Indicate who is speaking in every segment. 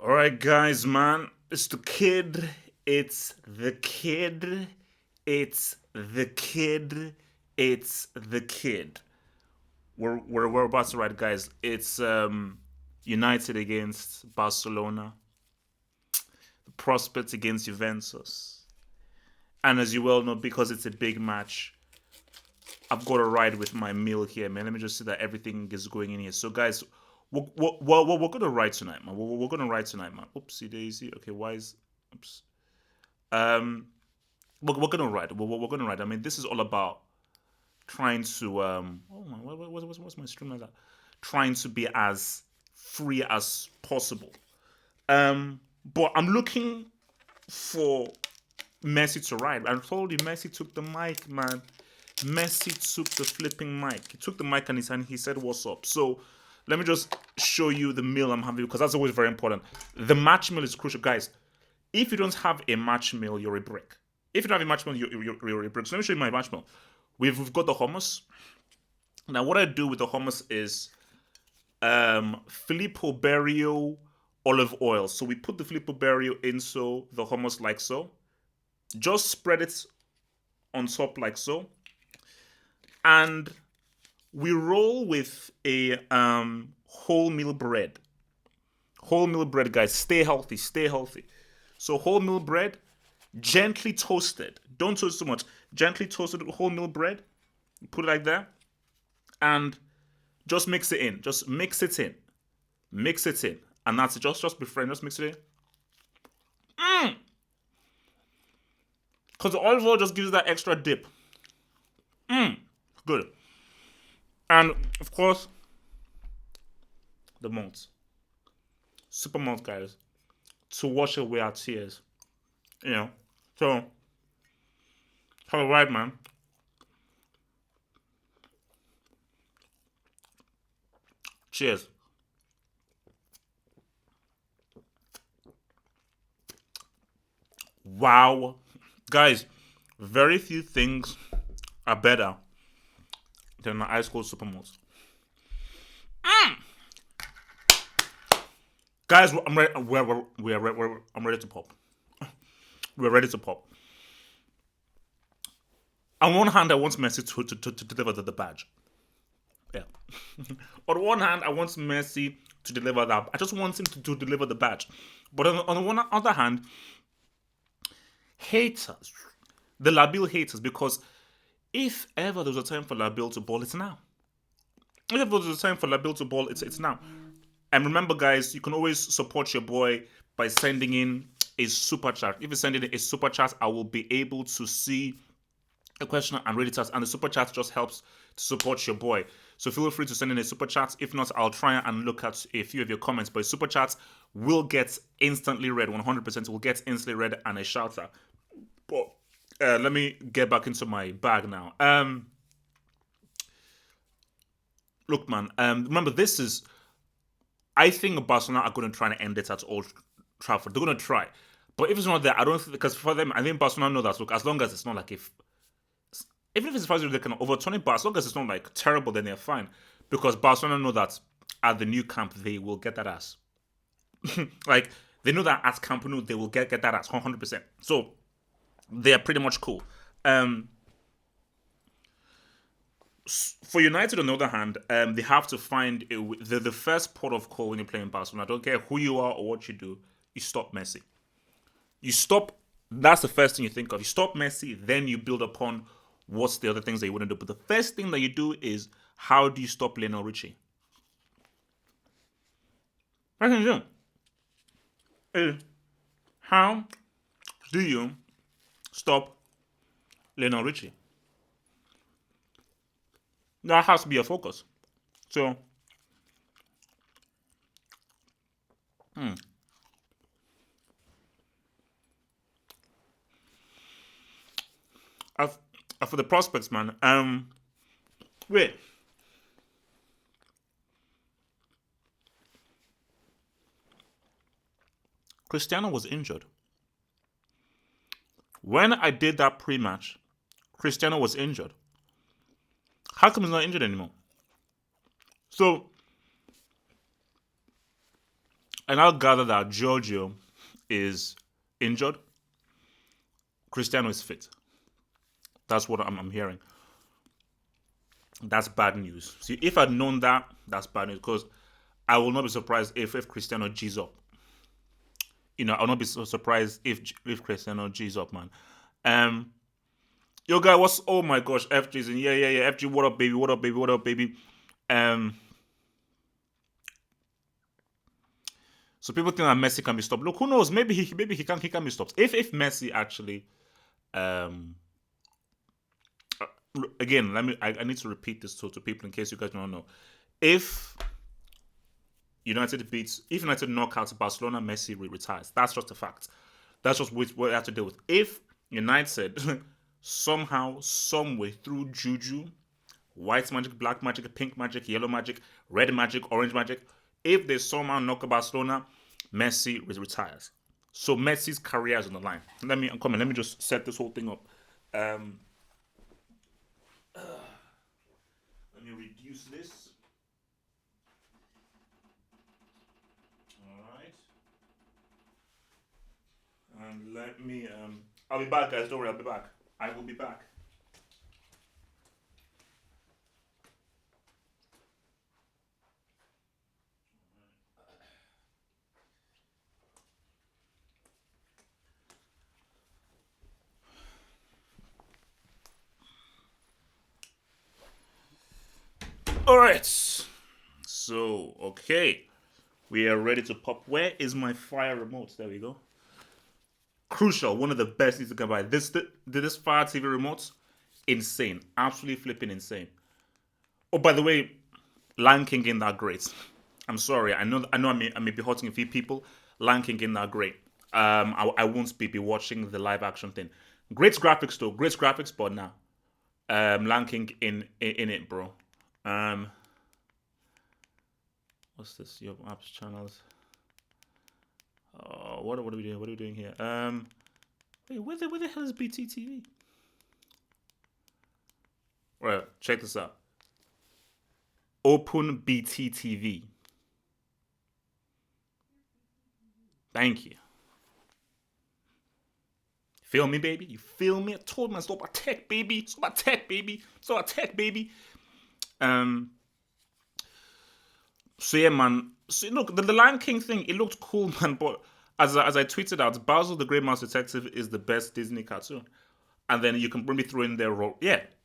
Speaker 1: All right, guys, man. It's the kid. It's the kid. It's the kid. It's the kid. We're about to write, guys. It's United against Barcelona. The prospects against Juventus. And as you well know, because it's a big match, I've got to ride with my meal here, man. Let me just see that everything is going in here. So, guys, we're going to ride tonight, man. We're going to ride tonight, man. Oopsie daisy. Okay, why is. Oops. Um, we're going to ride. We're going to ride. I mean, this is all about trying to. Oh, man, what's my stream like that? Trying to be as free as possible. But I'm looking for Messi to ride. I told you, Messi took the mic, man. Messi took the flipping mic. He took the mic and he said, "What's up?" So let me just show you the meal I'm having because that's always very important. The match meal is crucial, guys. If you don't have a match meal, you're a brick. If you don't have a match meal, you're a brick. So let me show you my match meal. We've got the hummus. Now, what I do with the hummus is Filippo Berrio olive oil. So we put the Filippo Berrio into the hummus like so. Just spread it on top like so. And we roll with a wholemeal bread. Wholemeal bread, guys. Stay healthy. Stay healthy. So wholemeal bread, gently toasted. Don't toast too much. Gently toasted wholemeal bread. Put it like that. And just mix it in. Just mix it in. Mix it in. And that's it. Just be friend. Just mix it in. Because the olive oil just gives you that extra dip. Good. And of course, the malt. Super malt, guys. To wash away our tears. You know. So, alright, man. Cheers. Wow. Guys, very few things are better than the ice cold super malt. Guys, I'm ready. I'm ready to pop. We're ready to pop. On one hand, I want Messi to deliver the badge. Yeah. On one hand, I want Messi to deliver that. I just want him to deliver the badge. But on the one other hand, haters, the Labil haters, because if ever there was a time for Labil to ball, it's now. If ever there was a time for Labil to ball, it's now. And remember, guys, you can always support your boy by sending in a super chat. If you send in a super chat, I will be able to see a question and read it out. And the super chat just helps to support your boy. So feel free to send in a super chat. If not, I'll try and look at a few of your comments. But super chats will get instantly read. 100% will get instantly read and a shout out. But let me get back into my bag now. Look, man. Remember, this is. I think Barcelona are going to try and end it at Old Trafford. They're going to try. But if it's not there, I don't think, because for them, I think Barcelona know that. Look, as long as it's not like even if it's 5-0, they can overturn it, but as long as it's not like terrible, then they're fine. Because Barcelona know that at the new camp, they will get that ass. Like, they know that at Camp Nou, they will get that ass 100%. So, they are pretty much cool. For United, on the other hand, they have to find the first port of call when you're playing Barcelona. I don't care who you are or what you do, you stop Messi. You stop, that's the first thing you think of. You stop Messi, then you build upon what's the other things that you want to do. But the first thing that you do is, how do you stop Lionel Richie? First thing you do is, how do you stop Lionel Richie? That has to be a focus. So, for the prospects, man. Wait. Cristiano was injured. When I did that pre-match, Cristiano was injured. How come he's not injured anymore? So, I now gather that Giorgio is injured. Cristiano is fit. That's what I'm hearing. That's bad news. See, if I'd known that, that's bad news because I will not be surprised if Cristiano G's up. I'll not be so surprised if Cristiano G's up, man. Um, yo, guy, oh my gosh, FG's in, yeah, FG, what up, baby, what up, baby, what up, baby. So people think that Messi can be stopped. Look, who knows? Maybe he can be stopped. If Messi actually, again, I need to repeat this to people in case you guys don't know. If United knock out Barcelona, Messi retires. That's just a fact. That's just what we have to deal with. If United somehow, someway, through juju, white magic, black magic, pink magic, yellow magic, red magic, orange magic, if they somehow knock out Barcelona, Messi retires. So Messi's career is on the line. Let me just set this whole thing up. Let me reduce this. Alright. And let me I'll be back, guys. Don't worry, I'll be back. I will be back. Alright. So, okay. We are ready to pop. Where is my fire remote? There we go. Crucial. One of the best things you can buy. This Fire TV remote, insane. Absolutely flipping insane. Oh, by the way, Lion King ain't that great. I'm sorry. I know. I may be hurting a few people. Lion King ain't that great. I won't be watching the live action thing. Great graphics though. Great graphics, but nah. Lion King in it, bro. What's this? Your apps channels. What are we doing? What are we doing here? Wait, where the hell is BTTV? Right, check this out. Open BTTV. Thank you. Feel me, baby? You feel me? I told man, it's all about tech, baby. It's all about tech, baby. It's all about tech, baby. So yeah, man. So look, the Lion King thing, it looked cool, man. But as I tweeted out, Basil the Great Mouse Detective is the best Disney cartoon, and then you can probably throw in there,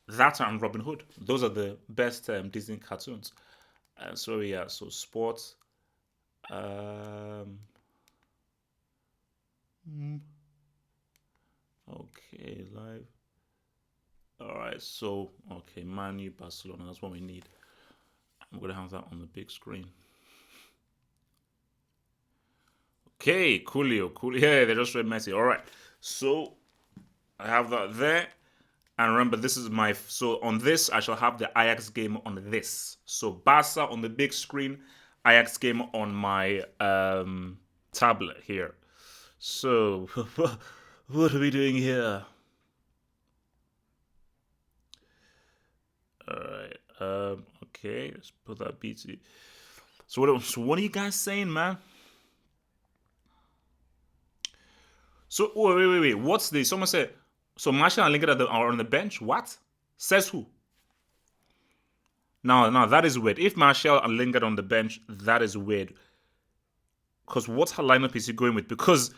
Speaker 1: that and Robin Hood. Those are the best Disney cartoons. So yeah, so sports. Okay, live. All right, so okay, Man U, Barcelona. That's what we need. I'm gonna have that on the big screen. Okay, coolio. Yeah, they just read Messi. All right, so I have that there. And remember, this is so on this, I shall have the Ajax game on this. So Barca on the big screen, Ajax game on my tablet here. So, what are we doing here? Alright, okay, let's put that BT. So what are you guys saying, man? So, wait, what's this? Someone said, so Martial and Lingard are on the bench? What? Says who? No, that is weird. If Martial and Lingard on the bench, that is weird. Because what lineup is he going with? Because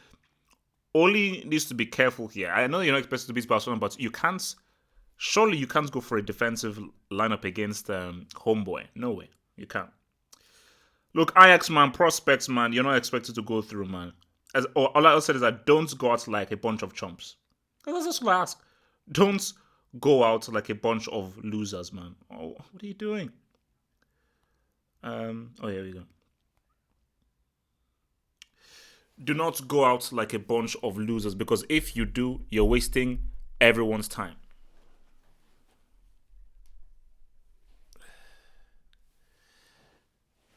Speaker 1: Oli needs to be careful here. I know you're not expected to beat Barcelona, but surely you can't go for a defensive lineup against Homeboy. No way. You can't. Look, Ajax, man, prospects, man, you're not expected to go through, man. All I said is that don't go out like a bunch of chumps. That's just what I ask. Don't go out like a bunch of losers, man. Oh, what are you doing? Here we go. Do not go out like a bunch of losers, because if you do, you're wasting everyone's time.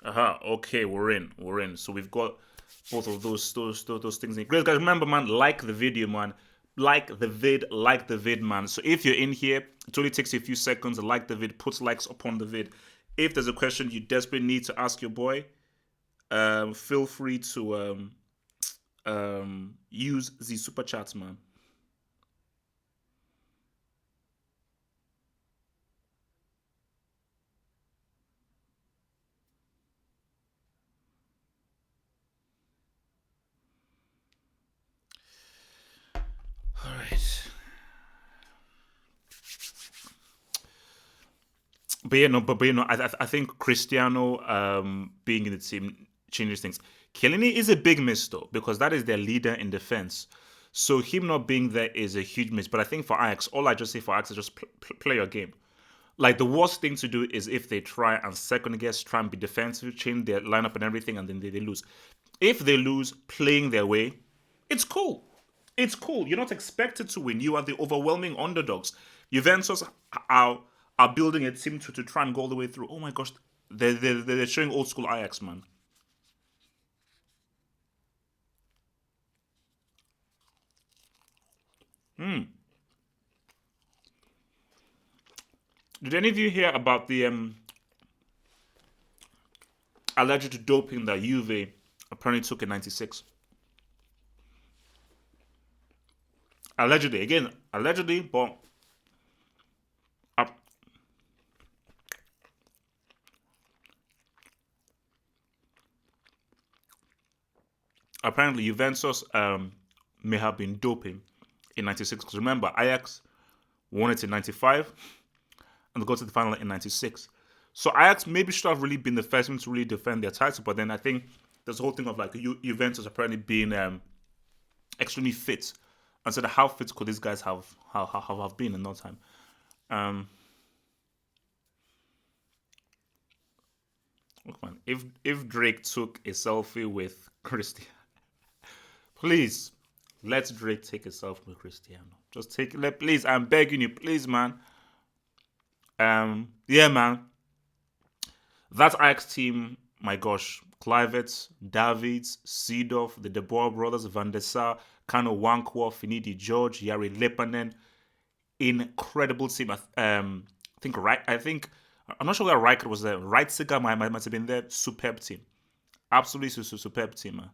Speaker 1: Okay, we're in. So we've got both of those things in. Great, guys, remember, man, like the video, man. Like the vid, man. So if you're in here, it only takes you a few seconds. Like the vid, put likes upon the vid. if there's a question you desperately need to ask your boy, feel free to use the super chats, man. All right. I think Cristiano being in the team changes things. Chiellini is a big miss though because that is their leader in defense. So him not being there is a huge miss. But I think for Ajax, all I just say for Ajax is just play your game. Like the worst thing to do is if they try and second guess, try and be defensive, change their lineup and everything, and then they lose. If they lose playing their way, it's cool. It's cool. You're not expected to win. You are the overwhelming underdogs. Juventus are building a team to try and go all the way through. Oh my gosh, they're showing old school Ajax, man. Did any of you hear about the alleged doping that Juve apparently took in '96? Allegedly, again, allegedly, but uh, apparently Juventus may have been doping in '96. Because remember, Ajax won it in '95 and they got to the final in '96. So Ajax maybe should have really been the first one to really defend their title, but then I think there's a whole thing of like Juventus apparently being extremely fit. And so how fit could these guys have been in no time? Um, Look, man, if Drake took a selfie with Cristiano, please let Drake take a selfie with Cristiano. Just please. I'm begging you, please, man. Yeah, man. That Ajax team, my gosh, Kluivert, Davids, Seedorf, the De Boer brothers, Van der Sar, Kano Wankwo, Finidi George, Yari Lepanen, incredible team. I think right. I think I'm not sure where Riker was there. Reitziger might have been there. Superb team, absolutely superb team, man.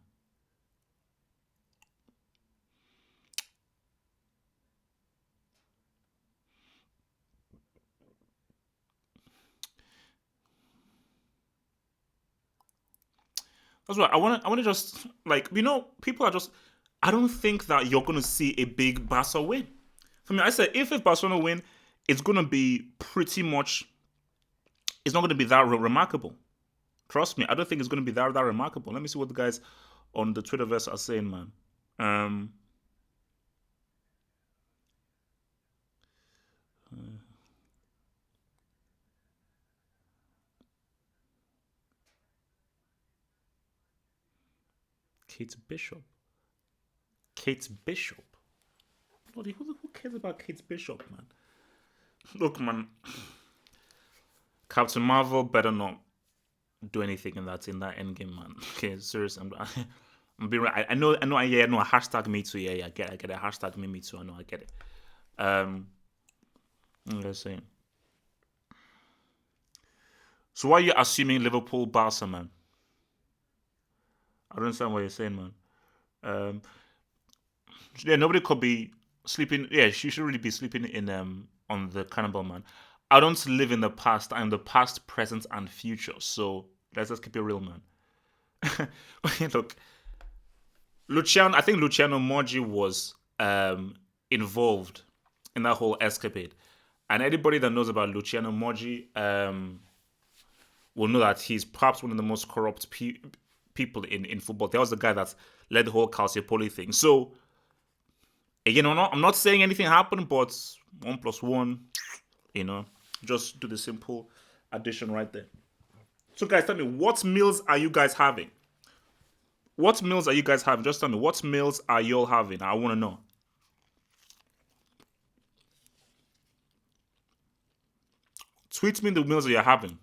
Speaker 1: That's right. I want to just like people are just. I don't think that you're gonna see a big Barca win. For me, I said if Barcelona win, it's gonna be pretty much. It's not gonna be that remarkable. Trust me, I don't think it's gonna be that remarkable. Let me see what the guys on the Twitterverse are saying, man. Um, Kate Bishop. Kate Bishop. Bloody, who cares about Kate Bishop, man? Look, man, Captain Marvel better not do anything in that end game, man. Okay, seriously, I'm being right. I know. Yeah, I know. Hashtag me too. Yeah, I get it. Hashtag me too. I know. I get it. Um, I'm gonna say. So why are you assuming Liverpool, Barca, man? I don't understand what you're saying, man. Um, yeah, nobody could be sleeping. Yeah, she should really be sleeping in on the cannibal, man. I don't live in the past. I'm the past, present, and future. So let's just keep it real, man. Look, Luciano. I think Luciano Moggi was involved in that whole escapade, and anybody that knows about Luciano Moggi will know that he's perhaps one of the most corrupt people in football. There was the guy that led the whole Calciopoli thing. So again, I'm not saying anything happened, but 1+1, you know, just do the simple addition right there. So guys, tell me, what meals are you guys having? What meals are you guys having? Just tell me, what meals are y'all having? I want to know. Tweet me the meals that you're having.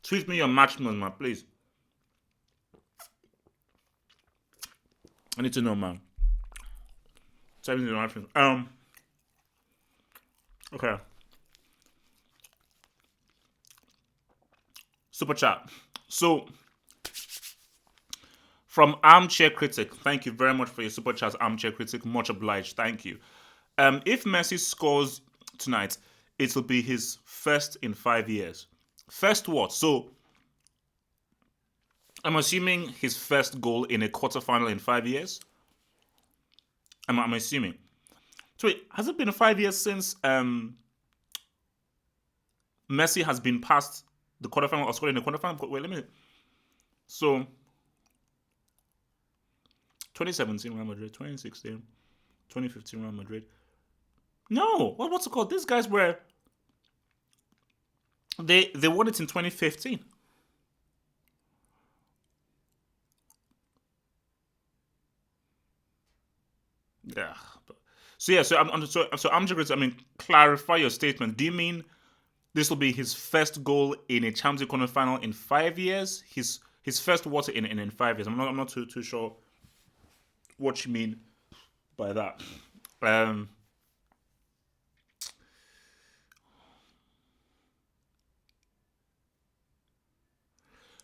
Speaker 1: Tweet me your match meals, man, please. I need to know, man. Tell me your match meals. Okay. Super chat. So, from Armchair Critic, thank you very much for your super chat, Armchair Critic. Much obliged. Thank you. If Messi scores tonight, it will be his first in 5 years. First what? So, I'm assuming his first goal in a quarterfinal in 5 years. I'm assuming. So wait, has it been 5 years since Messi has been past the quarterfinal or scored in the quarterfinal? Wait, let me. So 2017 Real Madrid, 2016, 2015 Real Madrid. No, what's it called? These guys were they won it in 2015. Yeah. So yeah, so I'm just. I mean, clarify your statement. Do you mean this will be his first goal in a Champions League quarterfinal in 5 years? His first water in 5 years. I'm not too sure what you mean by that. Um,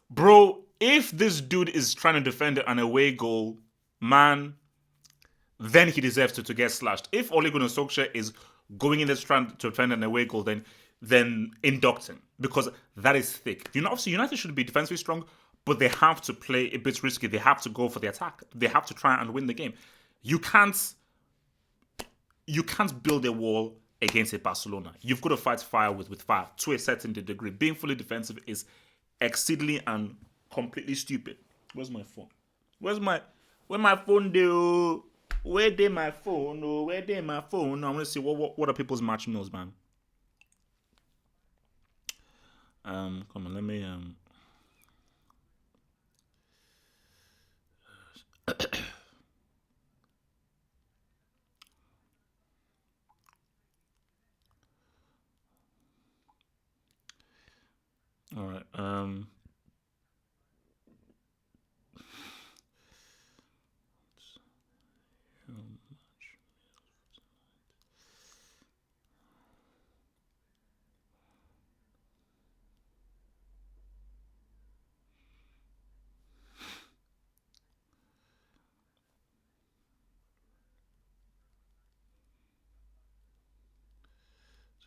Speaker 1: bro, if this dude is trying to defend an away goal, man, then he deserves to get slashed. If Ole Gunnar Solskjaer is going in there trying to defend an away goal, then induct him because that is thick. You know, obviously United should be defensively strong, but they have to play a bit risky. They have to go for the attack. They have to try and win the game. You can't build a wall against a Barcelona. You've got to fight fire with fire to a certain degree. Being fully defensive is exceedingly and completely stupid. Where's my phone? Where my phone do? Where did my phone? Oh, where did my phone? I want to see what are people's match meals, man. Come on, let me all right.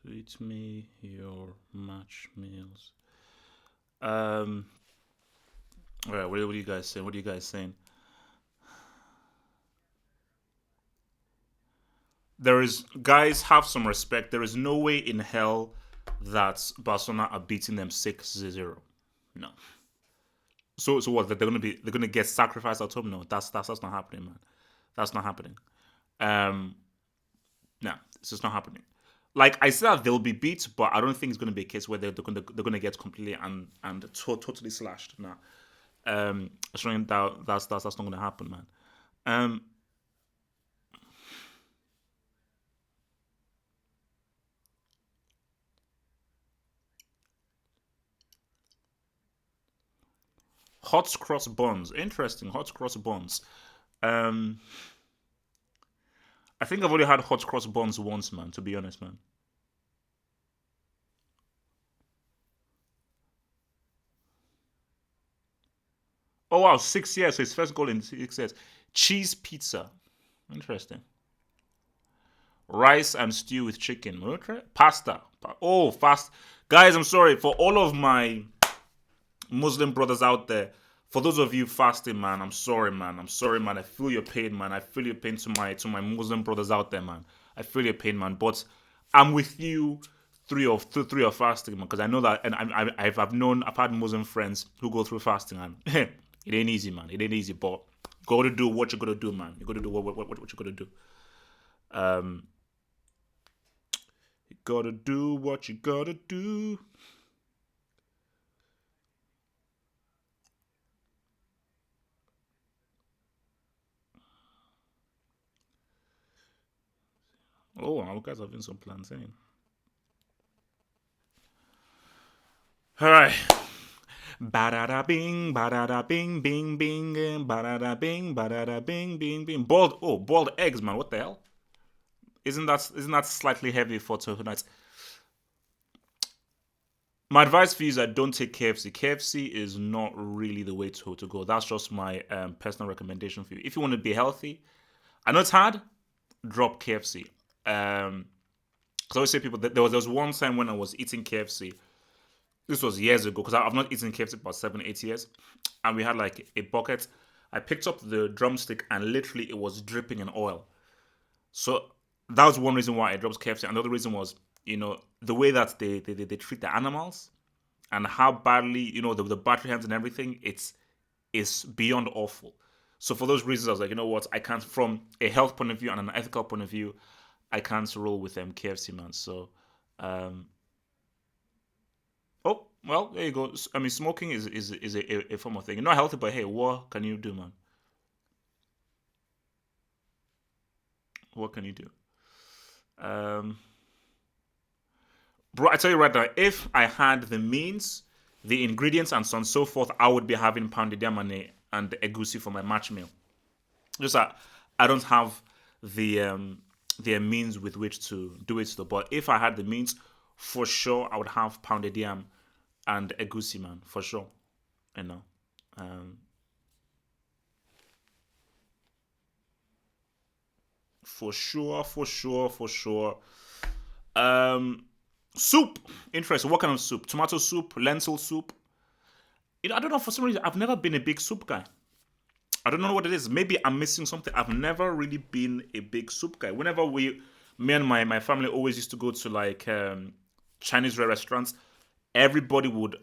Speaker 1: Tweet me your match meals. All right. What are you guys saying? What are you guys saying? There is guys have some respect. There is no way in hell that Barcelona are beating them 6-0. No. So what? They're gonna get sacrificed at home? No, that's not happening, man. That's not happening. Um, no, it's just not happening. Like I said, they'll be beat, but I don't think it's gonna be a case where they're gonna get completely and totally slashed. No. Showing that's not gonna happen, man. Um, hot cross buns, interesting. Hot cross buns. Um, I think I've only had hot cross buns once, man. To be honest, man. Oh wow, 6 years. So his first goal in 6 years. Cheese pizza. Interesting. Rice and stew with chicken. Okay. Pasta. Oh, fast. Guys, I'm sorry for all of my Muslim brothers out there. For those of you fasting, man, I'm sorry, man. I'm sorry, man. I feel your pain, man. I feel your pain to my Muslim brothers out there, man. I feel your pain, man. But I'm with you three of fasting, man. Because I know that, and I've had Muslim friends who go through fasting, and it ain't easy, man. It ain't easy, but go to do what you gotta do, man. You gotta do what you gotta do. Um, you gotta do what you gotta do. Oh, our guys having some plantain. All right. Ba-da-da bing, ba-da-da bing, bing, bing, ba-da-da bing, ba-da-da bing, bing, bing. Boiled eggs, man. What the hell? Isn't that slightly heavy for tonight? My advice for you is that don't take KFC. KFC is not really the way to go. That's just my personal recommendation for you. If you want to be healthy, I know it's hard. Drop KFC. Because I always say people that there was one time when I was eating KFC. This was years ago because I've not eaten KFC for about 7, 8 years, and we had like a bucket. I picked up the drumstick and literally it was dripping in oil. So that was one reason why I dropped KFC. Another reason was the way that they treat the animals and how badly the battery hands and everything. It's beyond awful. So for those reasons, I was like, you know what? I can't, from a health point of view and an ethical point of view, I can't roll with KFC, man. So, oh well, there you go. I mean, smoking is a form of thing. You're not healthy, but hey, what can you do, man? What can you do? Um, Bro, I tell you right now, if I had the means, the ingredients, and so on and so forth, I would be having pounded yam and egusi for my match meal. Just that I don't have the means with which to do it. Though. But if I had the means, for sure, I would have pounded yam and egusi, man, for sure. You know, um, for sure, for sure, for sure. Um, Soup, interesting. What kind of soup? Tomato soup, lentil soup. I don't know. For some reason, I've never been a big soup guy. I don't know what it is. Maybe I'm missing something. I've never really been a big soup guy. Whenever me and my family always used to go to like Chinese restaurants, everybody would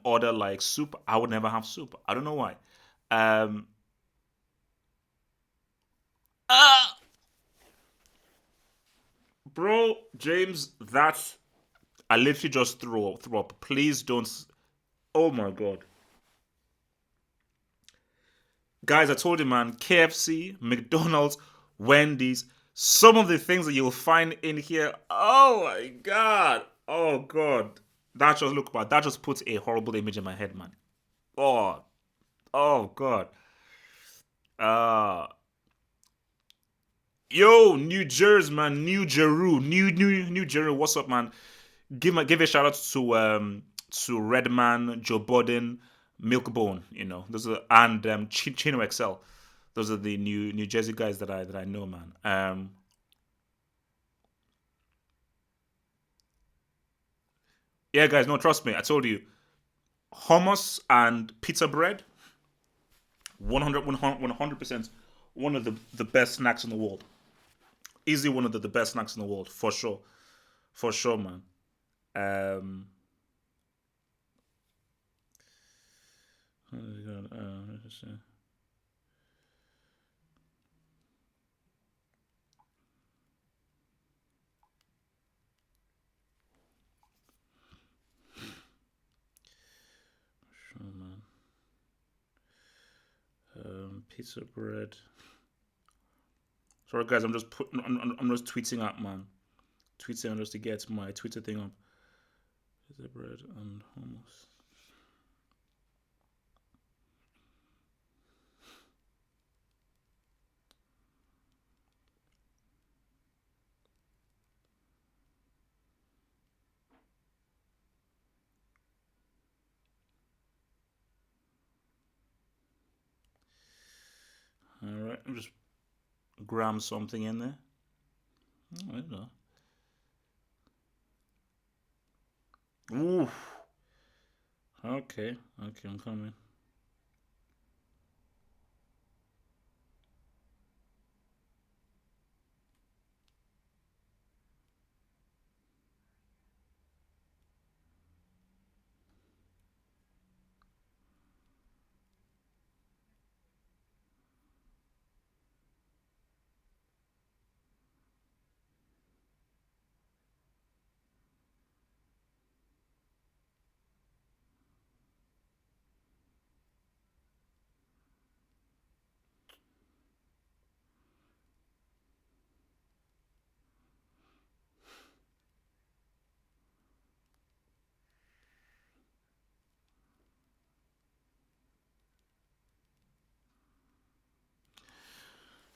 Speaker 1: order like soup. I would never have soup. I don't know why. Um, ah, bro, James, that I literally just threw up. Please don't. Oh my god, guys! I told you, man. KFC, McDonald's, Wendy's. Some of the things that you'll find in here. Oh my god. Oh god. That just look bad. That just puts a horrible image in my head, man. Oh, oh god. Uh Yo, New Jersey, man, New Jersey. What's up, man? Give a shout out to Redman, Joe Budden, Milkbone. Those are and Chino XL. Those are the New Jersey guys that I know, man. Yeah, guys, no, trust me. I told you, hummus and pizza bread, 100% one of the best snacks in the world. Easily one of the best snacks in the world, for sure, man. Um, sure, man. Pizza bread. Sorry, guys, I'm just putting. I'm just tweeting out, man. Tweeting just to get my Twitter thing up. Pizza bread and hummus. All right, I'm just gram something in there. I don't know. Ooh. Okay. Okay, I'm coming.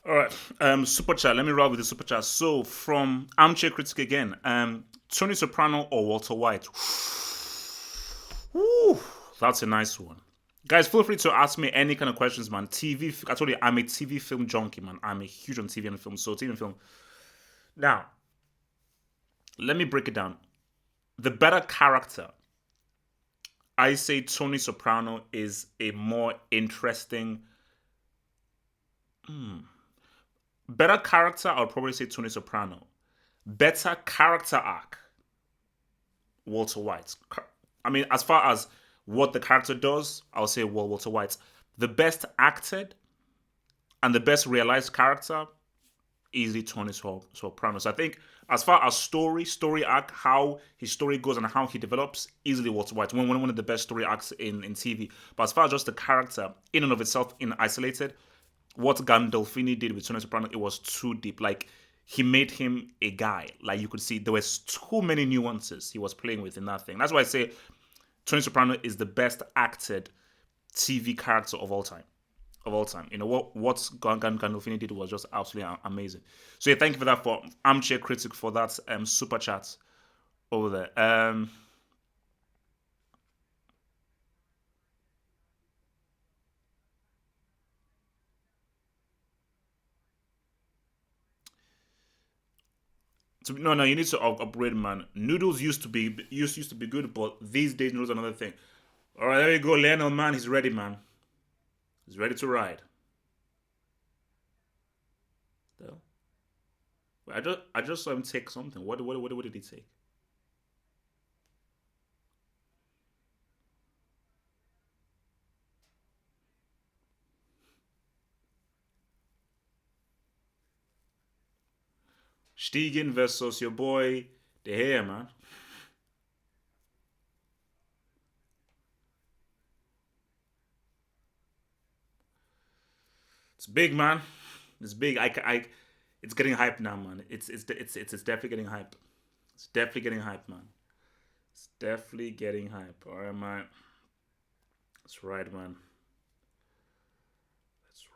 Speaker 1: All right. Super chat. Let me roll with the super chat. So from Armchair Critic again. Tony Soprano or Walter White? Woo, that's a nice one. Guys, feel free to ask me any kind of questions, man. TV. I told you I'm a TV film junkie, man. I'm a huge on TV and film. So TV and film. Now, let me break it down. The better character, I say Tony Soprano is a more interesting. Better character, I would probably say Tony Soprano. Better character arc, Walter White. I mean, as far as what the character does, I'll say Walter White. The best acted and the best realized character, easily Tony Soprano. So I think as far as story arc, how his story goes and how he develops, easily Walter White. One of the best story arcs in TV. But as far as just the character, in and of itself, in isolated, what Gandolfini did with Tony Soprano, it was too deep. Like, he made him a guy. Like, you could see there was too many nuances he was playing with in that thing. That's why I say Tony Soprano is the best acted TV character of all time. Of all time. You know, what Gandolfini did was just absolutely amazing. So, yeah, thank you for that, for Armchair Critic, for that super chat over there. No, you need to upgrade, man. Noodles used to be good, but these days noodles are another thing. All right, there you go, Lionel, man. He's ready, man. He's ready to ride. So, I just saw him take something. What did he take? Stegen versus your boy De Gea, man. It's big, man. It's big. It's getting hype now, man. It's definitely getting hype. It's definitely getting hype, man. It's definitely getting hype. All right, man. That's right, man. That's right.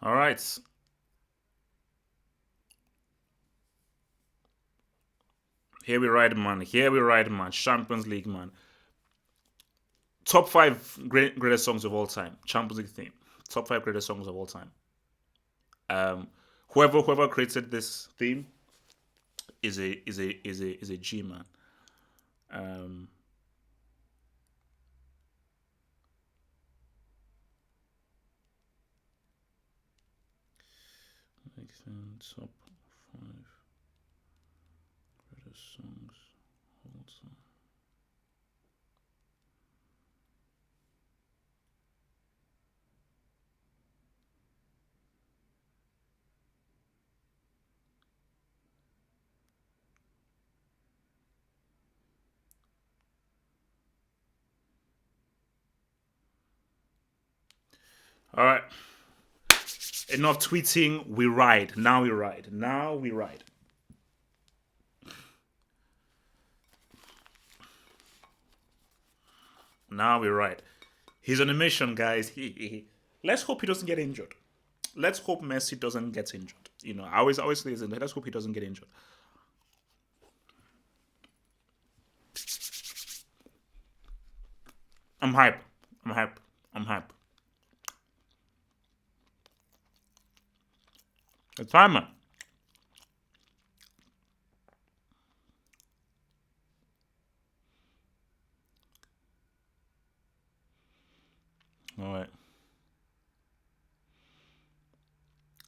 Speaker 1: All right. Here we ride, man. Here we ride, man. Champions League, man. Top five greatest songs of all time. Champions League theme. Top five greatest songs of all time. Um, whoever created this theme is a G, man. Um, top five greatest songs of all time. All right. Enough tweeting. We ride. Now we ride. Now we ride. Now we ride. He's on a mission, guys. Let's hope he doesn't get injured. Let's hope Messi doesn't get injured. You know, I always say this. Let's hope he doesn't get injured. I'm hype. I'm hype. I'm hype. It's time, man. All right.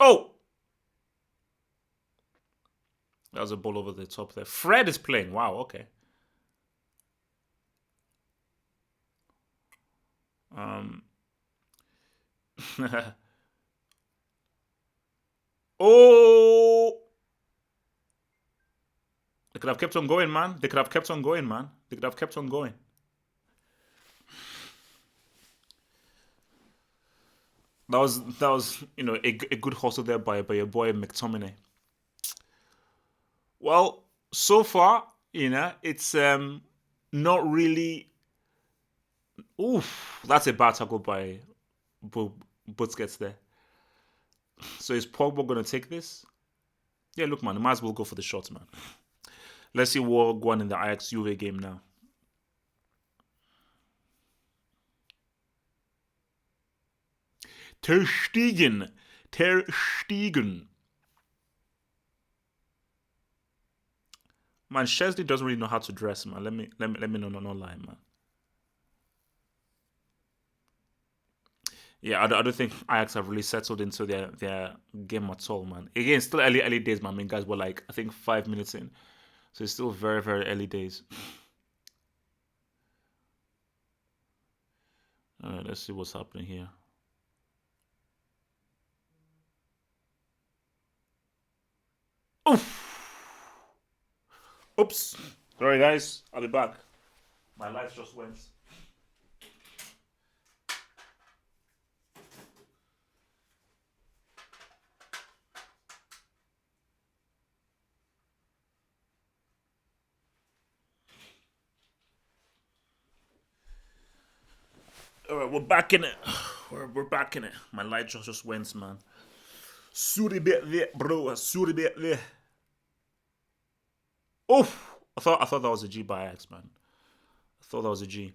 Speaker 1: Oh! That was a ball over the top there. Fred is playing. Wow, okay. Um. Oh! They could have kept on going, man. They could have kept on going, man. They could have kept on going. That was a good hustle there by your boy McTominay. Well, so far, it's not really. Oof, that's a bad tackle by Busquets there. So is Pogba gonna take this? Yeah, look, man, might as well go for the shots, man. Let's see what going on in the Ajax Juve game now. Ter Stegen. Ter Stegen. Man, Chesley doesn't really know how to dress, man. Let me know, not lie, man. Yeah, I don't think Ajax have really settled into their game at all, man. Again, still early days, man. I mean, guys were like, I think 5 minutes in. So it's still very, very early days. All right, let's see what's happening here. Oof! Oops. Sorry, guys. I'll be back. My lights just went. All right, we're back in it. We're back in it. My light just went, man. Sorry bit there, bro. Sorry bit there. Oof! I thought that was a G by Ajax, man. I thought that was a G.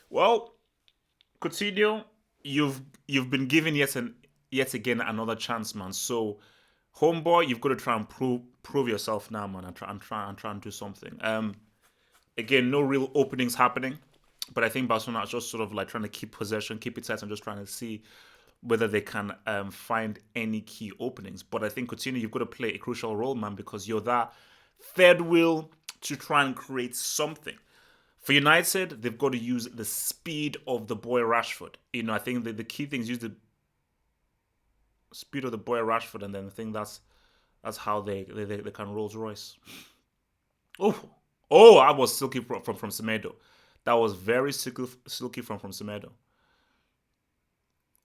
Speaker 1: Well, Coutinho, you've been given yet again another chance, man. So, homeboy, you've got to try and prove yourself now, man. I'm trying to do something. Again, no real openings happening, but I think Barcelona are just sort of like trying to keep possession, keep it tight, and just trying to see whether they can find any key openings. But I think Coutinho, you've got to play a crucial role, man, because you're that third wheel to try and create something. For United, they've got to use the speed of the boy Rashford. I think the key thing is use the speed of the boy Rashford, and then I think that's how they can Rolls Royce. Oh, I was silky from Semedo. That was very silky from Semedo.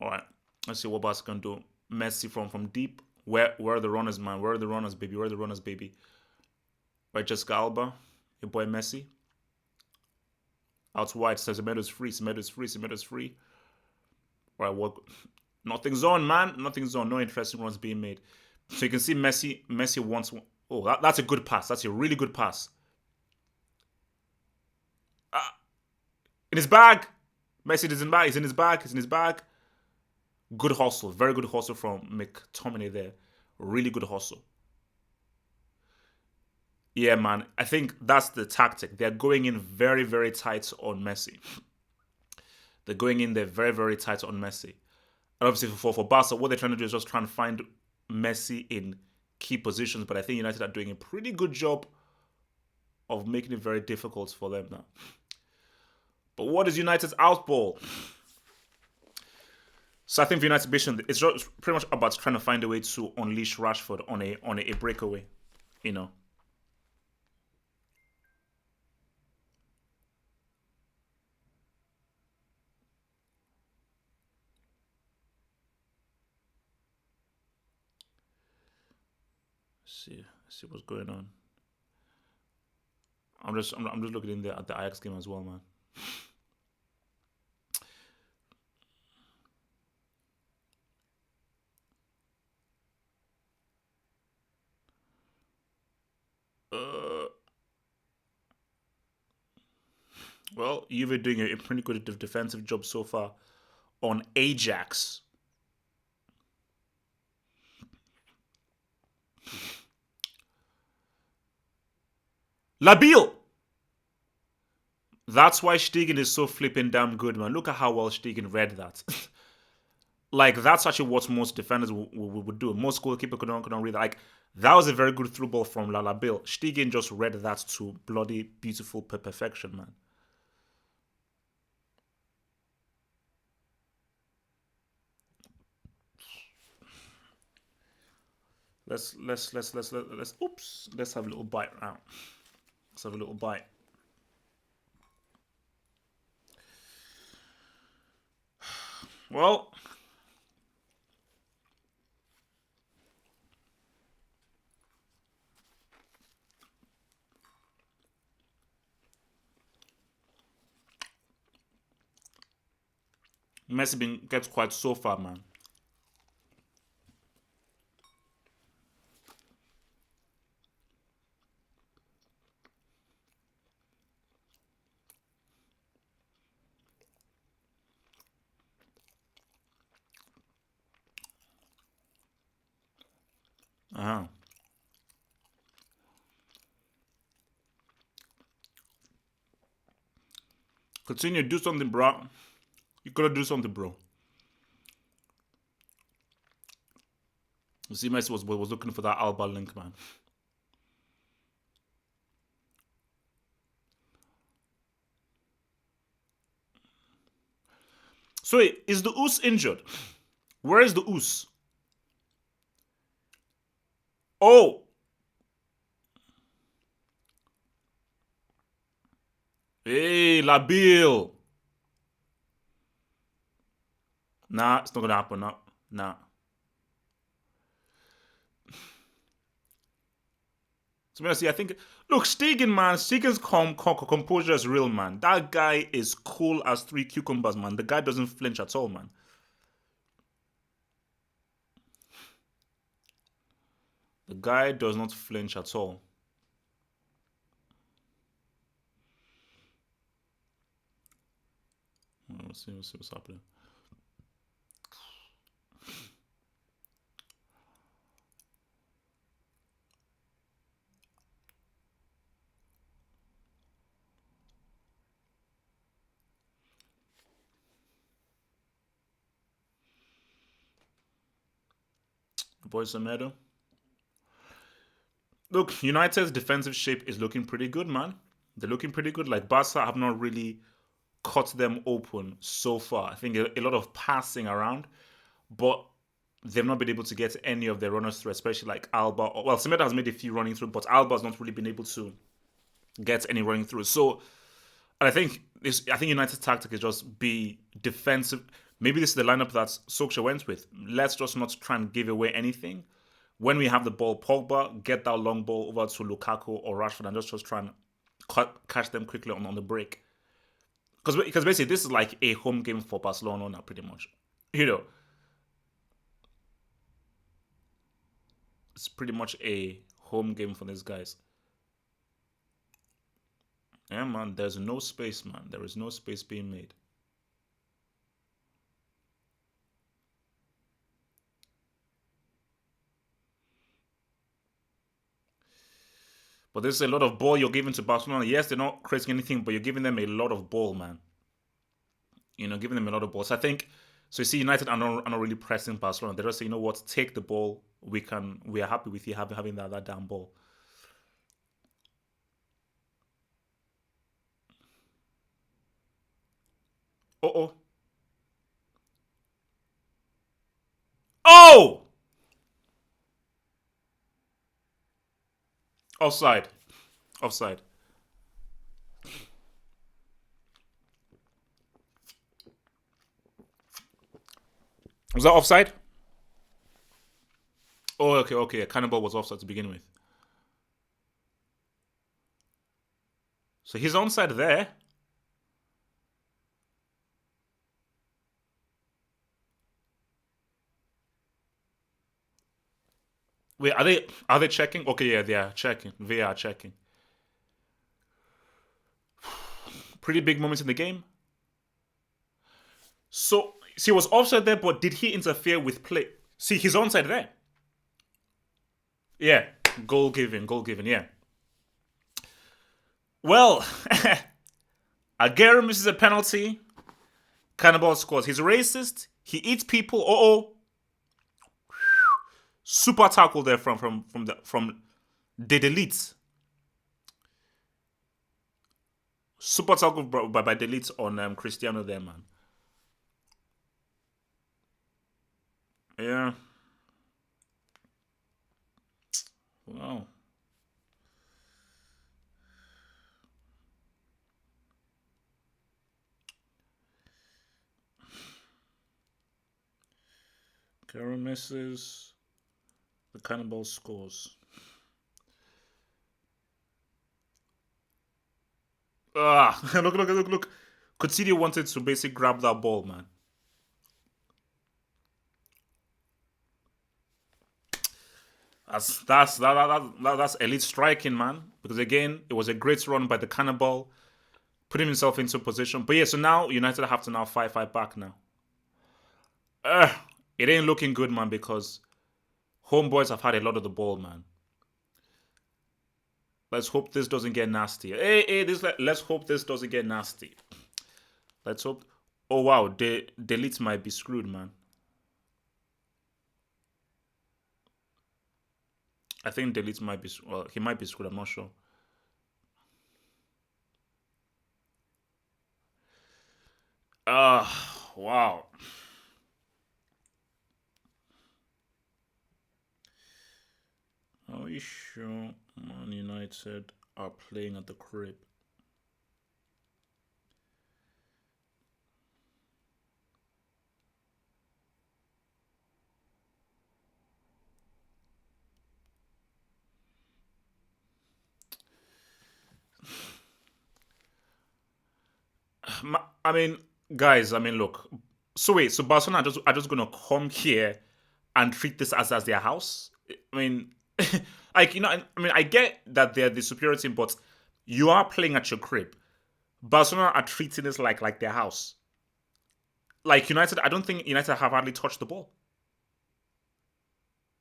Speaker 1: All right, let's see what Barca can do. Messi from deep. Where are the runners, man? Where are the runners, baby? Where are the runners, baby? Right, just Alba, your boy Messi. Out wide, says Semedo's free. Semedo's free. Semedo's free. All right, what? Nothing's on, man. Nothing's on. No interesting runs being made. So you can see Messi. Messi wants. Oh, that's a good pass. That's a really good pass. In his bag. Messi is in bag. He's in his bag. He's in his bag. Good hustle. Very good hustle from McTominay there. Really good hustle. Yeah, man. I think that's the tactic. They're going in very, very tight on Messi. They're going in there very, very tight on Messi. And obviously for Barca, what they're trying to do is just try and find Messi in key positions. But I think United are doing a pretty good job of making it very difficult for them now. But what is United's outball? So I think for United's mission, it's pretty much about trying to find a way to unleash Rashford on a breakaway. You know. Let's see what's going on. I'm just looking at the Ajax game as well, man. Well, you've been doing a pretty good defensive job so far on Ajax. Labille. That's why Stegen is so flipping damn good, man. Look at how well Stegen read that. Like, that's actually what most defenders would do. Most goalkeeper couldn't read that. Like, that was a very good through ball from Lala Bill. Stegen just read that to bloody beautiful perfection, man. Let's have a little bite now. Let's have a little bite. Well, Messi gets quite so far, man. Uh-huh. Continue, do something, bro. You gotta do something, bro. You see, Messi was looking for that Alba link, man. So wait, is the Oos injured? Where is the Oos? Oh! Hey, Labil! Nah, it's not gonna happen. Nah. So I think, look, Stegen, man, Stegen's composure is real, man. That guy is cool as three cucumbers, man. The guy doesn't flinch at all, man. The guy does not flinch at all. We'll see what's happening. Boys Semedo. Look, United's defensive shape is looking pretty good, man. They're looking pretty good. Like, Barca have not really cut them open so far. I think a lot of passing around, but they've not been able to get any of their runners through, especially like Alba. Well, Semedo has made a few running through, but Alba's not really been able to get any running through. So, and I think United's tactic is just be defensive. Maybe this is the lineup that Solskjaer went with. Let's just not try and give away anything. When we have the ball, Pogba, get that long ball over to Lukaku or Rashford and just try and catch them quickly on the break. Because basically, this is like a home game for Barcelona now, pretty much. You know, it's pretty much a home game for these guys. Yeah, man, there's no space, man. There is no space being made. But this is a lot of ball you're giving to Barcelona. Yes, they're not creating anything, but you're giving them a lot of ball, man. You know, giving them a lot of ball. So I think, so you see, United are not really pressing Barcelona. They just say, you know what, take the ball. We are happy with you having that damn ball. Uh-oh. Oh! Offside. Offside. Was that offside? Oh, okay. Cannonball was offside to begin with. So he's onside there. Wait, are they checking? Okay, yeah, they are checking. They are checking. Pretty big moments in the game. So, see, he was offside there, but did he interfere with play? See, he's onside there. Yeah, goal given, yeah. Well, Aguero misses a penalty. Cannibal scores. He's racist. He eats people. Super tackle there from the deletes. Super tackle by deletes on Cristiano there, man. Yeah. Wow. Aguero misses. The Cannibal scores. Look. Coutinho wanted to basically grab that ball, man. That's elite striking, man. Because again, it was a great run by the Cannibal, putting himself into position. But yeah, so now United have to now fight back now. It ain't looking good, man, because homeboys have had a lot of the ball, man. Let's hope this doesn't get nasty. Let's hope this doesn't get nasty. Let's hope. Oh wow, Delete might be screwed, man. I think Delete might be. Well, he might be screwed. I'm not sure. Wow. Are you sure Man United are playing at the crib? I mean, guys. I mean, look. So wait. So Barcelona are just gonna come here and treat this as their house? I mean, like I mean, I get that they're the superior team, but you are playing at your crib. Barcelona are treating this like their house. Like United, I don't think United have hardly touched the ball.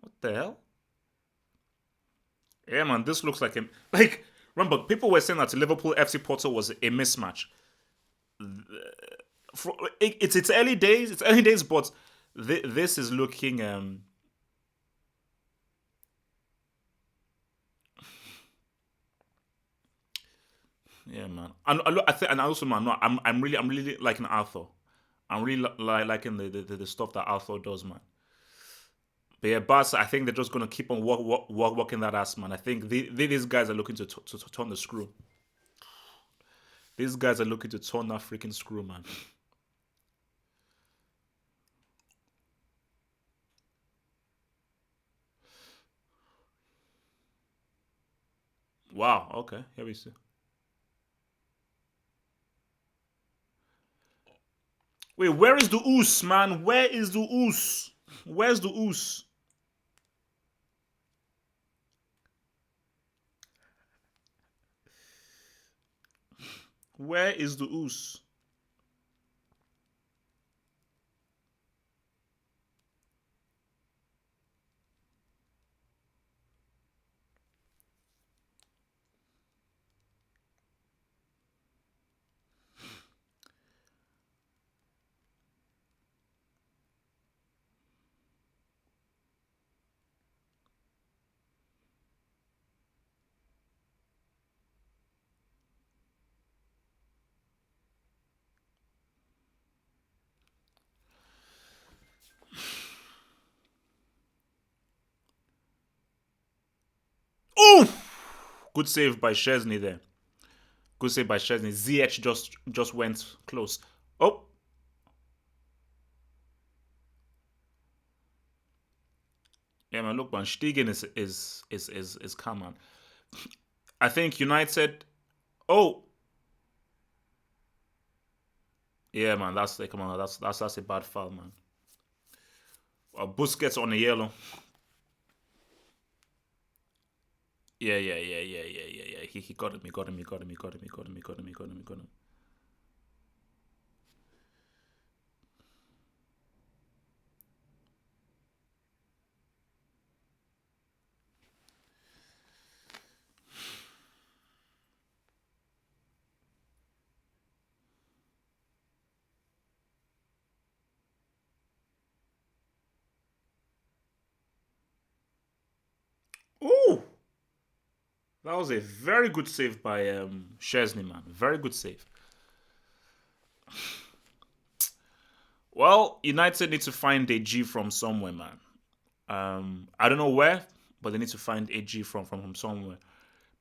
Speaker 1: What the hell? Yeah, man, this looks like like. Remember, people were saying that Liverpool FC Porto was a mismatch. It's early days. It's early days, but this is looking. Yeah, man. And also, man, no, I'm really liking Arthur. I'm really liking the stuff that Arthur does, man. But yeah, Barca, I think they're just gonna keep on working that ass, man. I think these guys are looking to turn the screw. These guys are looking to turn that freaking screw, man. Wow. Okay. Here we see. Wait, where is the oos, man? Where is the oos? Where's the oos? Where is the oos? Oh! Good save by Chesney there. Good save by Chesney. ZH just went close. Oh, yeah, man. Look, man. Stegen is calm, man. I think United. Oh, yeah, man. That's come on. That's a bad foul, man. Busquets on the yellow. Yeah. He got him. He got him. He got him. He got him. He got him. He got him. He got him. He got him. That was a very good save by Chesney, man. Very good save. Well, United need to find a G from somewhere, man. I don't know where, but they need to find a G from somewhere.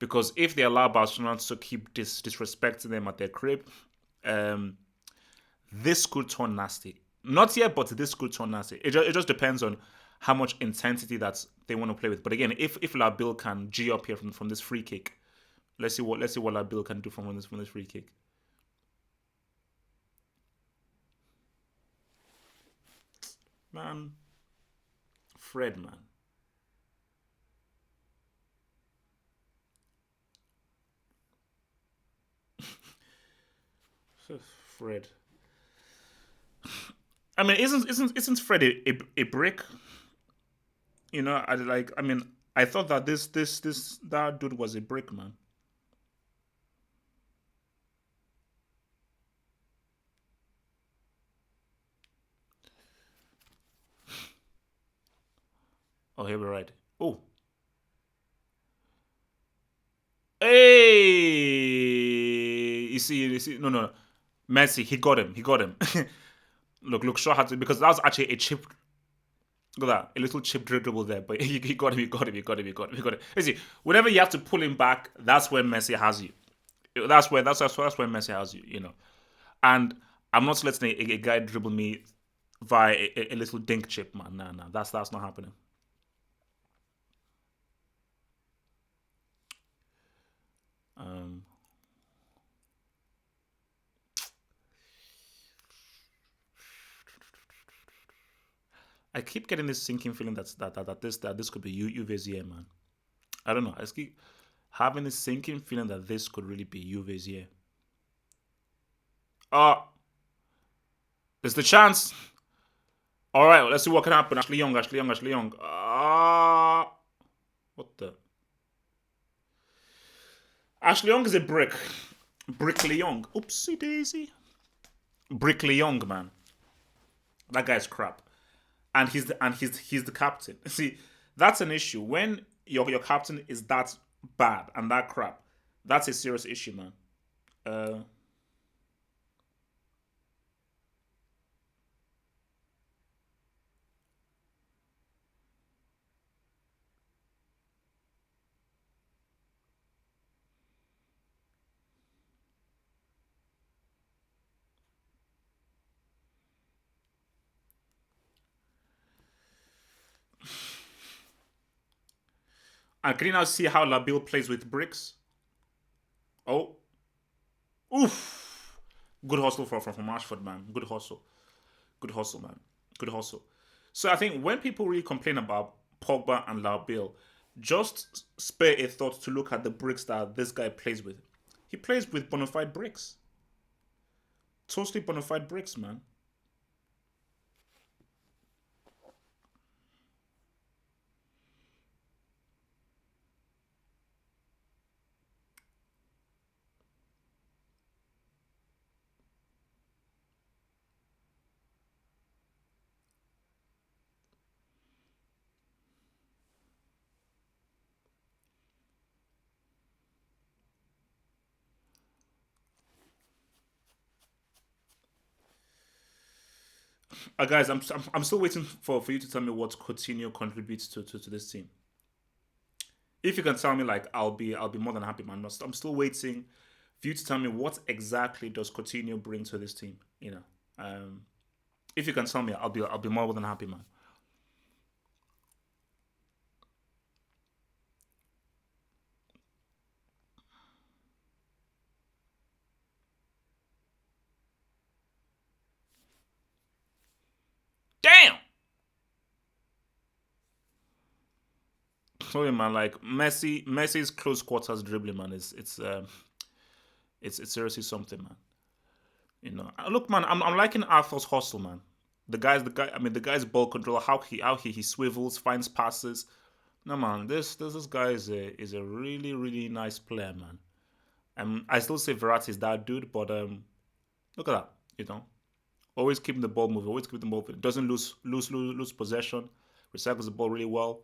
Speaker 1: Because if they allow Barcelona to keep disrespecting them at their crib, um, this could turn nasty. Not yet, but this could turn nasty. It just depends on how much intensity that they want to play with. But again, if Labil can G up here from this free kick, let's see what Labil can do from this free kick. Man, Fred, man. Fred. I mean, isn't Fred a brick? You know, I like. I mean, I thought that this that dude was a brick, man. Oh, here we're right. Oh, hey! You see. No, no, Messi. He got him. He got him. Look. Shaw had to because that was actually a chip. Look at that, a little chip dribble there, but he got him. He got him. He got him. He got him. He got him. You see, whenever you have to pull him back, that's when Messi has you. That's where Messi has you. You know, and I'm not letting a guy dribble me via a little dink chip, man. Nah, nah, that's not happening. Um, I keep getting this sinking feeling that this could be Juve's year, man. I don't know. I just keep having this sinking feeling that this could really be Juve's year. Oh, there's the chance. All right, well, let's see what can happen. Ashley Young, Ashley Young, Ashley Young. What the? Ashley Young is a brick. Brickley Young. Oopsie daisy. Brickley Young, man. That guy's crap. And he's the captain. See, that's an issue. When your captain is that bad and that crap, that's a serious issue, man. Uh, and can you now see how Labil plays with bricks? Oh, oof. Good hustle from Ashford, man. Good hustle. Good hustle, man. Good hustle. So I think when people really complain about Pogba and Labil, just spare a thought to look at the bricks that this guy plays with. He plays with bona fide bricks. Totally bona fide bricks, man. Guys, I'm still waiting for you to tell me what Coutinho contributes to this team. If you can tell me, like, I'll be more than happy, man. I'm still waiting for you to tell me what exactly does Coutinho bring to this team. If you can tell me, I'll be more than happy, man. Damn. Sorry, man. Like Messi's close quarters dribbling, man. It's seriously something, man. Look, man. I'm liking Arthur's hustle, man. The guy. I mean, the guy's ball control. How he swivels, finds passes. No, man. This guy is a really really nice player, man. I still say Verratti is that dude, but look at that. Always keeping the ball moving. Always keeping the ball moving. Doesn't lose possession. Recycles the ball really well.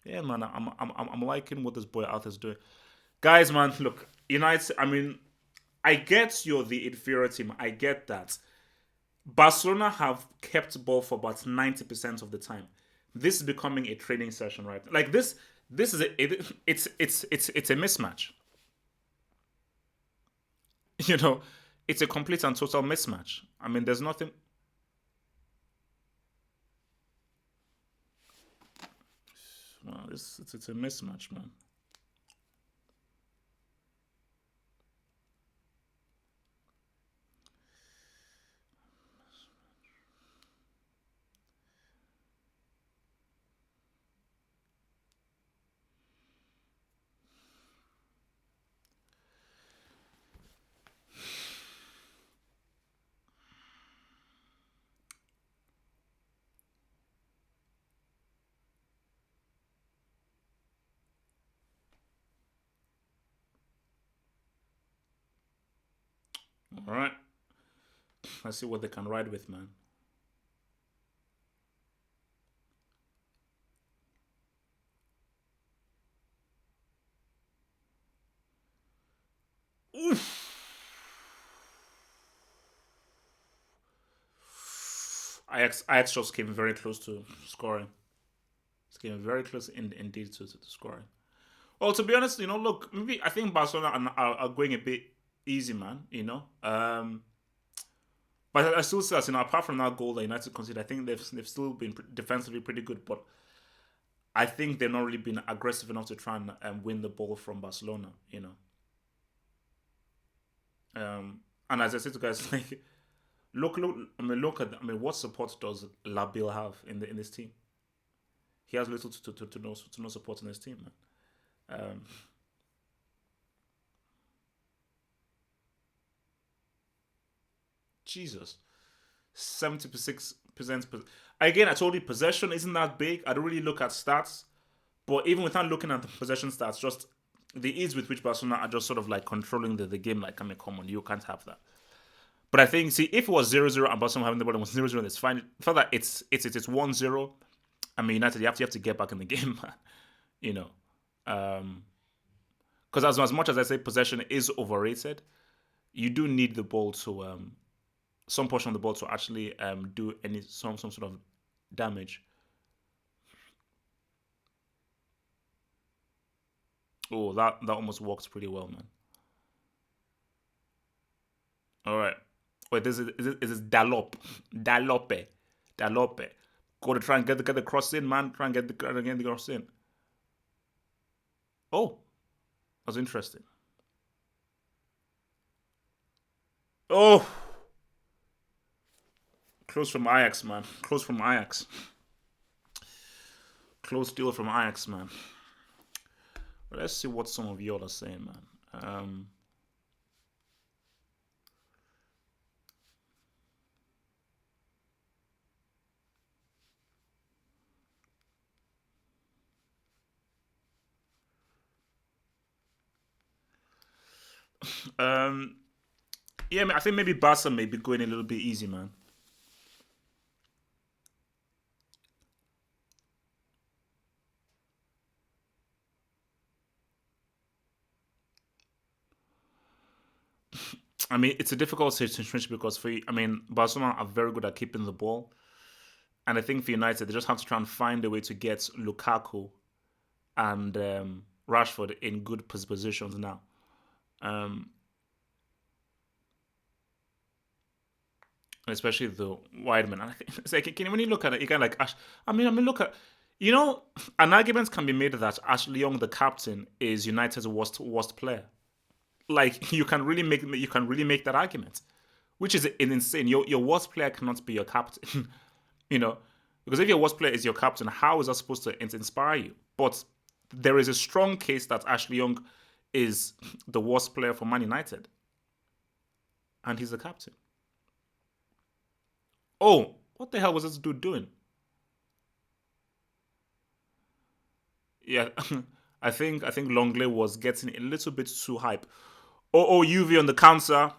Speaker 1: Yeah, man. I'm liking what this boy Arthur's doing. Guys, man, look, United. I mean, I get you're the inferior team. I get that. Barcelona have kept ball for about 90% of the time. This is becoming a training session, right? Like this. This is it's a mismatch. You know, it's a complete and total mismatch. I mean, there's nothing. Well, it's a mismatch, man. All right, let's see what they can ride with, man. Oof. Ajax just came very close to scoring. It came very close indeed to scoring. Well, to be honest, look, maybe I think Barcelona are going a bit easy, man. But I still say that, apart from that goal that United conceded, I think they've still been defensively pretty good. But I think they've not really been aggressive enough to try and win the ball from Barcelona. And as I said to guys, like look. What support does Labil have in this team? He has little to no support in his team, man. Jesus, 76%. Again, I told you possession isn't that big. I don't really look at stats, but even without looking at the possession stats, just the ease with which Barcelona are just sort of like controlling the game, like, I mean, come on, you can't have that. But I think, see, if it was 0-0 and Barcelona having the ball and was 0-0, it's fine. For that it's 1-0. I mean, United, you have to get back in the game, man. You know, because as much as I say possession is overrated, you do need the ball to some portion of the ball to actually do some sort of damage. Oh, that almost works pretty well, man. All right. Wait, this is Dalop, Dalope, Dalope. Go to try and get the cross in, man. Try and get the cross in. Oh, that's interesting. Oh, close from Ajax, man. Close from Ajax. Close deal from Ajax, man. Let's see what some of y'all are saying, man. Um, yeah, I think maybe Barca may be going a little bit easy, man. I mean, it's a difficult situation because Barcelona are very good at keeping the ball, and I think for United, they just have to try and find a way to get Lukaku and Rashford in good positions now. Um, Especially the wide man. It's like, when you look at it, you can like Ash. Look at an argument can be made that Ashley Young, the captain, is United's worst player. Like you can really make that argument, which is insane. Your worst player cannot be your captain, you know, because if your worst player is your captain, how is that supposed to inspire you? But there is a strong case that Ashley Young is the worst player for Man United, and he's the captain. Oh, what the hell was this dude doing? Yeah, I think Longley was getting a little bit too hype. UV on the counter,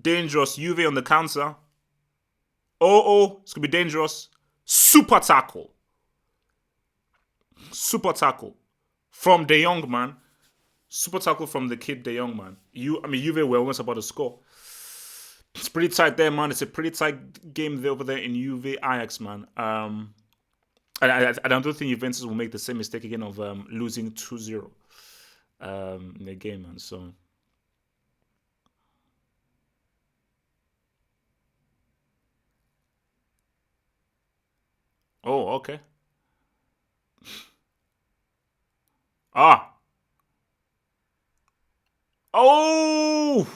Speaker 1: dangerous. UV on the counter. It's gonna be dangerous. Super tackle from De Jong, man. Super tackle from the kid, the young man. Juve were almost about to score. It's pretty tight there, man. It's a pretty tight game there over there in Juve Ajax, man. I don't think Juventus will make the same mistake again of losing 2-0 in the game, man. So, oh, okay. Ah, oh,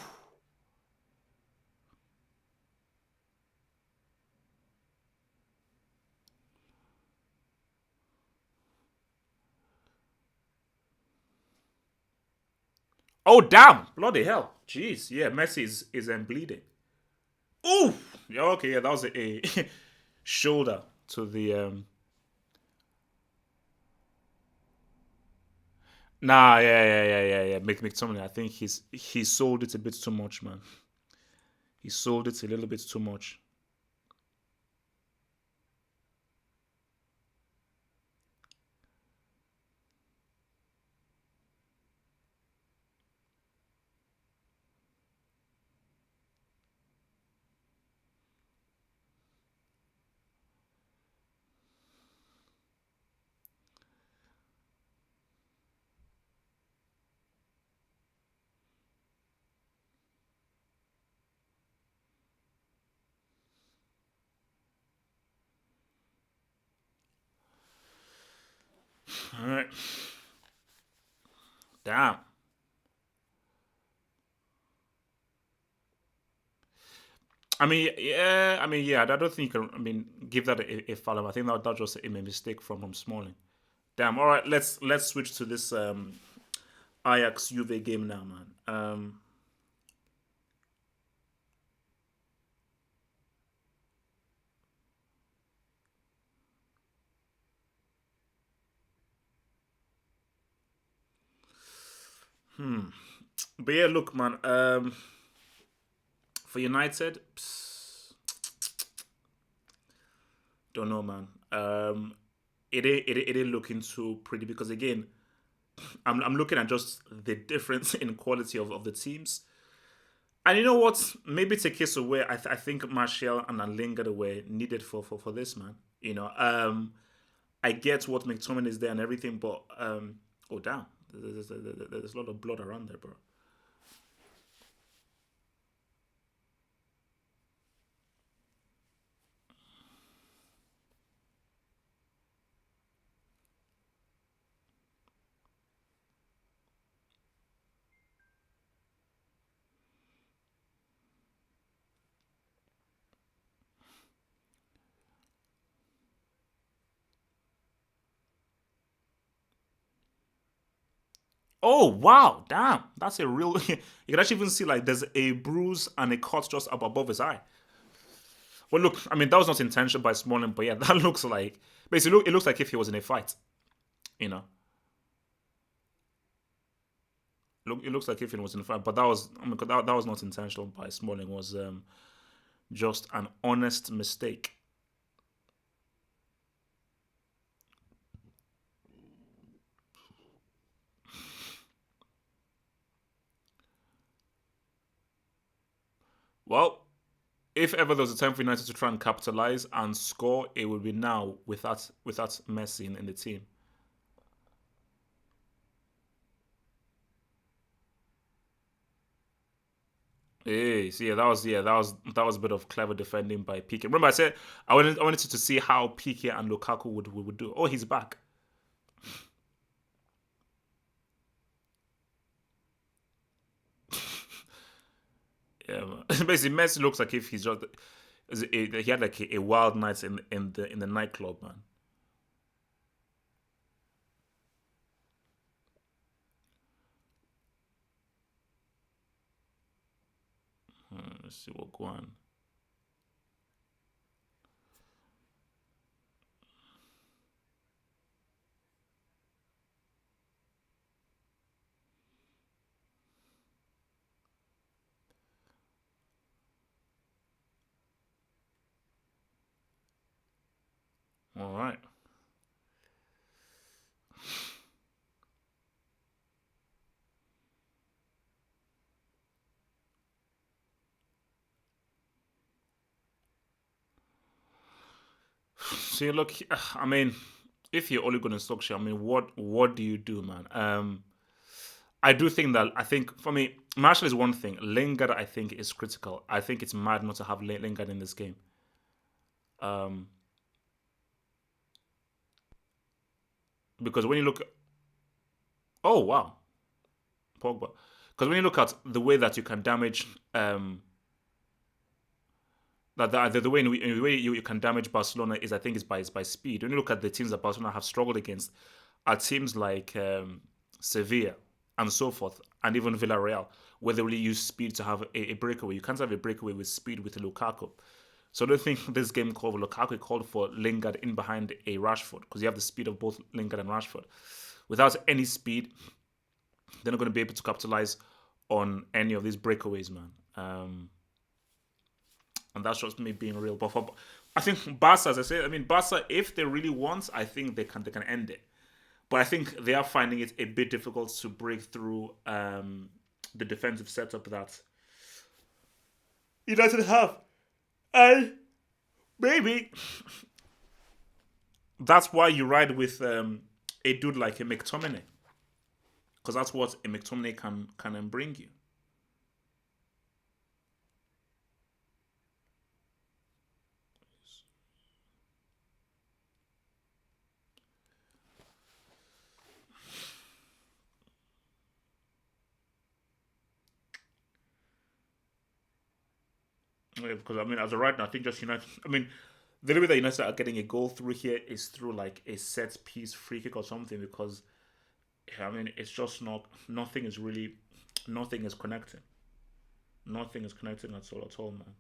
Speaker 1: oh, damn, bloody hell, jeez, yeah, Messi is bleeding. Ooh, yeah, okay, yeah, that was a shoulder to the Nah, yeah. McTominay, I think he sold it a bit too much, man. He sold it a little bit too much. All right, damn. Yeah. I don't think you can. Give that a foul. I think that was just a mistake from Smalling. Damn. All right, let's switch to this Ajax Juve game now, man. But yeah, look, man. For United, don't know, man. It ain't looking too pretty because again, I'm looking at just the difference in quality of the teams. And you know what? Maybe it's a case of where I think Martial and Lingard were needed for this, man. I get what McTominay is there and everything, but oh damn, there's a lot of blood around there, bro. Oh wow, damn, that's a real. You can actually even see like there's a bruise and a cut just up above his eye. Well, look, that was not intentional by Smalling, but yeah, that looks like basically it looks like if he was in a fight. You know, it looks like if he was in a fight, but that was not intentional by Smalling. It was just an honest mistake. Well, if ever there was a time for United to try and capitalize and score, it would be now without Messi in the team. Hey, so that was a bit of clever defending by Piqué. Remember, I said I wanted to see how Piqué and Lukaku would do. Oh, he's back. Yeah, man. Basically, Messi looks like if he's just he had like a wild night in the nightclub, man. Let's see what go on. All right. See, look, I mean, if you're only going to structure, I mean, what do you do, man? I do think that I think for me, Marshall is one thing. Lingard, I think, is critical. I think it's mad not to have Lingard in this game. Um, because when you look, oh wow, Pogba. Because when you look at the way that you can damage, that the way you can damage Barcelona is, I think, is by speed. When you look at the teams that Barcelona have struggled against, are teams like Sevilla and so forth, and even Villarreal, where they really use speed to have a breakaway. You can't have a breakaway with speed with Lukaku. So I don't think this game called for Lukaku called for Lingard in behind a Rashford, because you have the speed of both Lingard and Rashford. Without any speed, they're not going to be able to capitalize on any of these breakaways, man. And that's just me being real. But I think Barca, as I said, I mean Barca, if they really want, I think they can end it. But I think they are finding it a bit difficult to break through the defensive setup that United have. And maybe that's why you ride with a dude like a McTominay, because that's what a McTominay can bring you. Yeah, because I mean, as of right now, I think just United. I mean, the only way that United are getting a goal through here is through like a set piece free kick or something. Because I mean, it's just not. Nothing is really. Nothing is connecting. Nothing is connecting at all, man.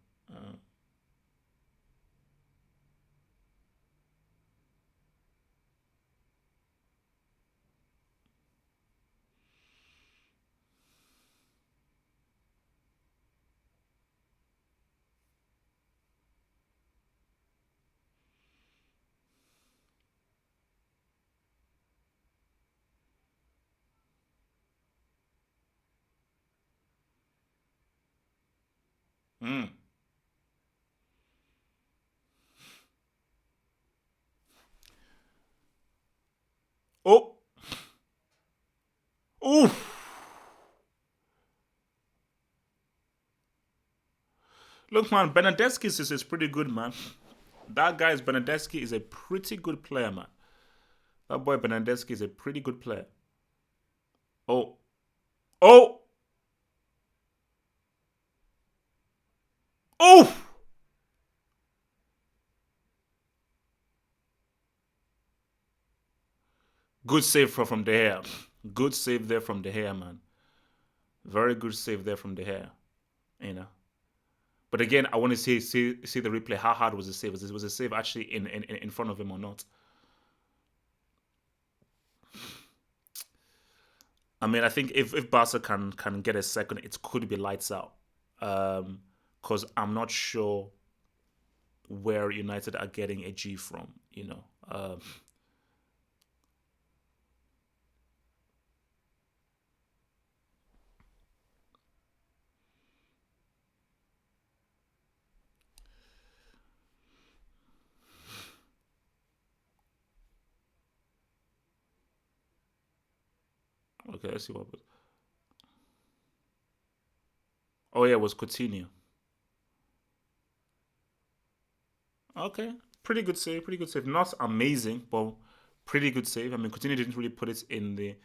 Speaker 1: Mm. Oh, oof. Look, man, Benedeschi is pretty good, man. That guy's Benedeschi is a pretty good player, man. That boy Benedeschi is a pretty good player. Oh, oh, oh! Good save from the hair. Good save there from the hair, man. Very good save there from the hair. You know. But again, I want to see the replay. How hard was the save? Was the save actually in front of him or not? I mean, I think if Barca can get a second, it could be lights out. Because I'm not sure where United are getting a G from. You know. Okay, let's see what. Oh yeah, it was Coutinho. Okay, pretty good save. Pretty good save. Not amazing, but pretty good save. I mean, Coutinho didn't really put it in the.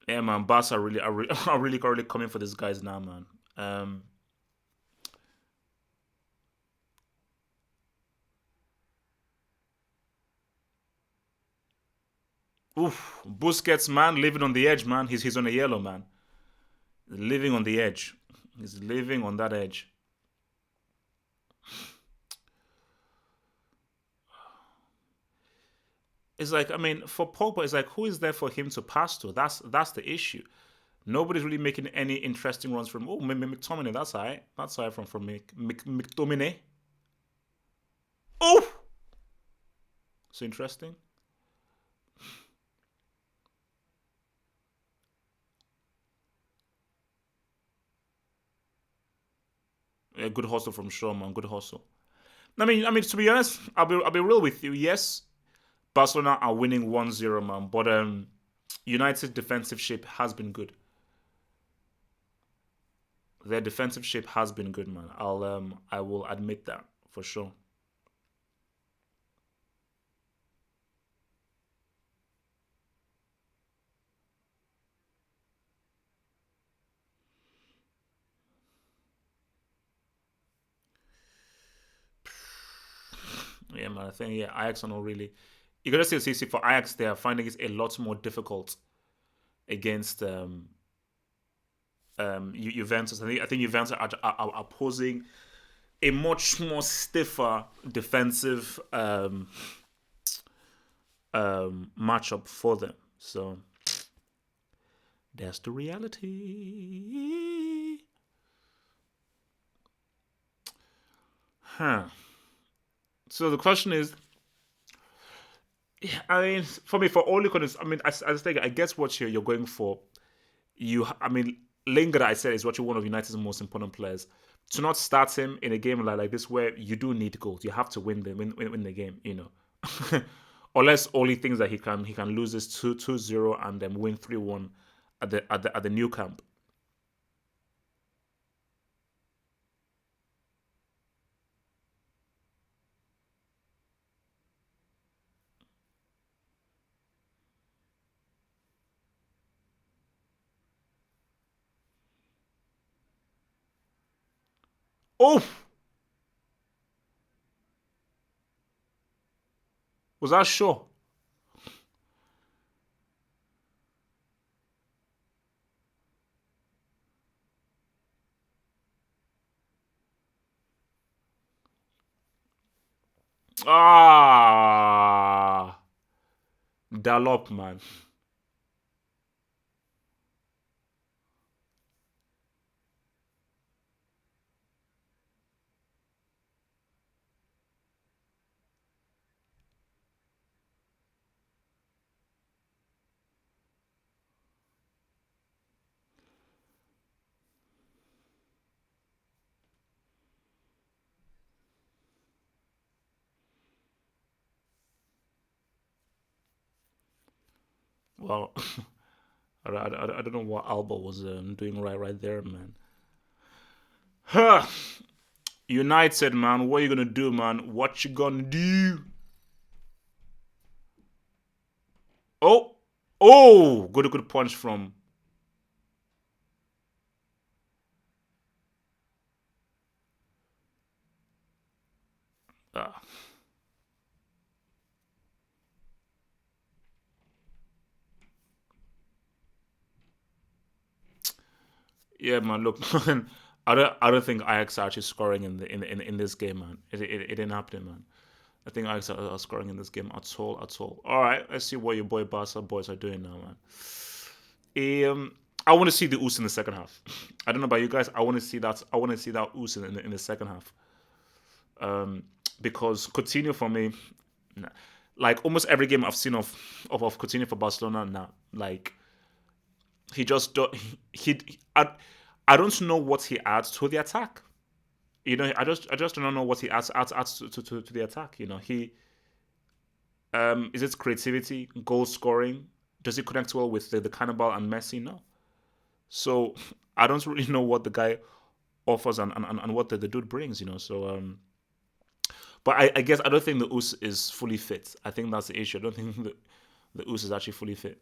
Speaker 1: Yeah, man. Barca are really currently coming for these guys now, man. Oof, Busquets, man, living on the edge, man. He's on a yellow, man. Living on the edge. He's living on that edge. It's like, I mean, for Pogba, it's like, who is there for him to pass to? That's the issue. Nobody's really making any interesting runs from. Oh, McTominay, that's all right. That's all right from McTominay. Oh, so interesting. A good hustle from Shaw, man. Good hustle. I mean, to be honest, I'll be real with you. Yes, Barcelona are winning 1-0, man. But United's defensive shape has been good. Their defensive shape has been good, man. I will admit that for sure. Yeah, man. I think yeah, Ajax are not really. You gotta see for Ajax, they are finding it a lot more difficult against Juventus. I think Juventus are posing a much more stiffer defensive matchup for them. So that's the reality. Huh. So the question is, I mean, for me, for all the context, I mean, I think I guess what you're going for. I mean, Lingard, I said, is actually one of United's most important players. To not start him in a game like this, where you do need goals, you have to win the game. Unless only things that he can lose this 2-0 and then win 3-1 at the new camp. Oh, was that sure? Ah, Dalop, man. Well, I don't know what Alba was doing right there, man. Huh. United, man. What you gonna do, man? What you gonna do? Oh, oh, good punch from. Uh, yeah, man. Look, man. I don't think Ajax are actually scoring in this game, man. It didn't happen, man. I think Ajax are scoring in this game at all, at all. All right, let's see what your boy Barca boys are doing now, man. I want to see the Us in the second half. I don't know about you guys. I want to see that. I want to see that Us in the second half. Because Coutinho for me, nah, like almost every game I've seen of Coutinho for Barcelona, nah, like he just do, I don't know what he adds to the attack. I just don't know what he adds to the attack. He is it creativity, goal scoring? Does he connect well with the Cannibal and Messi? No. So I don't really know what the guy offers and what the dude brings. So but I guess I don't think the Us is fully fit. I think that's the issue. I don't think the Us is actually fully fit.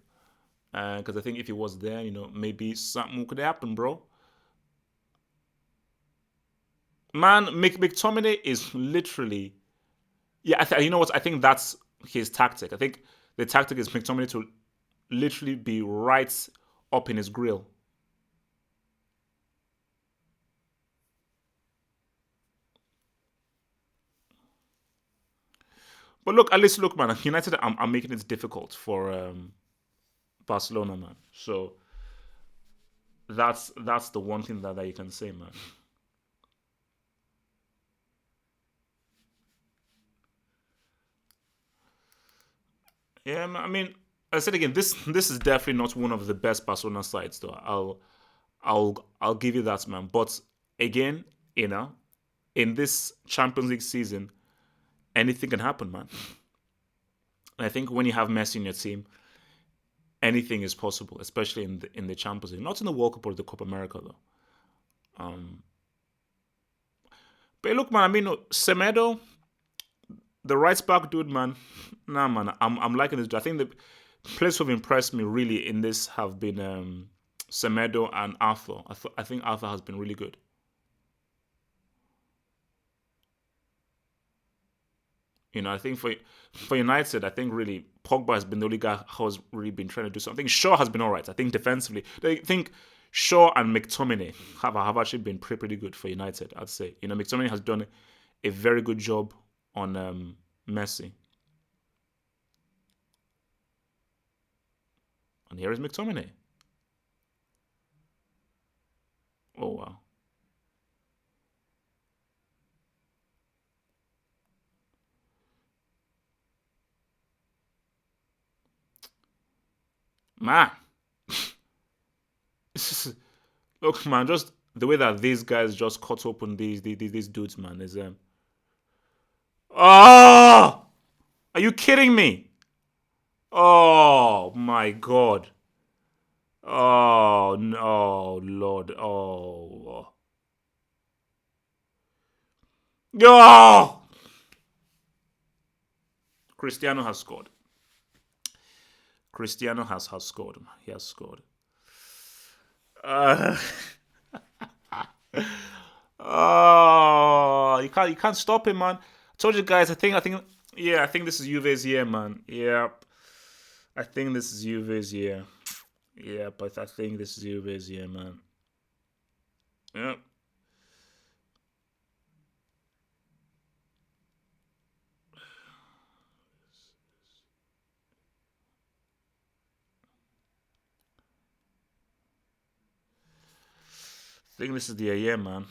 Speaker 1: Because I think if he was there, maybe something could happen, bro. Man, McTominay is literally, yeah. You know what? I think that's his tactic. I think the tactic is McTominay to literally be right up in his grill. But look, at least look, man. United are making it difficult for Barcelona, man. So that's the one thing that you can say, man. Yeah, I mean, I said again, this is definitely not one of the best Barcelona sides, though. I'll give you that, man. But again, in this Champions League season, anything can happen, man. And I think when you have Messi in your team, anything is possible, especially in the Champions League. Not in the World Cup or the Copa America though. Um, but look, man. I mean, Semedo, the right back dude, man. Nah, man. I'm liking this dude. I think the players who've impressed me really in this have been Semedo and Arthur. I think Arthur has been really good. I think for United, I think really Pogba has been the only guy who's really been trying to do something. I think Shaw has been all right. I think defensively, I think Shaw and McTominay have actually been pretty good for United. I'd say McTominay has done a very good job on Messi, and here is McTominay. Oh wow. Man, look, man, just the way that these guys just cut open these dudes, man, is oh, are you kidding me? Oh my god. Oh no, Lord. Oh. Oh! Cristiano has scored. Cristiano has scored. He has scored. Uh, oh, you can't stop him, man. I told you guys. I think this is Juve's year, man. Yeah, I think this is Juve's year. Yeah, but I think this is Juve's year, man. Yeah. I think this is the year, man.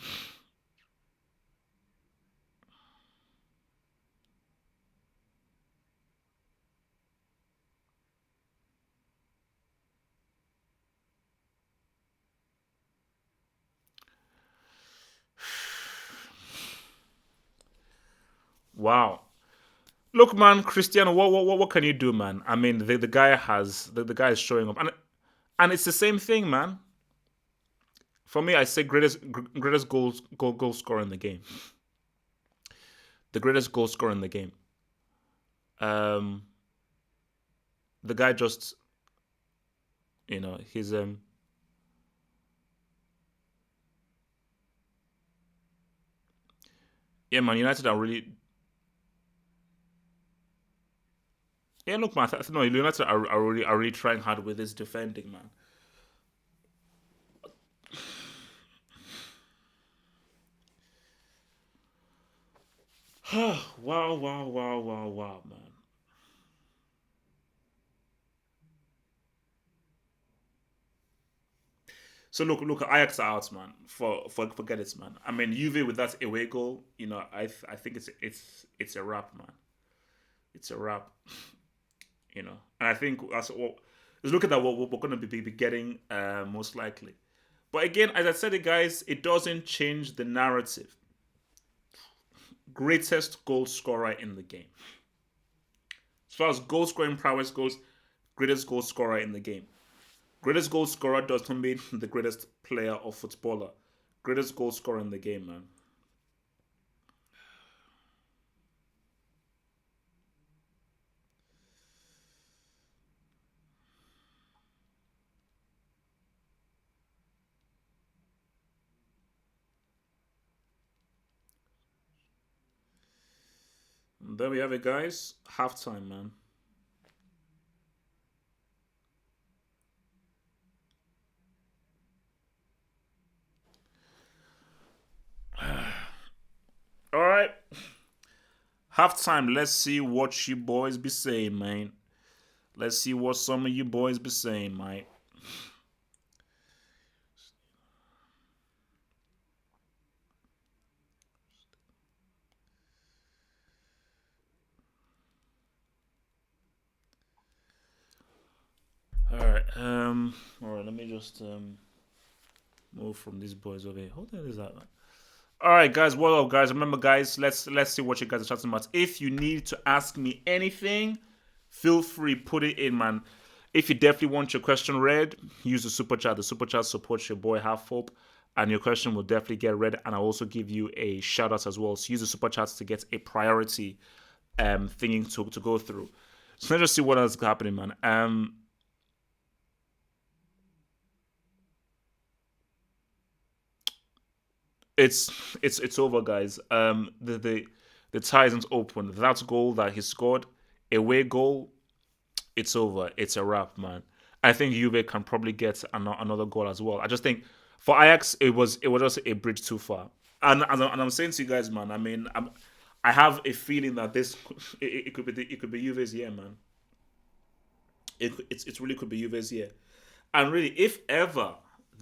Speaker 1: Wow. Look, man, Cristiano, what can you do, man? I mean, the guy has the guy is showing up, and it's the same thing, man. For me, I say greatest goal scorer in the game. The greatest goal scorer in the game. Um, the guy just he's yeah, man. United are really yeah. Look, man. No, United are really trying hard with this defending, man. Wow, wow, wow, wow, wow, man. So look, Ajax are out, man. For forget it, man. I mean, Juve with that away goal, I think it's a wrap, man. It's a wrap, And I think that's what. Let's look at that. What we're going to be getting most likely. But again, as I said, it guys, it doesn't change the narrative. Greatest goal scorer in the game. As far as goal scoring prowess goes, greatest goal scorer in the game. Greatest goal scorer doesn't mean the greatest player or footballer. Greatest goal scorer in the game, man. And there we have it, guys. Halftime, man. All right. Halftime. Let's see what you boys be saying, man. Let's see what some of you boys be saying, mate. All right. All right. Let me just move from these boys over here. What the hell is that, man? All right, guys. What up, guys? Remember, guys. Let's see what you guys are chatting about. If you need to ask me anything, feel free, put it in, man. If you definitely want your question read, use the super chat. The super chat supports your boy Half Hope, and your question will definitely get read. And I'll also give you a shout out as well. So use the super chats to get a priority thingy to go through. So let's just see what else is happening, man. It's over, guys. The tie isn't open. That goal that he scored, away goal, it's over. It's a wrap, man. I think Juve can probably get another goal as well. I just think for Ajax, it was just a bridge too far. And I'm saying to you guys, man. I mean, I have a feeling that this it could be Juve's year, man. It really could be Juve's year. And really, if ever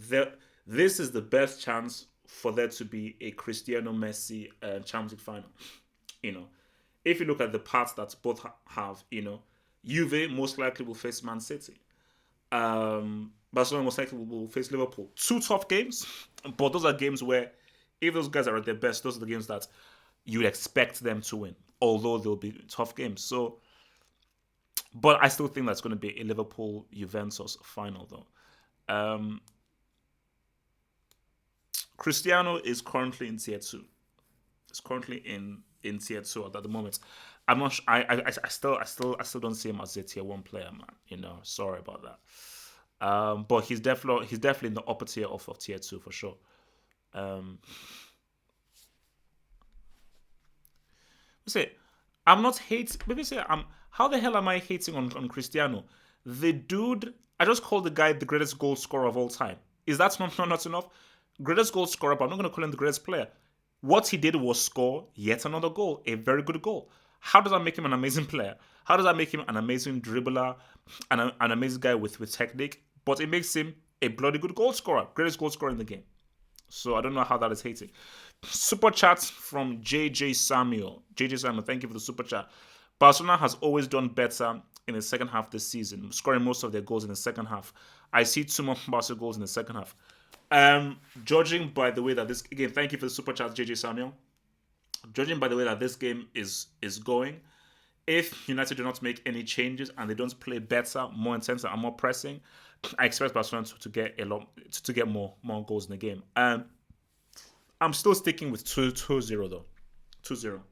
Speaker 1: there, this is the best chance for there to be a Cristiano Messi Champions League final. You know, if you look at the paths that both have, Juve most likely will face Man City. Barcelona most likely will face Liverpool. Two tough games, but those are games where if those guys are at their best, those are the games that you'd expect them to win. Although they'll be tough games. So, but I still think that's going to be a Liverpool Juventus final, though. Cristiano is currently in tier two. It's currently in tier two at the moment. I'm not. I still don't see him as a tier one player, man. Sorry about that. But he's definitely in the upper tier of tier two for sure. Um, say I'm not hating. Maybe say I'm. How the hell am I hating on Cristiano? The dude. I just called the guy the greatest goal scorer of all time. Is that not enough? Greatest goal scorer, but I'm not going to call him the greatest player. What he did was score yet another goal, a very good goal. How does that make him an amazing player? How does that make him an amazing dribbler, an amazing guy with technique? But it makes him a bloody good goal scorer, greatest goal scorer in the game. So I don't know how that is hating. Super chat from JJ Samuel. JJ Samuel, thank you for the super chat. Barcelona has always done better in the second half this season, scoring most of their goals in the second half. I see two more Barca goals in the second half. Judging by the way that this again, thank you for the super chat, JJ Samuel. Judging by the way that this game is going, if United do not make any changes and they don't play better, more intense, and more pressing, I expect Barcelona to get more goals in the game. I'm still sticking with 2-0 though. 2-0.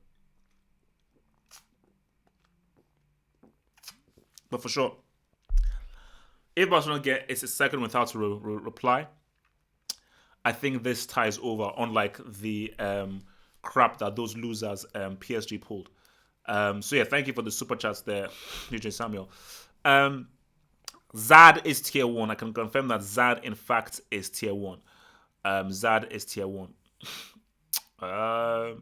Speaker 1: But for sure, if Barcelona get it's a second without a reply, I think this ties over, unlike the crap that those losers PSG pulled. So yeah, thank you for the super chats there, DJ Samuel. Zad is tier 1. I can confirm that Zad, in fact, is tier 1. Zad is tier 1. What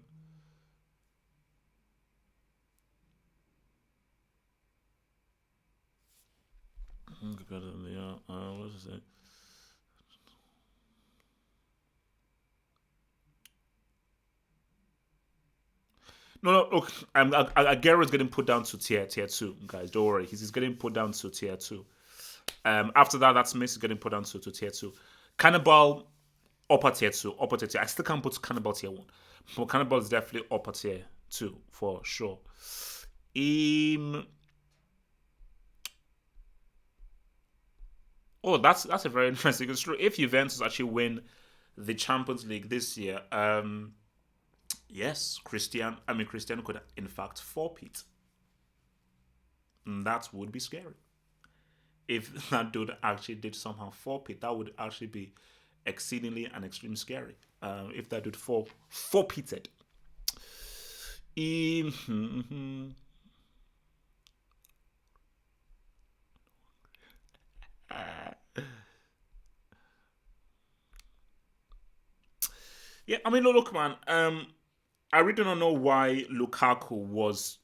Speaker 1: is it? No. Look, Aguero is getting put down to tier 2, guys. Don't worry, he's getting put down to tier 2. After that, that's Messi getting put down to tier 2. Cannibal upper tier 2, upper tier 2. I still can't put Cannibal tier 1, but Cannibal is definitely upper tier 2 for sure. Oh, that's a very interesting. It's true. If Juventus actually win the Champions League this year, yes, Cristiano could in fact forfeit. And that would be scary. If that dude actually did somehow forfeit, that would actually be exceedingly and extremely scary. If that dude forfeited. Yeah, I mean, look, man. I really don't know why Lukaku was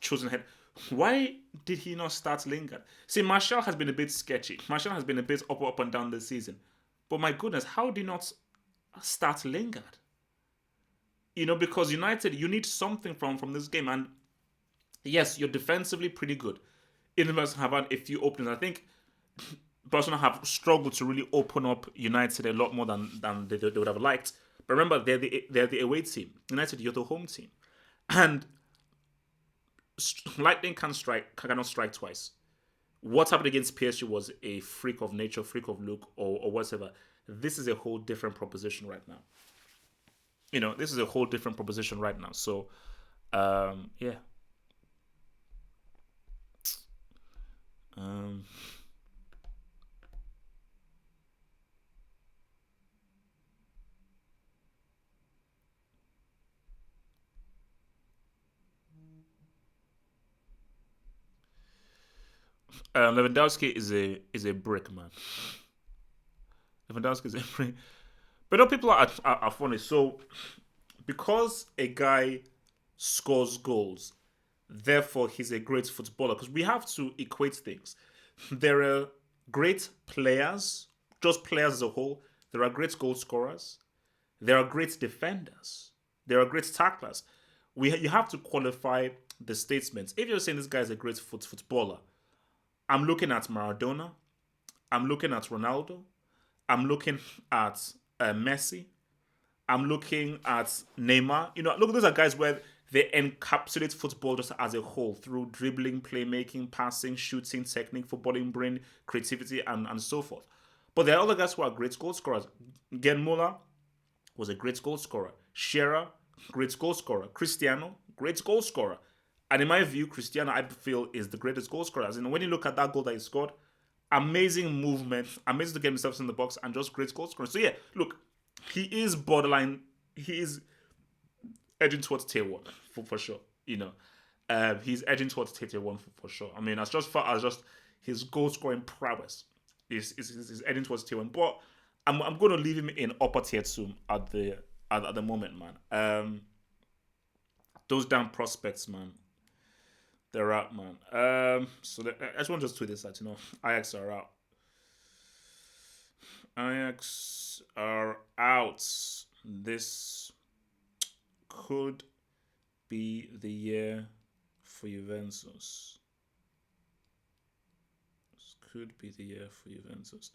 Speaker 1: chosen head. Why did he not start Lingard? See, Martial has been a bit sketchy. Martial has been a bit up and down this season. But my goodness, how did he not start Lingard? Because United, you need something from this game. And yes, you're defensively pretty good. Inter have had a few openings. I think Barcelona have struggled to really open up United a lot more than they would have liked. But remember, they're the away team. United, you're the home team, and lightning cannot strike twice. What happened against PSG was a freak of nature, freak of look, or whatever. This is a whole different proposition right now. This is a whole different proposition right now. So, yeah. Um, Lewandowski is a brick, man. Lewandowski is a brick. But people are funny. So, because a guy scores goals, therefore he's a great footballer. Because we have to equate things. There are great players, just players as a whole. There are great goal scorers. There are great defenders. There are great tacklers. You have to qualify the statements. If you're saying this guy is a great footballer, I'm looking at Maradona. I'm looking at Ronaldo. I'm looking at Messi. I'm looking at Neymar. Look, those are guys where they encapsulate football just as a whole through dribbling, playmaking, passing, shooting, technique, footballing brain, creativity, and so forth. But there are other guys who are great goal scorers. Gerd Muller was a great goal scorer. Shearer, great goal scorer. Cristiano, great goal scorer. And in my view, Cristiano, I feel, is the greatest goal scorer. As in, when you look at that goal that he scored, amazing movement, amazing to get himself in the box, and just great goal scorer. So yeah, look, he is borderline. He is edging towards tier one for sure. He's edging towards tier one for sure. I mean, as just far as just his goal scoring prowess is heading towards tier one. But I'm going to leave him in upper tier two at the moment, man. Those damn prospects, man. They're out, man. I just want to just tweet this out. Ajax are out. Ajax are out. This could be the year for Juventus. This could be the year for Juventus.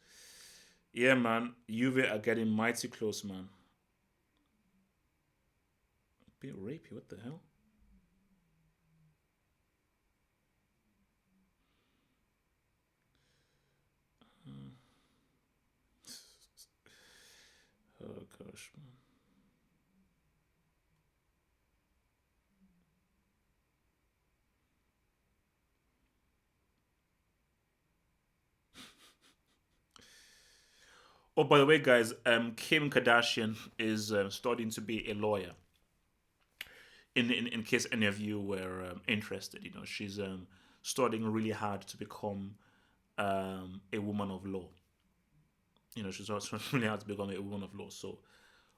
Speaker 1: Yeah, man. Juve are getting mighty close, man. A bit rapey. What the hell? Oh gosh, man. Oh, by the way, guys, Kim Kardashian is studying to be a lawyer. In case any of you were interested, she's studying really hard to become a woman of law. She's also really hard to become a woman of law. So,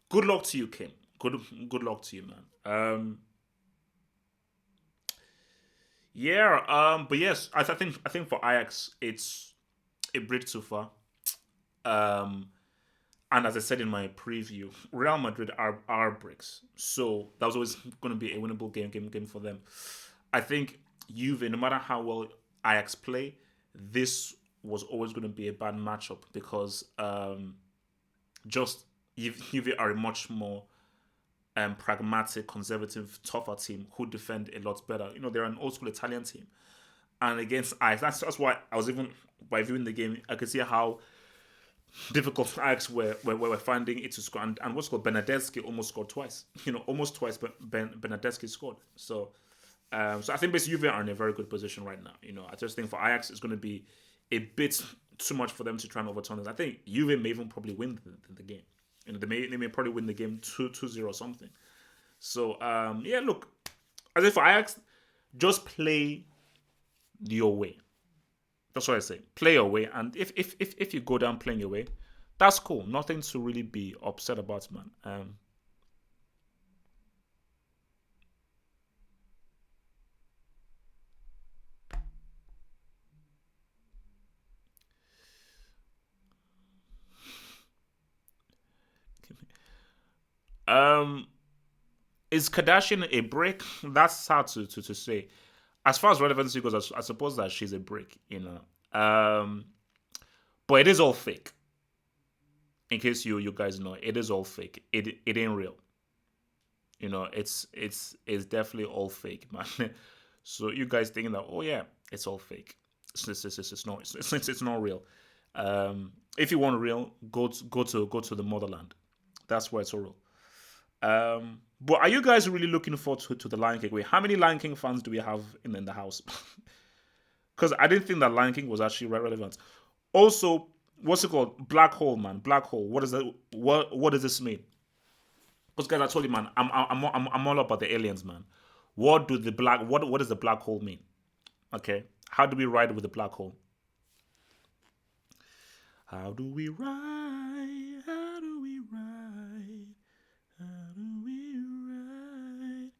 Speaker 1: good luck to you, Kim. Good luck to you, man. Yeah. But yes, I think for Ajax, it's a bridge too far. Um, and as I said in my preview, Real Madrid are bricks, so that was always going to be a winnable game for them. I think Juve, no matter how well Ajax play, this was always going to be a bad matchup because just Juve are a much more pragmatic, conservative, tougher team who defend a lot better. They're an old school Italian team, and against Ajax, that's why I was even by viewing the game, I could see how difficult Ajax were finding it to score. And what's called Bernadeschi almost scored twice. Almost twice, but Bernadeschi scored. So I think basically Juve are in a very good position right now. I just think for Ajax, it's going to be a bit too much for them to try and overturn it. I think Juve may even probably win the game. They may probably win the game 2-0 or something. So, yeah, look. As if for Ajax, just play your way. That's what I say. Play your way, and if you go down playing your way, that's cool. Nothing to really be upset about, man. Um, is Kardashian a brick? That's hard to say. As far as relevancy goes, I suppose that she's a brick, but it is all fake. in case you guys know, it is all fake. It ain't real. It's definitely all fake, man. So you guys thinking that, oh yeah, it's all fake. It's not real. If you want real, go to the motherland. That's where it's all real. But are you guys really looking forward to the Lion King? Wait, how many Lion King fans do we have in the house? Because I didn't think that Lion King was actually relevant. Also, what's it called? Black hole, man. Black hole. What is that? What does this mean? Because guys, I told you, man, I'm all about the aliens, man. What does the black hole mean? Okay, how do we ride with the black hole? How do we ride? How do we ride? How do we ride?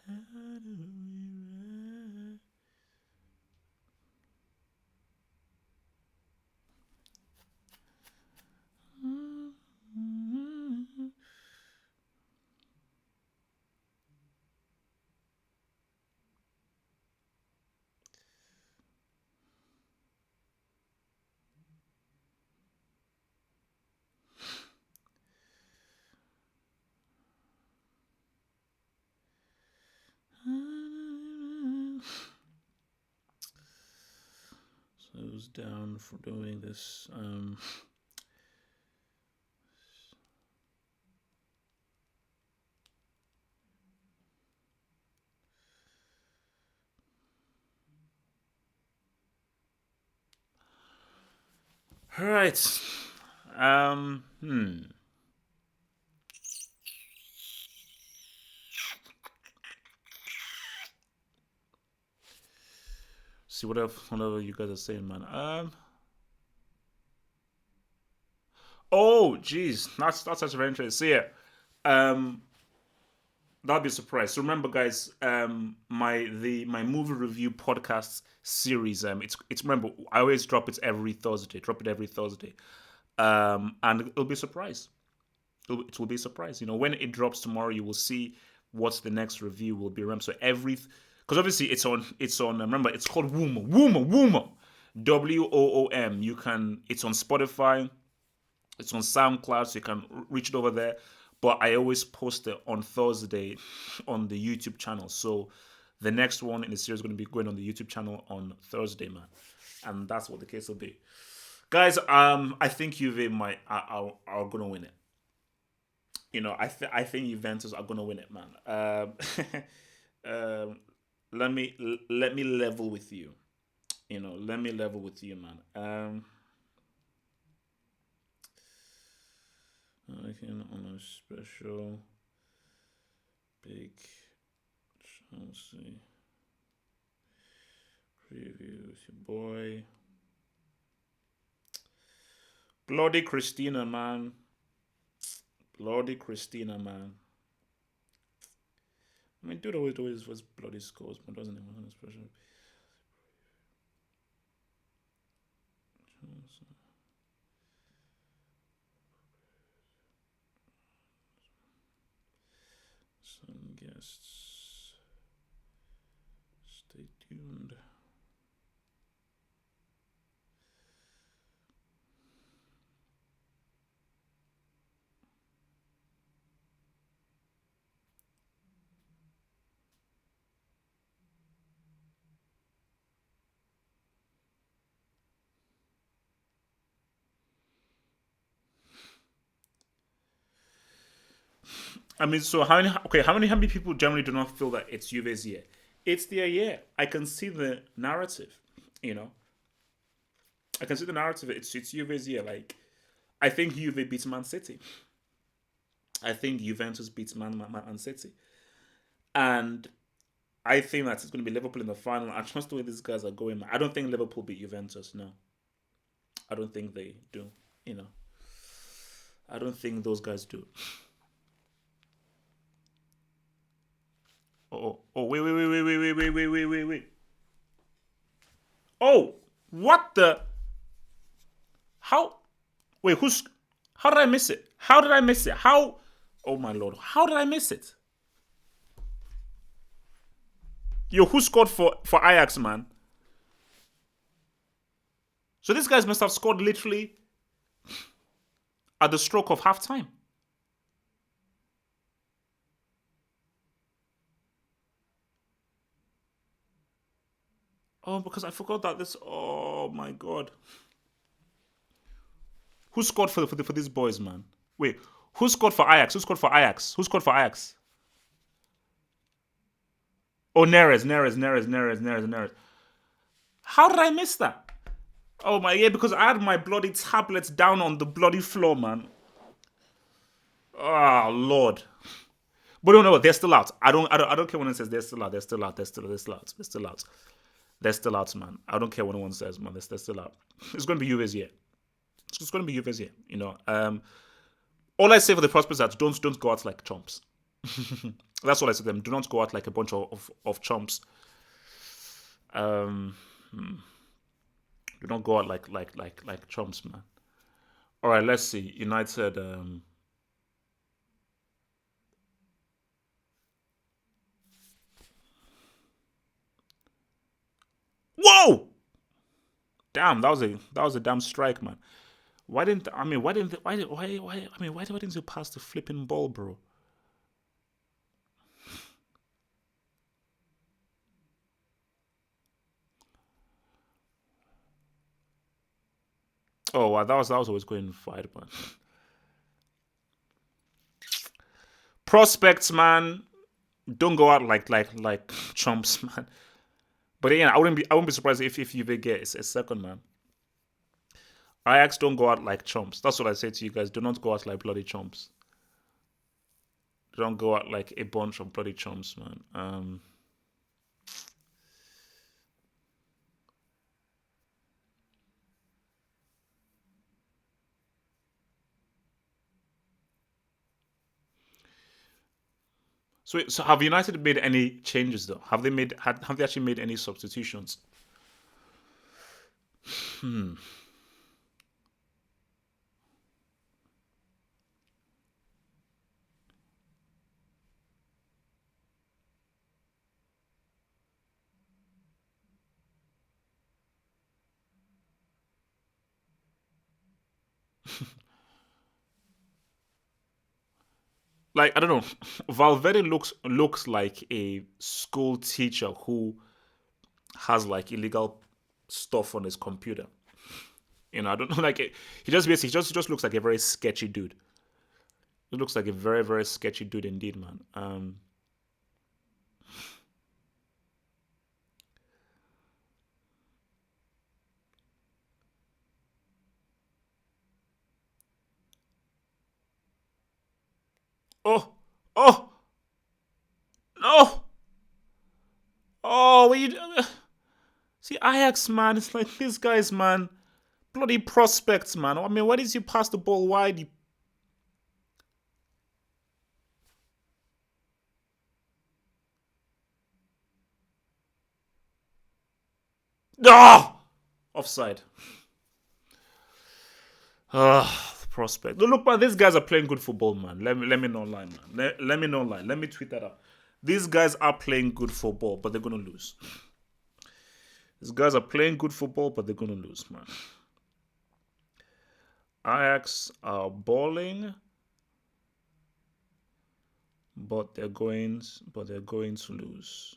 Speaker 1: How do we ride? So I was down for doing this. All right. See whatever you guys are saying, man. Oh, geez, that's such very interesting. So yeah, um, that'll be a surprise. So remember, guys, my movie review podcast series. It's remember I always drop it every Thursday. Drop it every Thursday. And it'll be a surprise. It will be a surprise. When it drops tomorrow, you will see what the next review will be. So because obviously it's on. Remember, it's called Woom. WOOM. It's on Spotify. It's on SoundCloud, so you can reach it over there. But I always post it on Thursday on the YouTube channel. So the next one in the series is going to be going on the YouTube channel on Thursday, man. And that's what the case will be. Guys, I think Juve are gonna win it. I think Juventus are gonna win it, man. Let me level with you. Let me level with you, man. I can on a special big Chelsea preview with your boy. Bloody Christina, man. Bloody Christina, man. I mean, dude always was bloody scores, but doesn't even have a special. Some guests. Stay tuned. I mean, so how many people generally do not feel that it's Juve's year? It's their year. I can see the narrative, you know. I can see the narrative. It's Juve's year. Like, I think Juve beats Man City. I think Juventus beats Man City, and I think that it's going to be Liverpool in the final. I trust the way these guys are going. I don't think Liverpool beat Juventus. No, I don't think they do. I don't think those guys do. Wait. Oh, what the? How? Wait, how did I miss it? How did I miss it? How? Oh my lord, how did I miss it? Yo, who scored for Ajax, man? So these guys must have scored literally. at the stroke of half time. Oh, because I forgot that this. Oh my god. Who scored for these boys, man? Wait, who scored for Ajax? Who scored for Ajax? Who scored for Ajax? Oh, Neres. How did I miss that? Oh my, yeah, because I had my bloody tablets down on the bloody floor, man. Oh Lord. But no, they're still out. I don't care when it says they're still out. They're still out. They're still out, man. I don't care what anyone says, man. They're still out. It's going to be Juve's year. It's going to be Juve's year. You know. All I say for the prospects is that don't go out like chumps. That's what I say to them. Do not go out like a bunch of chumps. Do not go out like chumps, man. All right, let's see. United. Whoa! Damn, that was a damn strike, man. Why didn't I mean? Why didn't why? I mean, why didn't you pass the flipping ball, bro? Oh, wow, that was always going wide, man. Prospects, man, don't go out like chumps, man. But again, I wouldn't be surprised if you get a second, man. Ajax don't go out like chumps. That's what I say to you guys. Do not go out like bloody chumps. Don't go out like a bunch of bloody chumps, man. So have United made any changes though? Have they actually made any substitutions? Like I don't know. Valverde looks like a school teacher who has like illegal stuff on his computer. You know, I don't know. Like he just basically just looks like a very sketchy dude. He looks like a very very sketchy dude indeed, man. Oh, oh, no, oh, what you? See, Ajax, man, it's like these guys, man, bloody prospects, man. I mean, why did you pass the ball wide? Ah, offside. Ah, prospect. No, look, man, these guys are playing good football, man. Let me not lie, man. Let me not lie. Let me tweet that out. These guys are playing good football, but they're gonna lose. These guys are playing good football, but they're gonna lose, man. Ajax are balling, but they're going to lose.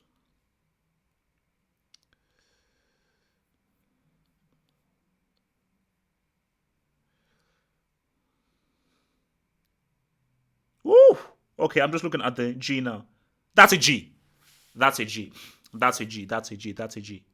Speaker 1: Woo! Okay, I'm just looking at the G now. That's a G. That's a G. That's a G. That's a G. That's a G.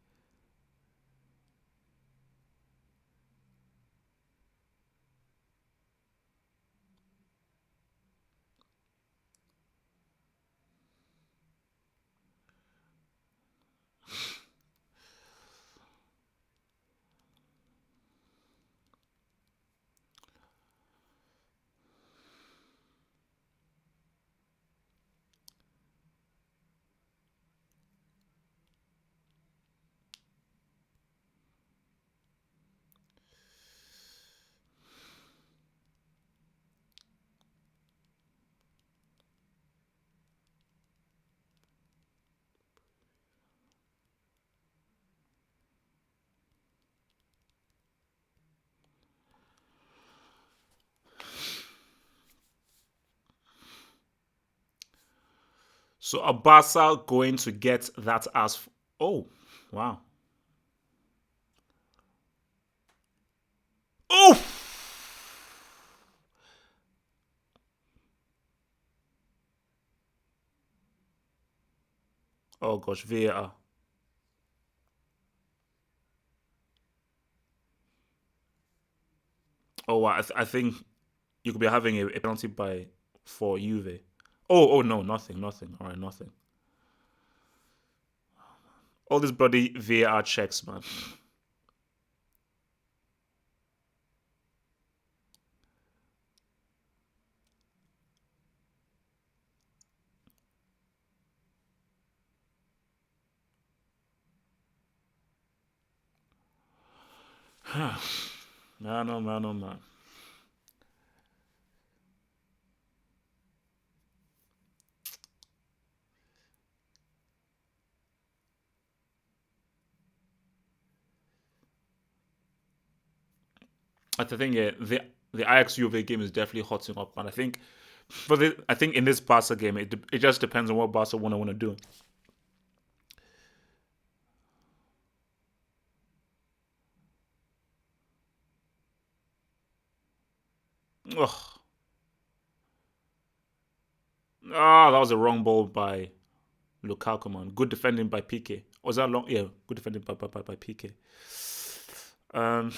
Speaker 1: So are Barca going to get that as... Oh, wow. Oh! Oh gosh, VAR. Oh, wow. I think you could be having a penalty for Juve. Oh, no, nothing. All right, nothing. All these bloody VAR checks, man. Man, oh man, oh man. I think yeah, the Ajax Juve game is definitely hotting up, and I think in this Barca game, it just depends on what Barca want to do. Ugh. Ah, that was a wrong ball by Lukaku, man. Good defending by PK. Was that long? Yeah, good defending by PK. Um,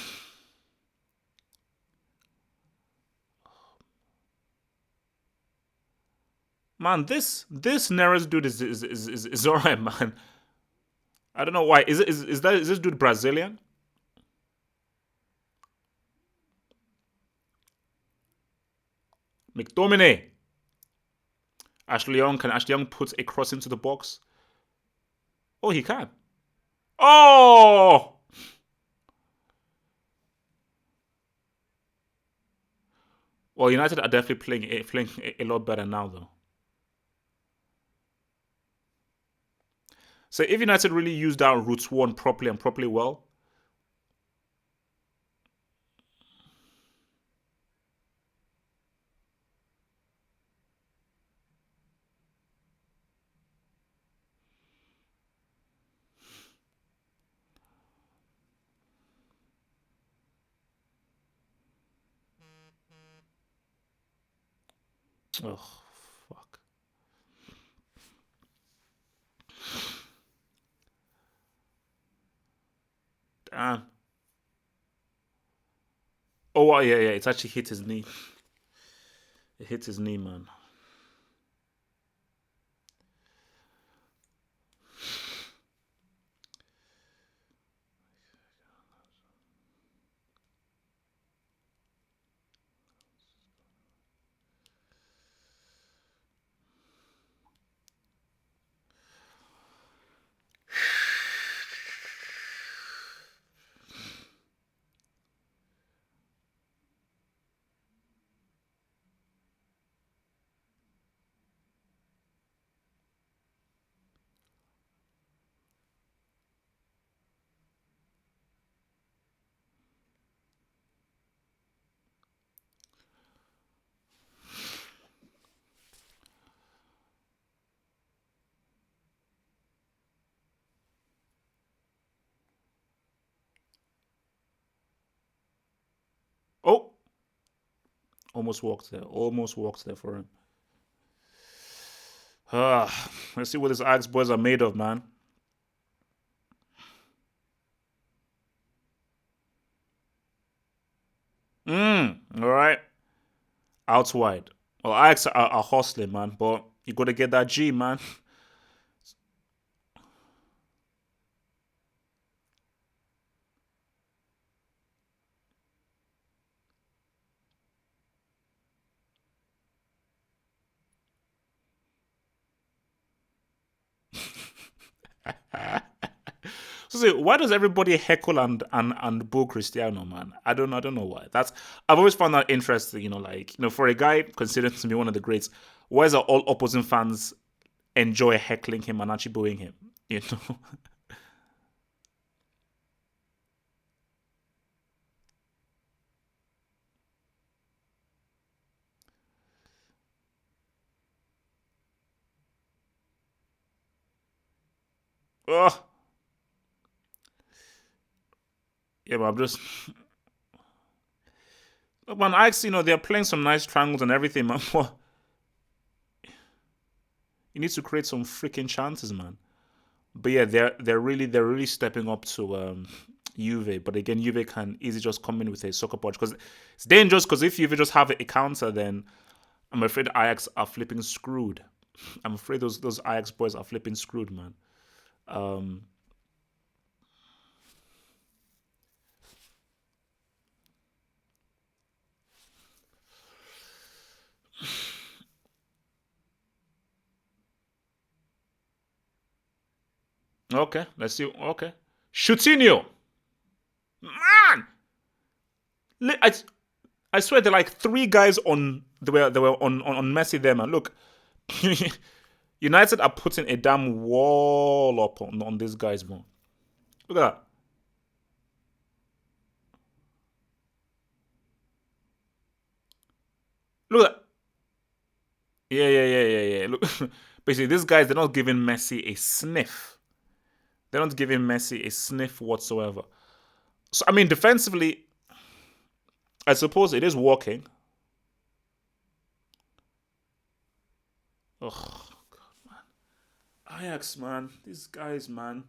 Speaker 1: man, this Neres dude is alright, man. I don't know why. Is this dude Brazilian? McTominay. Ashley Young, can Ashley Young put a cross into the box? Oh, he can. Oh! Well, United are definitely playing a lot better now, though. So if United really used that route one properly and properly well, oh fuck. Damn. Oh yeah, it's actually hit his knee. It hit his knee, man. Oh, almost walked there. Almost walked there for him. Let's see what these Ajax boys are made of, man. All right. Out wide. Well, Ajax are hustling, man, but you got to get that G, man. So say, why does everybody heckle and boo Cristiano, man? I don't know why. I've always found that interesting. For a guy considered to be one of the greats, why is it all opposing fans enjoy heckling him and actually booing him? You know. Oh, yeah, but I'm just. Look, man, Ajax, they're playing some nice triangles and everything, man. You need to create some freaking chances, man. But yeah, they're really stepping up to Juve. But again, Juve can easily just come in with a soccer punch because it's dangerous. Because if Juve just have a counter, then I'm afraid Ajax are flipping screwed. I'm afraid those Ajax boys are flipping screwed, man. Um, okay, let's see. Okay, Coutinho, man, I I swear there are like three guys on they were on Messi there, man. Look, United are putting a damn wall up on these guys, man. Look at that. Look at that. Yeah, yeah, yeah, yeah, yeah. Look, basically, these guys they're not giving Messi a sniff. They're not giving Messi a sniff whatsoever. So I mean, defensively, I suppose it is working. Ugh, Ajax, man, these guys, man.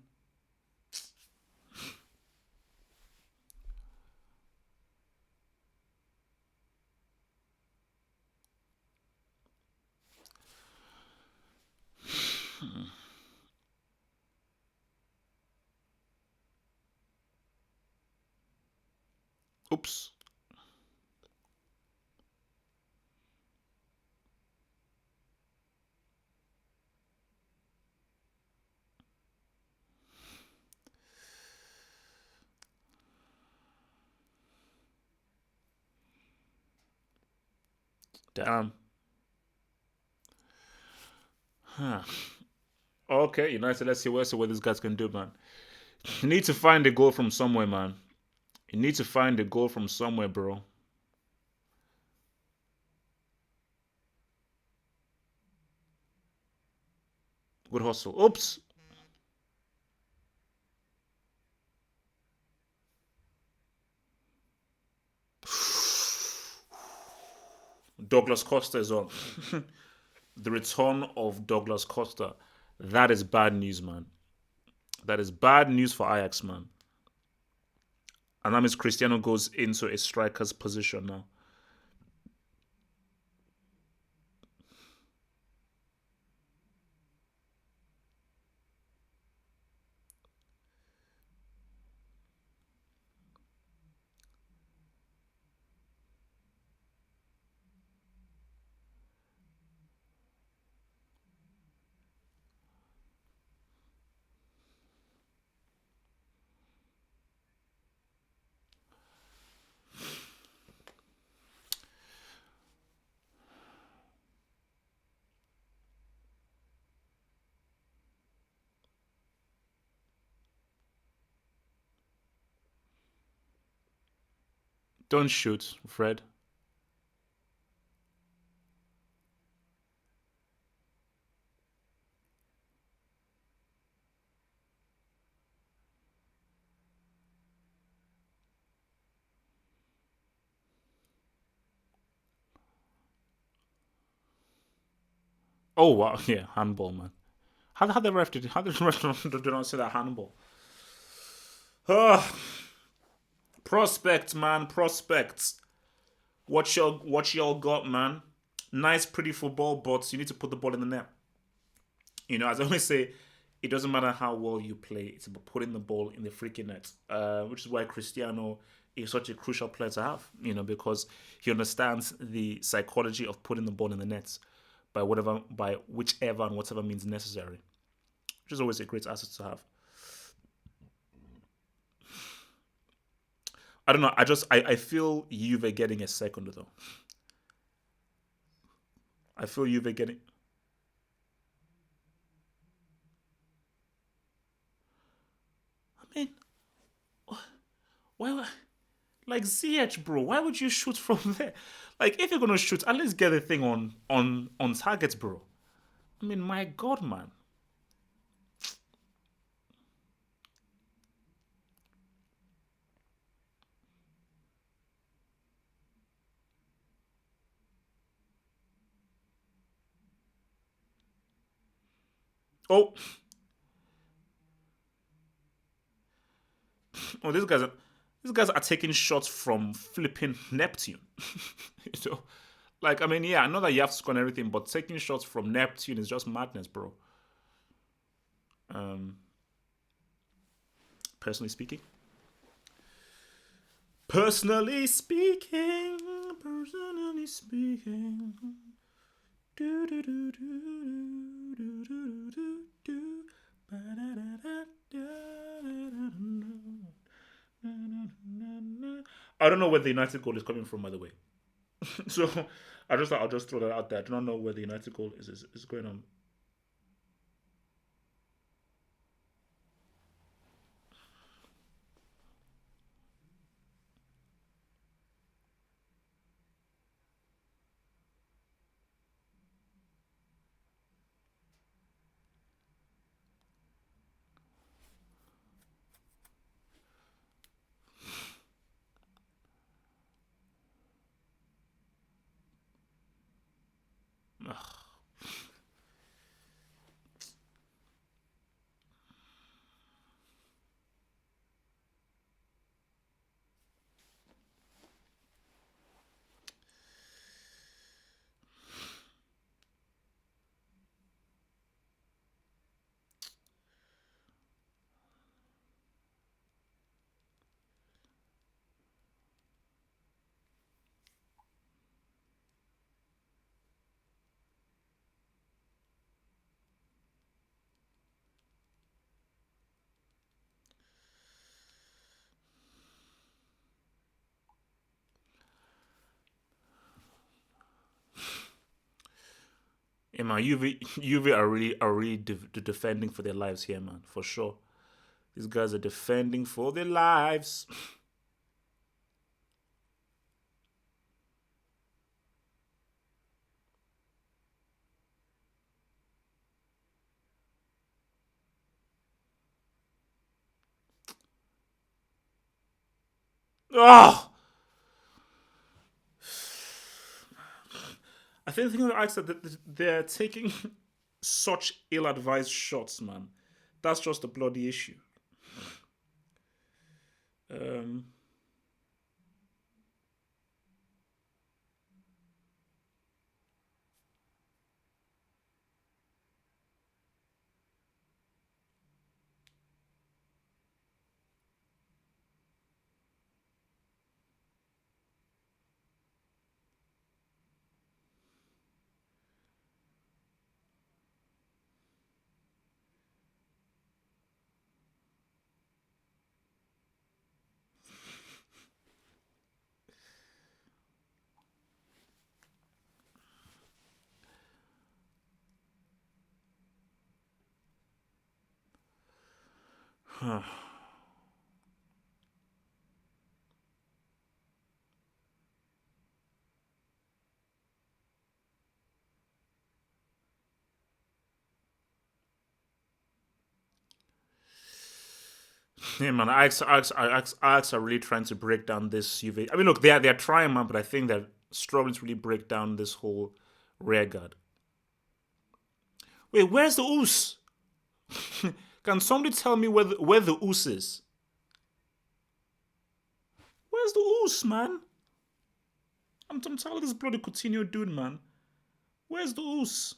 Speaker 1: Oops. Damn. Huh. Okay, United. Let's see what this guys can do, man. You need to find a goal from somewhere, man. You need to find a goal from somewhere, bro. Good hustle. Oops. Douglas Costa is on. The return of Douglas Costa. That is bad news, man. That is bad news for Ajax, man. And that means Cristiano goes into a striker's position now. Don't shoot, Fred. Oh wow, yeah, handball, man. How the ref did how the ref did not say that handball? Ah, prospects, man, prospects. What y'all got, man? Nice, pretty football, but you need to put the ball in the net. As I always say, it doesn't matter how well you play; it's about putting the ball in the freaking net. Which is why Cristiano is such a crucial player to have. Because he understands the psychology of putting the ball in the net by whichever and whatever means necessary, which is always a great asset to have. I don't know. I feel Juve getting a second though. I feel Juve getting. I mean, why? Like ZH, bro. Why would you shoot from there? Like, if you're gonna shoot, at least get the thing on target, bro. I mean, my God, man. Oh, oh, these guys are taking shots from flipping Neptune. you know, like I mean, yeah, I know that you have to score and everything, but taking shots from Neptune is just madness, bro. Um, personally speaking, personally speaking, personally speaking. Do do do do do do do do. I don't know where the United goal is coming from, by the way. So I'll just throw that out there. I do not know where the United goal is going on. Yeah, man, UV are really defending for their lives here, man, for sure. These guys are defending for their lives. Oh, I think the thing with Ajax that they're taking such ill-advised shots, man. That's just a bloody issue. Um, yeah, man, Ajax are really trying to break down this UV. I mean, look, they're trying, man, but I think they're struggling to really break down this whole rear guard. Wait, where's the Oos? Can somebody tell me where the Oos is? Where's the Oos, man? I'm tired of this bloody Coutinho dude, man. Where's the Oos?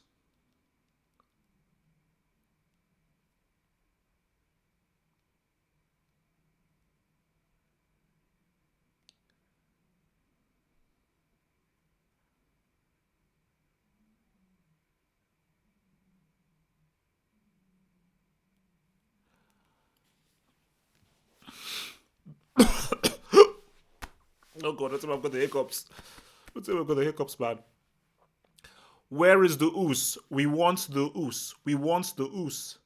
Speaker 1: Oh god, that's why I've got the hiccups. That's why I've got the hiccups, man. Where is the Oos? We want the Oos. We want the Oos.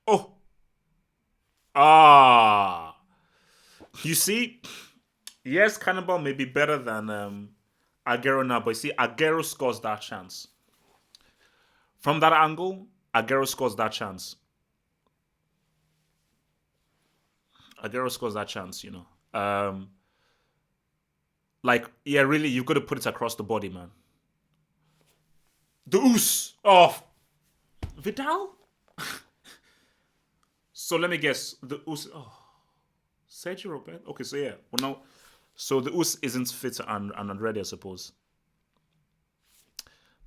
Speaker 1: Oh. Ah. You see? Yes, Cannibal may be better than Aguero now, but you see, Aguero scores that chance. From that angle, Aguero scores that chance. Aguero scores that chance, you know. Like, yeah, really, you've got to put it across the body, man. The oos. Oh, Vidal? So let me guess. The oos. Oh, Sergio Roberto? Okay, so yeah. Well, no. So the oos isn't fit and ready, I suppose.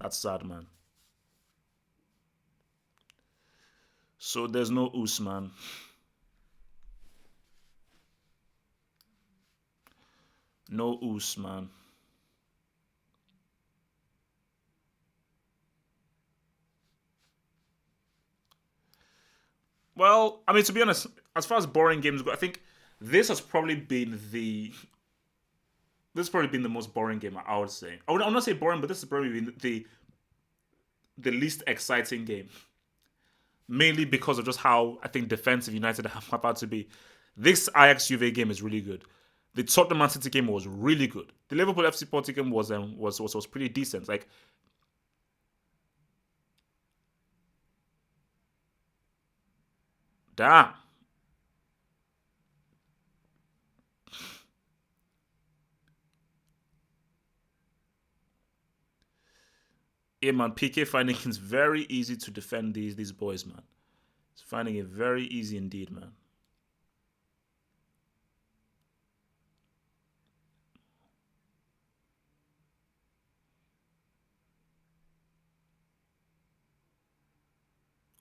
Speaker 1: That's sad, man. So there's no oos, man. No oos, man. Well, I mean, to be honest, as far as boring games go, I think this has probably been the this has probably been the most boring game. I would say. I'll not say boring, but this has probably been the least exciting game. Mainly because of just how I think defensive United have about to be. This Ajax Juve game is really good. The Tottenham Man City game was really good. The Liverpool FC Porto game was pretty decent. Like, damn. Yeah, man, PK finding it very easy to defend these boys, man. He's finding it very easy indeed, man.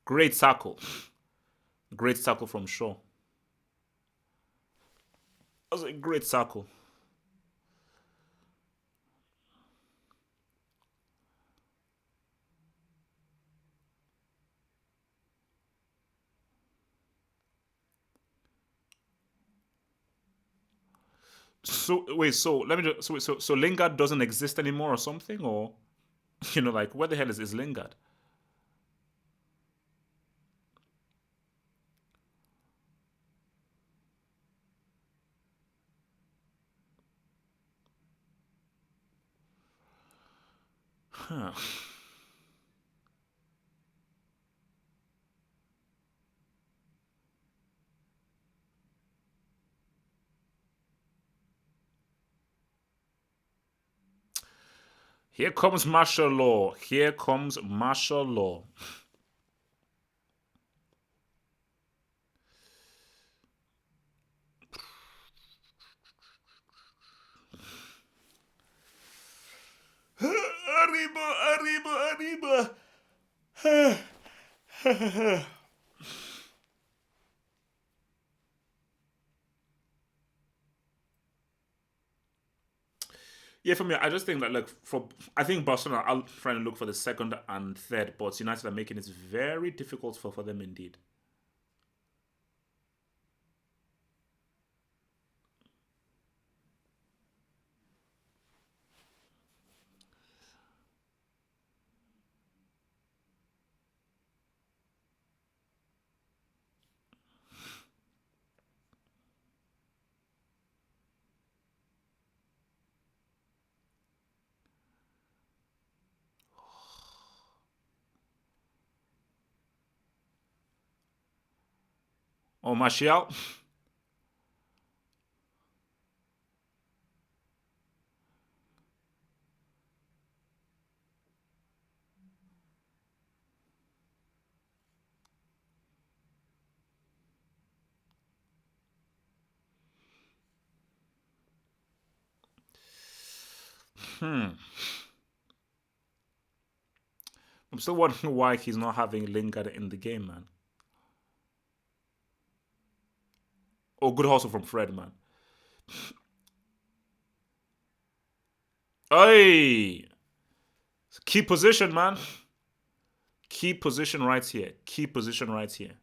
Speaker 1: Great tackle. Great tackle from Shaw. That was a great tackle. So wait, so let me just so Lingard doesn't exist anymore or something, or like where the hell is Lingard? Huh. Here comes martial law. Here comes martial law. Arriba, arriba, arriba. Yeah, for me, I just think that like I think Barcelona are trying to look for the second and third, but United are making it very difficult for them indeed. Oh, Martial. Hmm. I'm still wondering why he's not having Lingard in the game, man. Oh, good hustle from Fred, man. Hey, key position, man. Key position right here. Key position right here.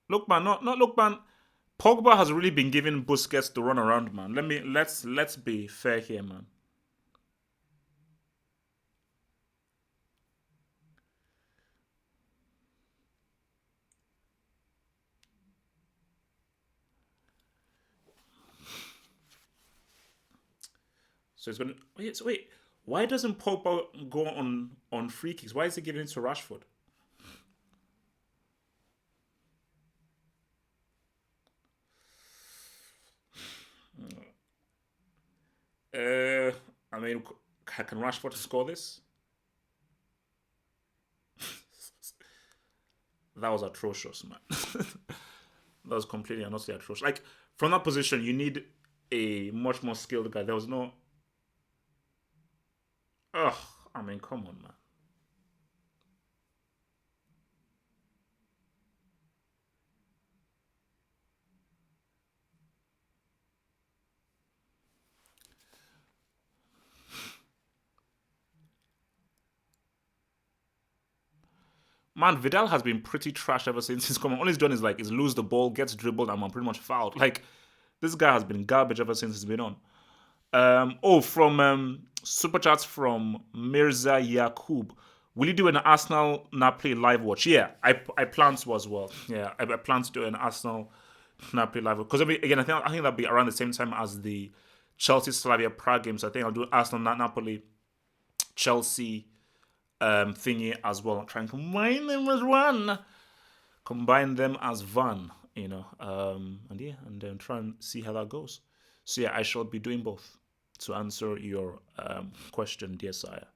Speaker 1: Look, man, not look, man. Pogba has really been giving Busquets to run around, man. Let's be fair here, man. So it's going to wait. So wait, why doesn't Pogba go on free kicks? Why is he giving it to Rashford? Uh, I mean, can Rashford score this? That was atrocious, man. That was completely and utterly atrocious. Like from that position, you need a much more skilled guy. There was no. Ugh. I mean, come on, man. Man, Vidal has been pretty trash ever since he's come on. All he's done is lose the ball, gets dribbled, and I'm pretty much fouled. Like this guy has been garbage ever since he's been on. From super chats from Mirza Yakub. Will you do an Arsenal Napoli live watch? Yeah, I plan to as well. Yeah, I plan to do an Arsenal Napoli live because again I think that'll be around the same time as the Chelsea Slavia Prague games. So I think I'll do Arsenal Napoli Chelsea thingy as well. Try and combine them as one. Combine them as one. And yeah, and then try and see how that goes. So yeah, I shall be doing both to answer your question, dear sire.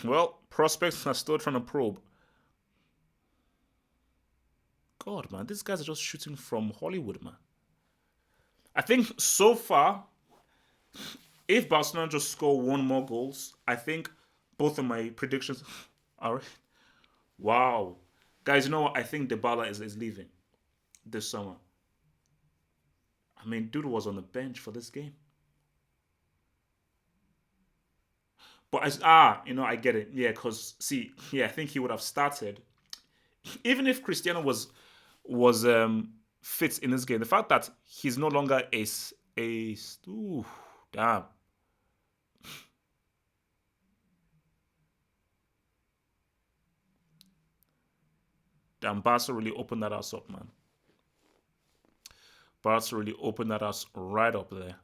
Speaker 1: Well, prospects are still trying to probe. God, man, these guys are just shooting from Hollywood, man. I think so far, if Barcelona just score one more goals, I think both of my predictions are wow. Guys, you know what? I think Dybala is leaving this summer. I mean, dude was on the bench for this game. But I get it. Yeah, because see, yeah, I think he would have started even if Cristiano was fit in this game. The fact that he's no longer a ooh, damn. Damn, Barca really opened that house up, man. Barca really opened that house right up there.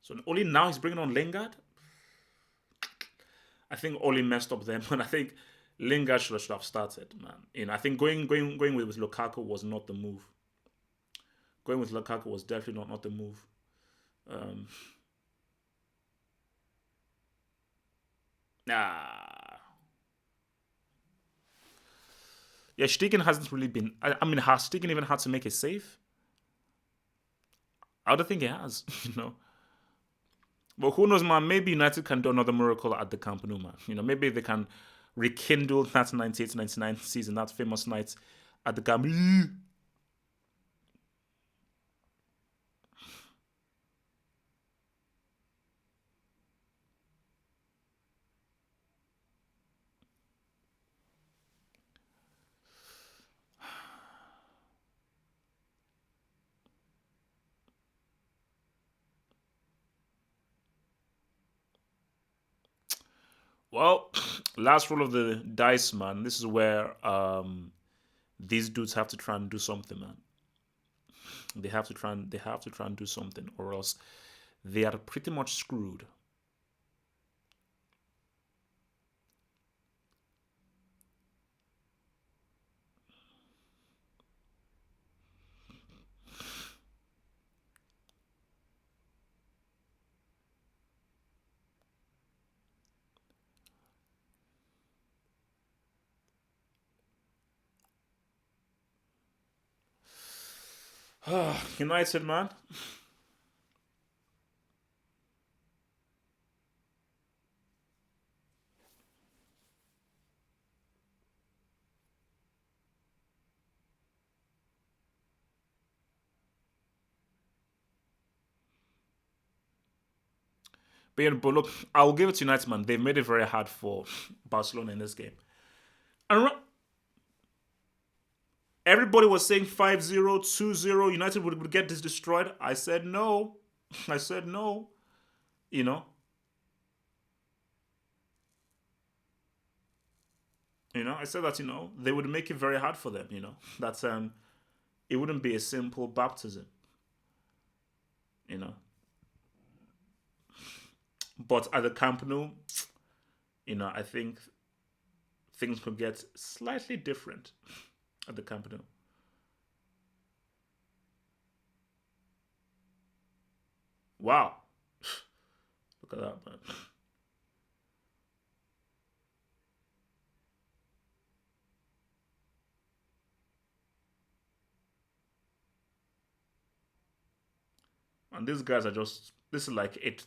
Speaker 1: So only now he's bringing on Lingard. I think Oli messed up there, but I think Lingard should have started, man. I think going with Lukaku was not the move. Going with Lukaku was definitely not the move. Um, nah. Yeah, Stegen hasn't really been. I mean, has Stegen even had to make a save? I don't think he has, But who knows, man? Maybe United can do another miracle at the Camp Nou, man. Maybe they can rekindle that 98-99 season, that famous night at the Camp Nou. Well, last roll of the dice, man. This is where these dudes have to try and do something, man. They have to try and do something, or else they are pretty much screwed. United, man. But look, I'll give it to United, man. They've made it very hard for Barcelona in this game. And everybody was saying 5-0, 2-0, United would get this destroyed. I said no. I said no. You know? I said that, they would make it very hard for them, That's it wouldn't be a simple baptism, you know. But at the Camp Nou, I think things could get slightly different at the Camp Nou. Wow. Look at that, man. And these guys are just, this is like it.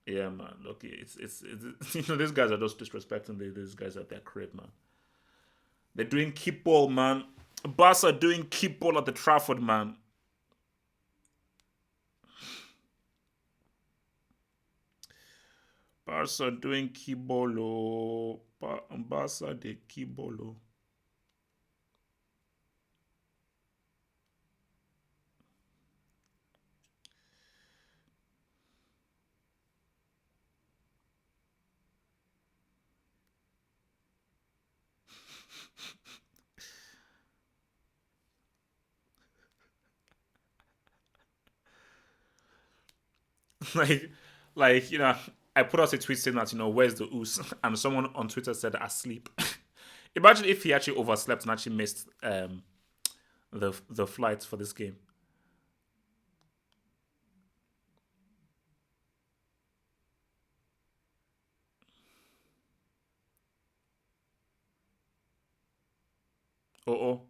Speaker 1: Yeah, man. Look, it's these guys are just disrespecting these guys at their crib, man. They're doing keep ball, man. Barca are doing keep ball at the Trafford, man. Barca doing keep ball, oh. Barca de keep ball, oh. like, I put out a tweet saying that where's the ooze, and someone on Twitter said asleep. Imagine if he actually overslept and actually missed the flight for this game. Oh.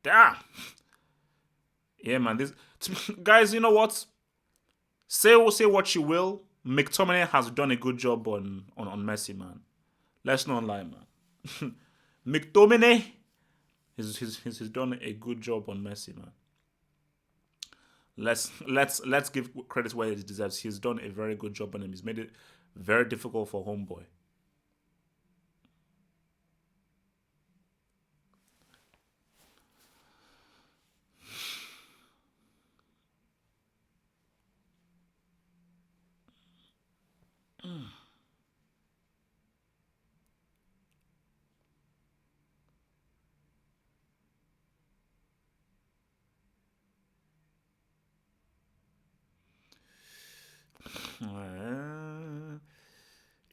Speaker 1: Damn. Yeah, man. This guys, you know what? Say what you will. McTominay has done a good job on Messi, man. Let's not lie, man. McTominay, he's done a good job on Messi, man. Let's give credit where it deserves. He's done a very good job on him. He's made it very difficult for homeboy.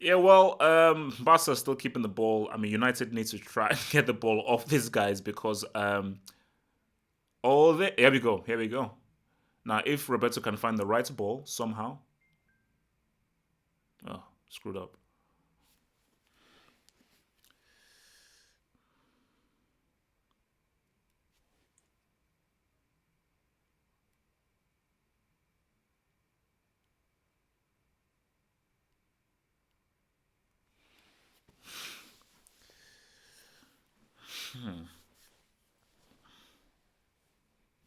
Speaker 1: Yeah, well, Barca still keeping the ball. I mean, United needs to try and get the ball off these guys because here we go. Now, if Roberto can find the right ball somehow, oh, screwed up.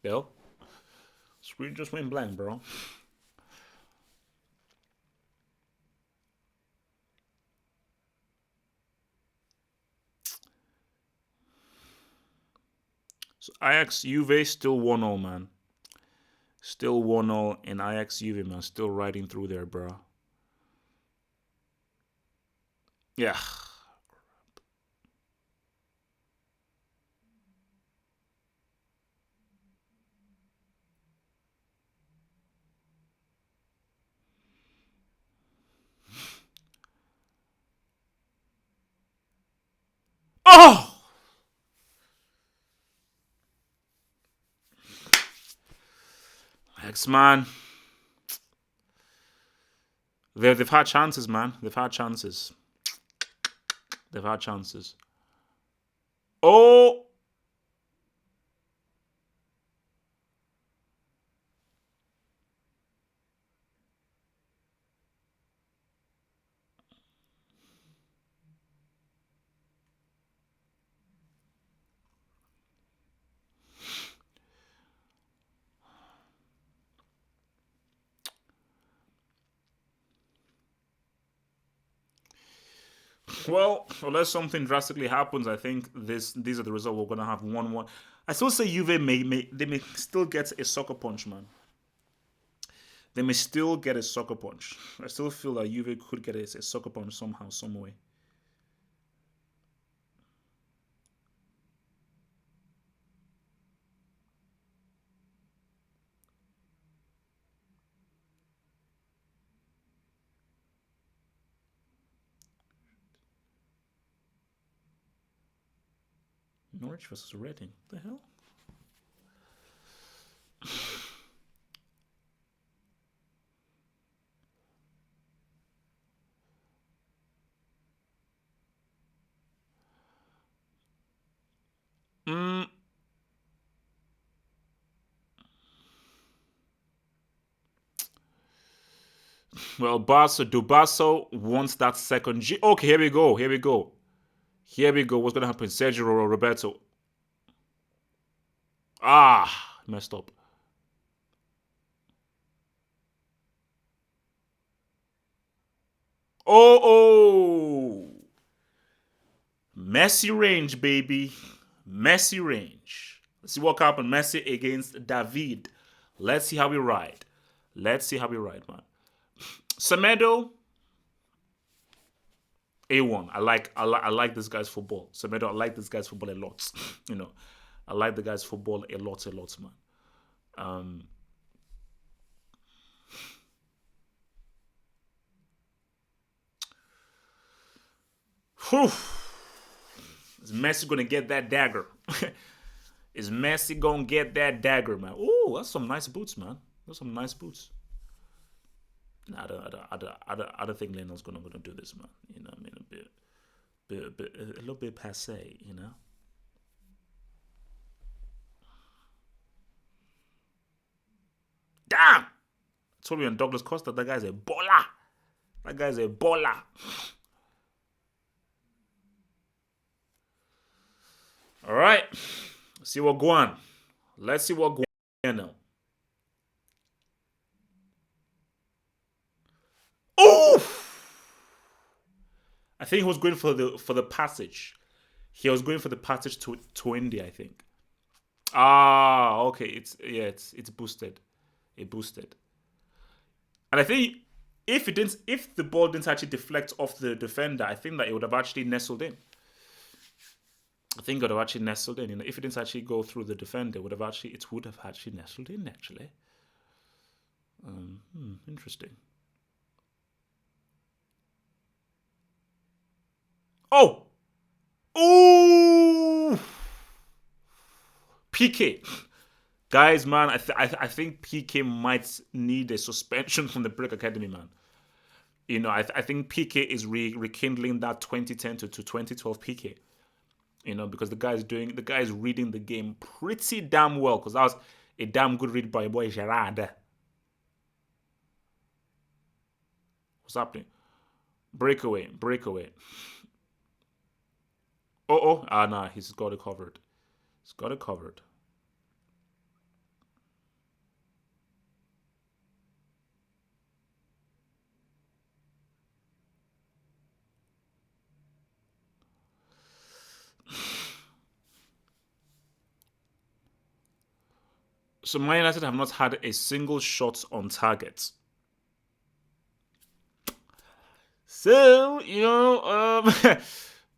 Speaker 1: Bill, screen just went blank, bro. So Ajax Juve still 1-0, man. Still 1-0 in Ajax Juve, man. Still riding through there, bro. Yeah. Oh! Ajax, man. They've had chances, man. They've had chances. They've had chances. Oh, well, unless something drastically happens, I think these are the results. We're gonna have 1-1. I still say Juve may still get a sucker punch, man. They may still get a sucker punch. I still feel that Juve could get a sucker punch somehow, some way. Norwich versus Reading. What the hell? Mm, well, Dubasso wants that second G. Okay, here we go. Here we go. Here we go. What's gonna happen? Sergio Roberto. Ah, messed up. Oh. Messi range, baby. Messi range. Let's see what happened. Messi against David. Let's see how we ride. Let's see how we ride, man. Semedo, A1. I like this guy's football. Semedo, I like this guy's football a lot. You know, I like the guy's football a lot, man. Whew. Is Messi gonna get that dagger? Is Messi gonna get that dagger, man? Ooh, that's some nice boots, man. That's some nice boots. Nah, I don't think Lionel's gonna do this, man. You know, I mean, a little bit passe, you know. Damn! I told you on Douglas Costa, that guy's a baller. That guy's a baller. All right. Let's see what going. Let's see what going now. Oh! I think he was going for the passage. He was going for the passage to India, I think. Ah, okay. It's boosted. It boosted. And I think if the ball didn't actually deflect off the defender, I think that it would have actually nestled in. I think it would have actually nestled in. You know, if it didn't actually go through the defender, it would have actually nestled in actually. Interesting. Oh, ooh, PK. Guys, man, I think PK might need a suspension from the Brick Academy, man. You know, I think PK is rekindling that 2010 to 2012 PK. You know, because the guy is reading the game pretty damn well. Because that was a damn good read by your boy Gerard. What's happening? Breakaway. Nah, he's got it covered. He's got it covered. So Man United have not had a single shot on target. So, you know,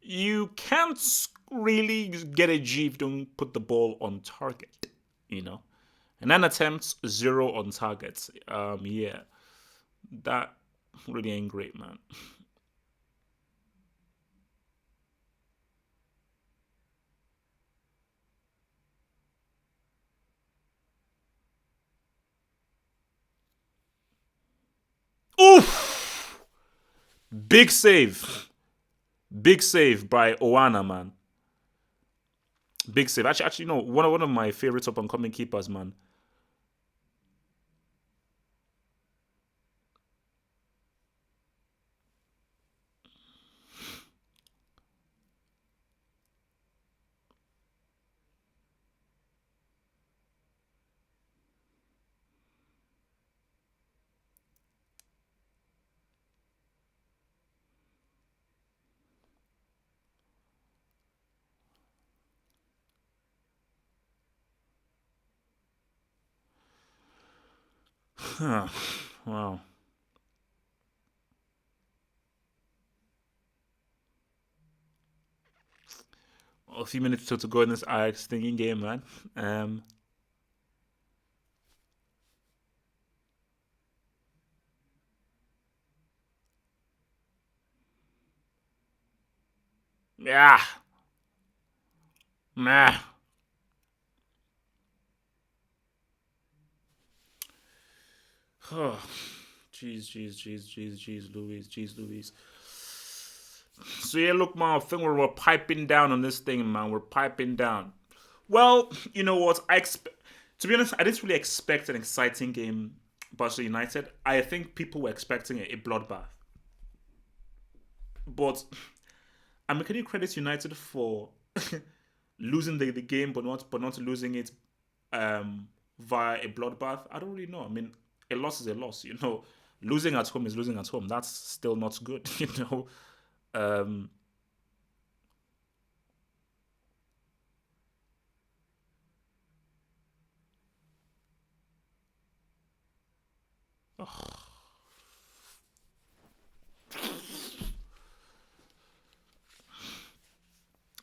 Speaker 1: you can't really get a G if you don't put the ball on target, you know. And 9 attempts, 0 on targets. Yeah, that really ain't great, man. Oof! Big save. Big save by Onana, man. Big save. Actually, no. One of my favorite up and coming keepers, man. Wow. A few minutes still to go in this Ajax thinking game, man. Um, yeah, meh. Oh, jeez, Louise. So yeah, look, man, I think we're piping down on this thing, man. We're piping down. Well, you know what? To be honest, I didn't really expect an exciting game, Barcelona United. I think people were expecting a bloodbath, but I'm making credit United for losing the game, but not losing it via a bloodbath. I don't really know. I mean, a loss is a loss. Losing at home is losing at home. That's still not good. Um,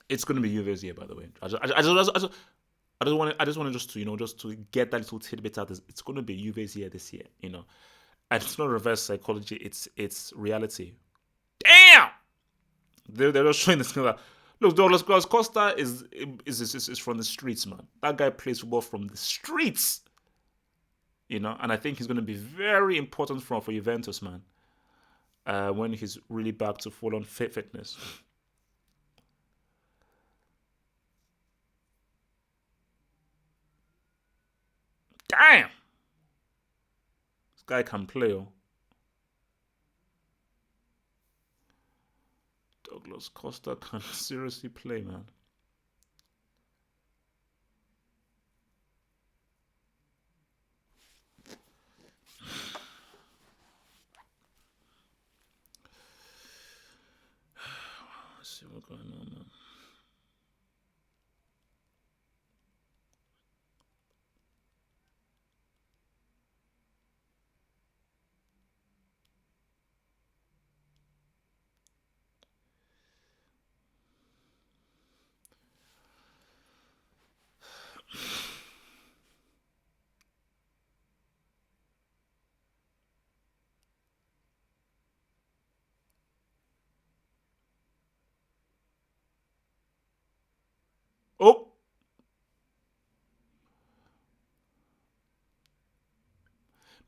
Speaker 1: it's going to be you this year, by the way. I just want to just to get that little tidbit out. It's going to be Juve's year this year, and it's not reverse psychology. It's reality. Damn, they're just showing this. Look, Douglas Costa is from the streets, man. That guy plays football from the streets, and I think he's going to be very important for Juventus, man. When he's really back to full on fitness. Damn, this guy can play. Oh. Douglas Costa can seriously play, man. Let's see what's going on, man. Oh,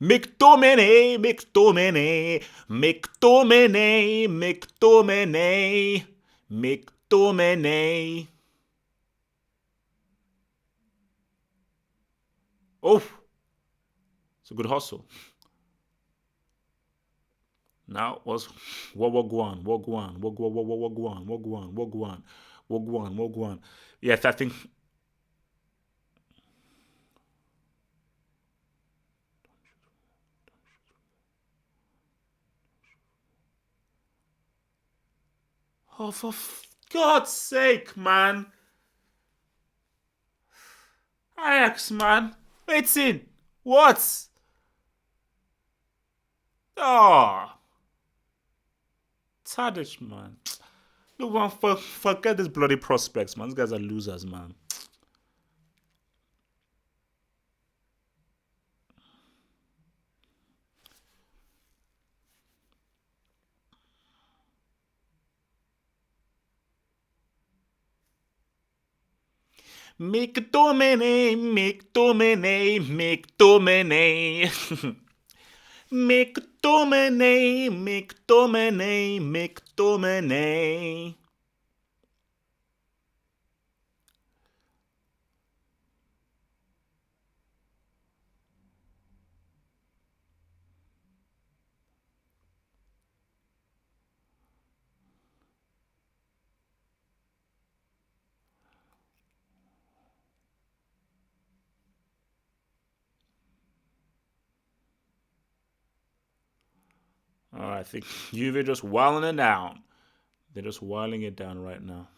Speaker 1: McTominay. Oh, it's a good hustle. Now was Wagwan. Yes, I think. Oh, for God's sake, man. Ajax, man. Waiting. What? Oh, Tadic, man. Look, man, forget these bloody prospects, man. These guys are losers, man. McTominay. McTominay. I think Juve just wilding it down. They're just wilding it down right now.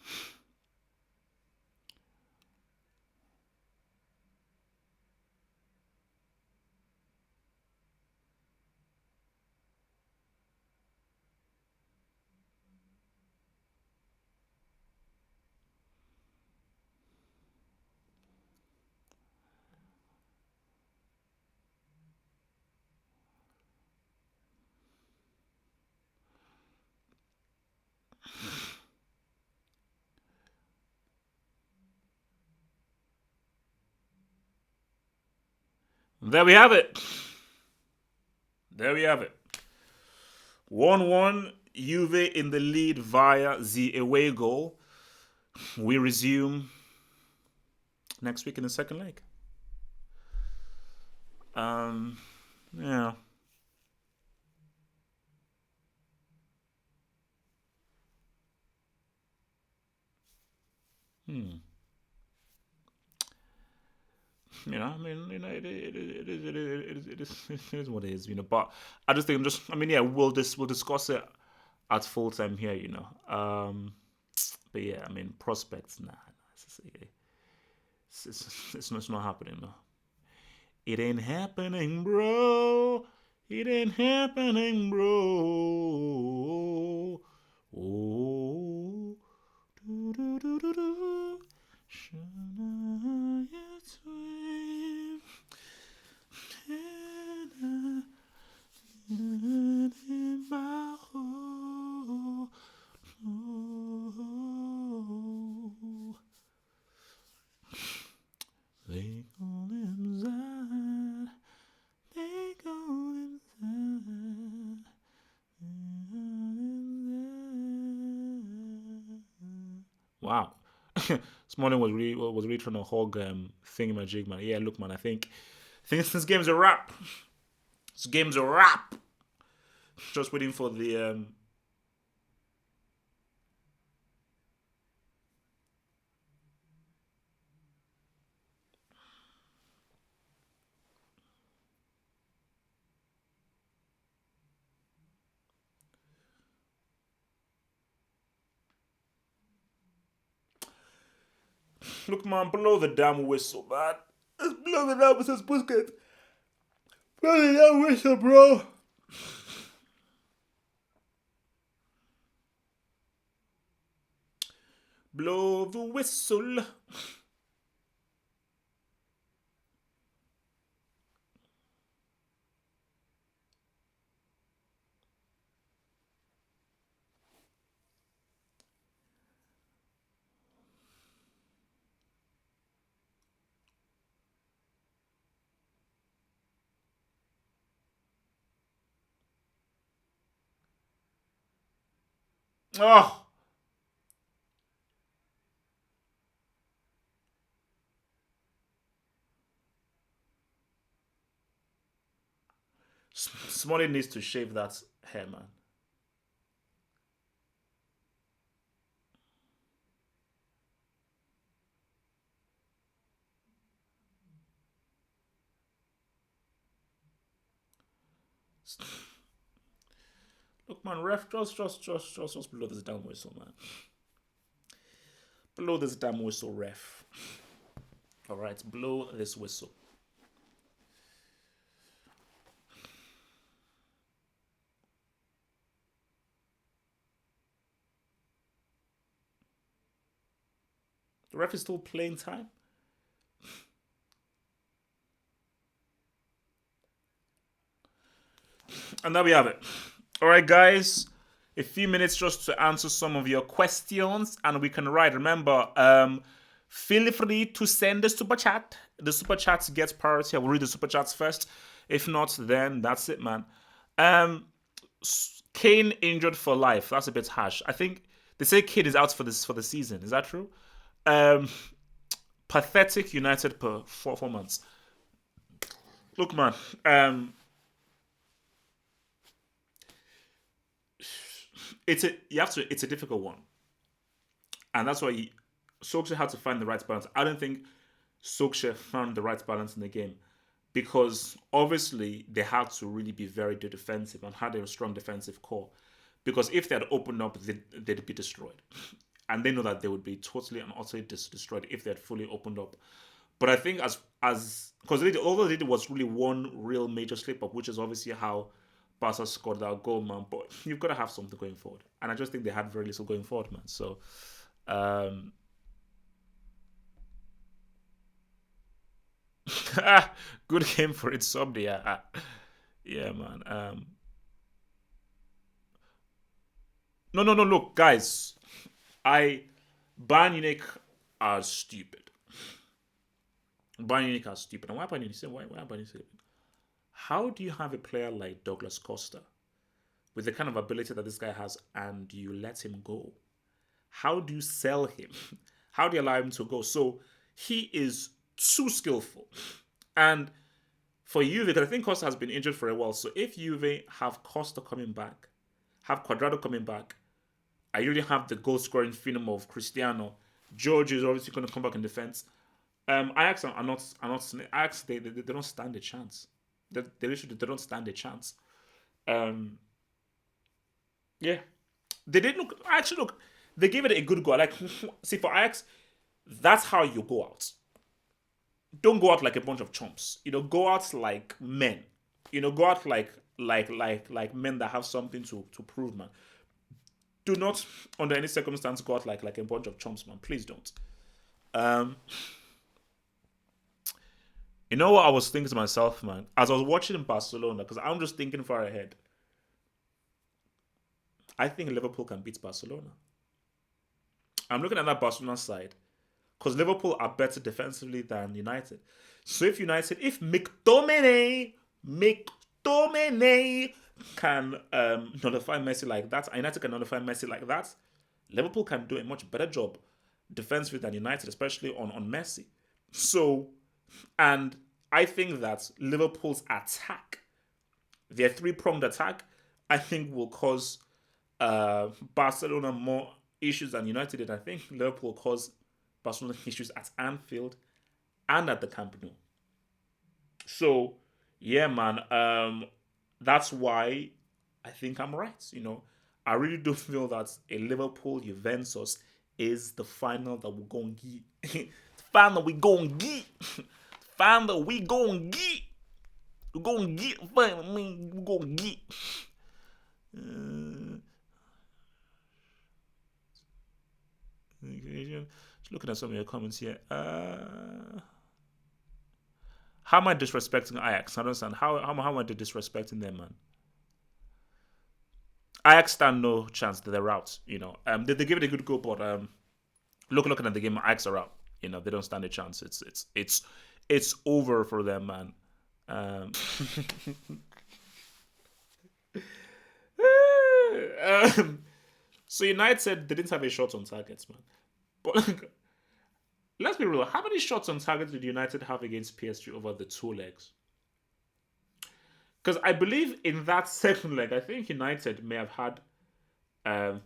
Speaker 1: There we have it. There we have it. 1-1, Juve in the lead via the away goal. We resume next week in the second leg. Yeah. I mean, it is what it is, But I just think yeah, we'll discuss it at full time here, But yeah, I mean, prospects, nah, it's not happening, no. It ain't happening, bro. It ain't happening, bro. Oh, do do do do do. They go inside. They go inside. Wow. This morning was really trying to hog thingamajig, man. Yeah, look, man, I think this game's a wrap. This game's a wrap. Just waiting for the Look, man, blow the damn whistle, man. Let's blow the damn whistle, Busquets. Blow the damn whistle, bro. Blow the whistle. Oh. Smolly needs to shave that hair, man. Look, man, ref, just blow this damn whistle, man. Blow this damn whistle, ref. All right, blow this whistle. The ref is still playing time. And there we have it. All right, guys. A few minutes just to answer some of your questions, and we can write. Remember, feel free to send the super chat. The super chats gets priority. I will read the super chats first. If not, then that's it, man. Kane injured for life. That's a bit harsh. I think they say Kane is out for the season. Is that true? Pathetic United performance. Look, man. It's a difficult one, and that's why Solskjaer had to find the right balance. I don't think Solskjaer found the right balance in the game. because obviously they had to really be very defensive and had a strong defensive core. Because if they had opened up, they'd be destroyed. And they know that they would be totally and utterly destroyed if they had fully opened up. But I think as because all they did was really one real major slip up, which is obviously how Barca scored that goal, man. But you've got to have something going forward, and I just think they had very little going forward, man. So, um, good game for it, sub. Yeah, yeah, man. No, no, no. Look, guys, I Bayern Munich are stupid. Bayern Munich are stupid. And why Bayern Munich? Why Bayern Munich? How do you have a player like Douglas Costa with the kind of ability that this guy has, and you let him go? How do you sell him? How do you allow him to go? So he is too skillful. And for Juve, because I think Costa has been injured for a while. So if Juve have Costa coming back, have Quadrado coming back, I really have the goal scoring phenom of Cristiano. George is obviously going to come back in defense. Ajax are not Ajax. They don't stand a chance. They don't stand a chance. Yeah, they did look. Actually, look, they gave it a good go. Like, see, for Ajax, that's how you go out. Don't go out like a bunch of chumps. Go out like men. Go out like men that have something to prove, man. Do not, under any circumstance, go out like a bunch of chumps, man. Please don't. Um, you know what I was thinking to myself, man, as I was watching in Barcelona, because I'm just thinking far ahead. I think Liverpool can beat Barcelona. I'm looking at that Barcelona side because Liverpool are better defensively than United. So if McTominay can nullify Messi like that, and United can nullify Messi like that, Liverpool can do a much better job defensively than United, especially on Messi. So, and I think that Liverpool's attack, their three-pronged attack, I think will cause Barcelona more issues than United did. I think Liverpool caused Barcelona issues at Anfield and at the Camp Nou. So, yeah, man, that's why I think I'm right. I really do feel that a Liverpool Juventus is the final that we're going to get. Final we going to get. Final we going to get. We're going to get. Final we're going to get. Just looking at some of your comments here. How am I disrespecting Ajax? I don't understand. How am I disrespecting them, man? Ajax stand no chance that they're out. They give it a good go, but looking at the game, Ajax are out. They don't stand a chance. It's over for them, man. So United said they didn't have a shot on targets, man. But let's be real. How many shots on target did United have against PSG over the two legs? Because I believe in that second leg, I think United may have had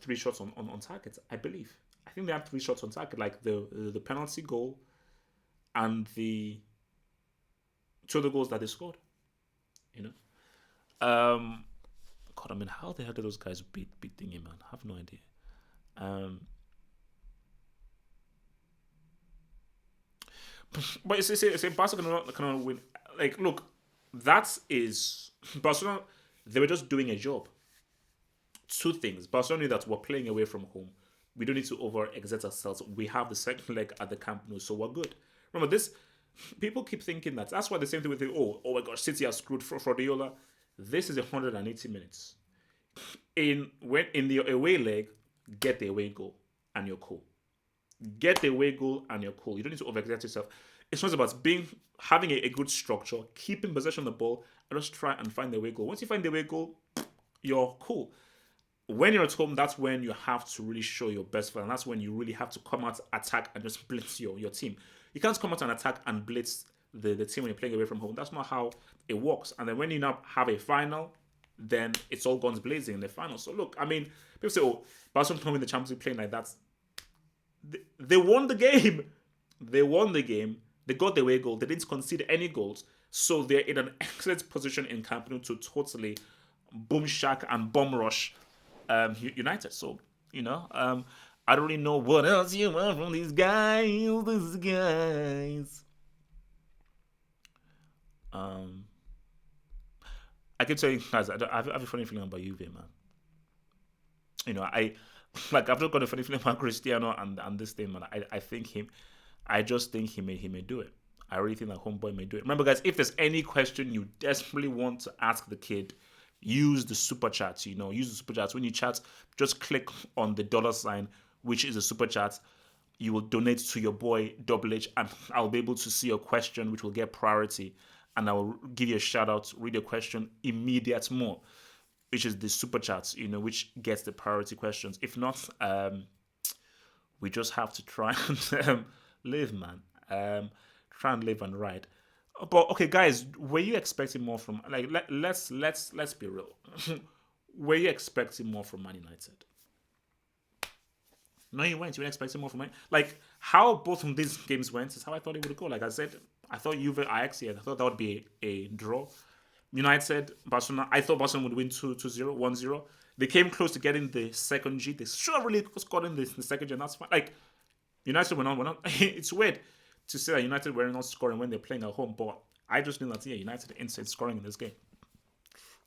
Speaker 1: three shots on target. I believe. I think they had three shots on target, like the penalty goal and the two of the goals that they scored. God, I mean, how the hell did those guys beat Thingy, man? I have no idea. But it's Barcelona cannot win. Like, look, that is Barcelona. They were just doing a job. Two things. Barcelona knew that we're playing away from home. We don't need to overexert ourselves. We have the second leg at the Camp Nou, so we're good. Remember this. People keep thinking that. That's why the same thing with oh my gosh, City are screwed for Frodiola. This is 180 minutes. In the away leg, get the away goal and you're cool. Get the away goal and you're cool. You don't need to overexert yourself. It's not about having a good structure, keeping possession of the ball, and just try and find the away goal. Once you find the away goal, you're cool. When you're at home, that's when you have to really show your best fight, and that's when you really have to come out, attack, and just blitz your team. You can't come out and attack and blitz the team when you're playing away from home. That's not how it works. And then when you now have a final, then it's all guns blazing in the final. So look, I mean, people say, oh, Barcelona can win the Champions League playing like that. They won the game. They won the game. They got the away goal. They didn't concede any goals. So they're in an excellent position in Camp Nou to totally boom shack and bomb rush United. So, I don't really know what else you want from these guys. These guys. Um, I can tell you guys, I have a funny feeling about Juve, man. I I've not got a funny feeling about Cristiano and this thing, man. I think him. I just think he may do it. I really think that homeboy may do it. Remember, guys, if there's any question you desperately want to ask the kid, use the super chats. Use the super chats. When you chat, just click on the $sign, which is a super chat. You will donate to your boy Double H, and I'll be able to see your question, which will get priority, and I will give you a shout out, read your question immediate more, which is the super chats, which gets the priority questions. If not, we just have to try and live, man. Try and live and ride. But okay, guys, were you expecting more from let's be real? Were you expecting more from Man United? No, you weren't. You weren't expecting more from Man. Like how both of these games went is how I thought it would go. Like I said, I thought Juve Ajax. Yeah, I thought that would be a draw. United, Barcelona. I thought Barcelona would win 2-0, 1-0. They came close to getting the second G. They should have really scored in the second G, and that's fine. Like United went on. It's weird to say that United were not scoring when they're playing at home, but I just knew that United instant scoring in this game.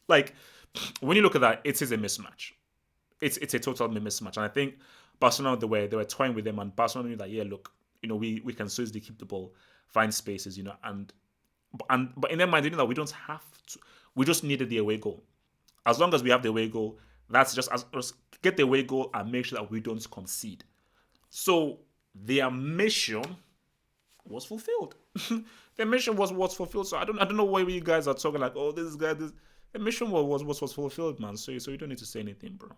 Speaker 1: Like when you look at that, it is a mismatch. It's a total mismatch, and I think Barcelona they were toying with them, and Barcelona knew that look, we can seriously keep the ball, find spaces, but in their mind they knew that we don't have to. We just needed the away goal. As long as we have the away goal, that's just us get the away goal and make sure that we don't concede. So their mission was fulfilled. Their mission was fulfilled. So I don't know why you guys are talking like, oh, this guy, this. The mission was fulfilled, man. So you don't need to say anything, bro.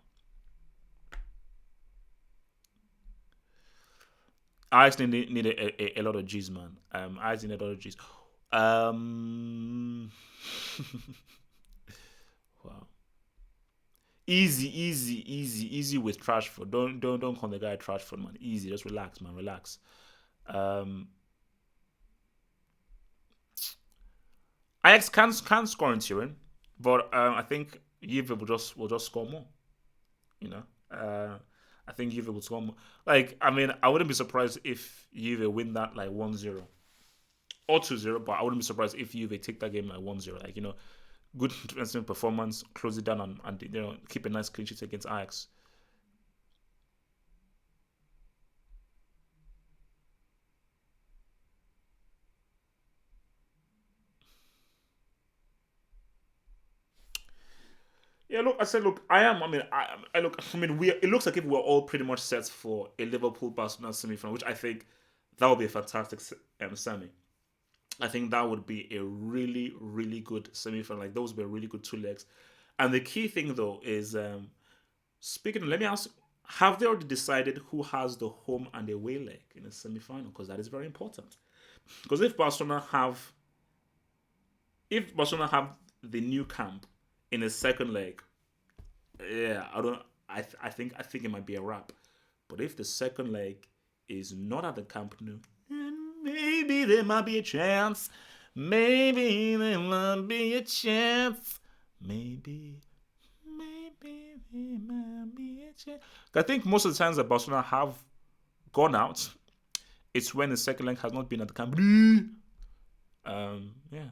Speaker 1: I actually need a lot of G's, man. I actually need a lot of G's. Um, wow. Easy with Trashford. Don't call the guy Trashford, man. Easy, just relax, man. Relax. Um, Ajax can score in Turin, but I think Juve will just score more. You know, I think Juve will score more. Like, I mean, I wouldn't be surprised if Juve win that like 1-0 or 2-0, but I wouldn't be surprised if Juve take that game like 1-0. Like, good defensive performance, close it down, and keep a nice clean sheet against Ajax. Yeah, look, I said, look, I am. I mean, I look. I mean, we. It looks like if we're all pretty much set for a Liverpool Barcelona semi-final, which I think that would be a fantastic semi. I think that would be a really, really good semi-final. Like those would be a really good two legs. And the key thing though is, speaking. Let me ask: have they already decided who has the home and away leg in the semi-final? Because that is very important. Because if Barcelona have the new camp in the second leg, yeah, I don't. I think it might be a wrap. But if the second leg is not at the Camp Nou, maybe there might be a chance. Maybe there might be a chance. Maybe there might be a chance. I think most of the times that Barcelona have gone out, it's when the second leg has not been at the Camp Nou. Yeah.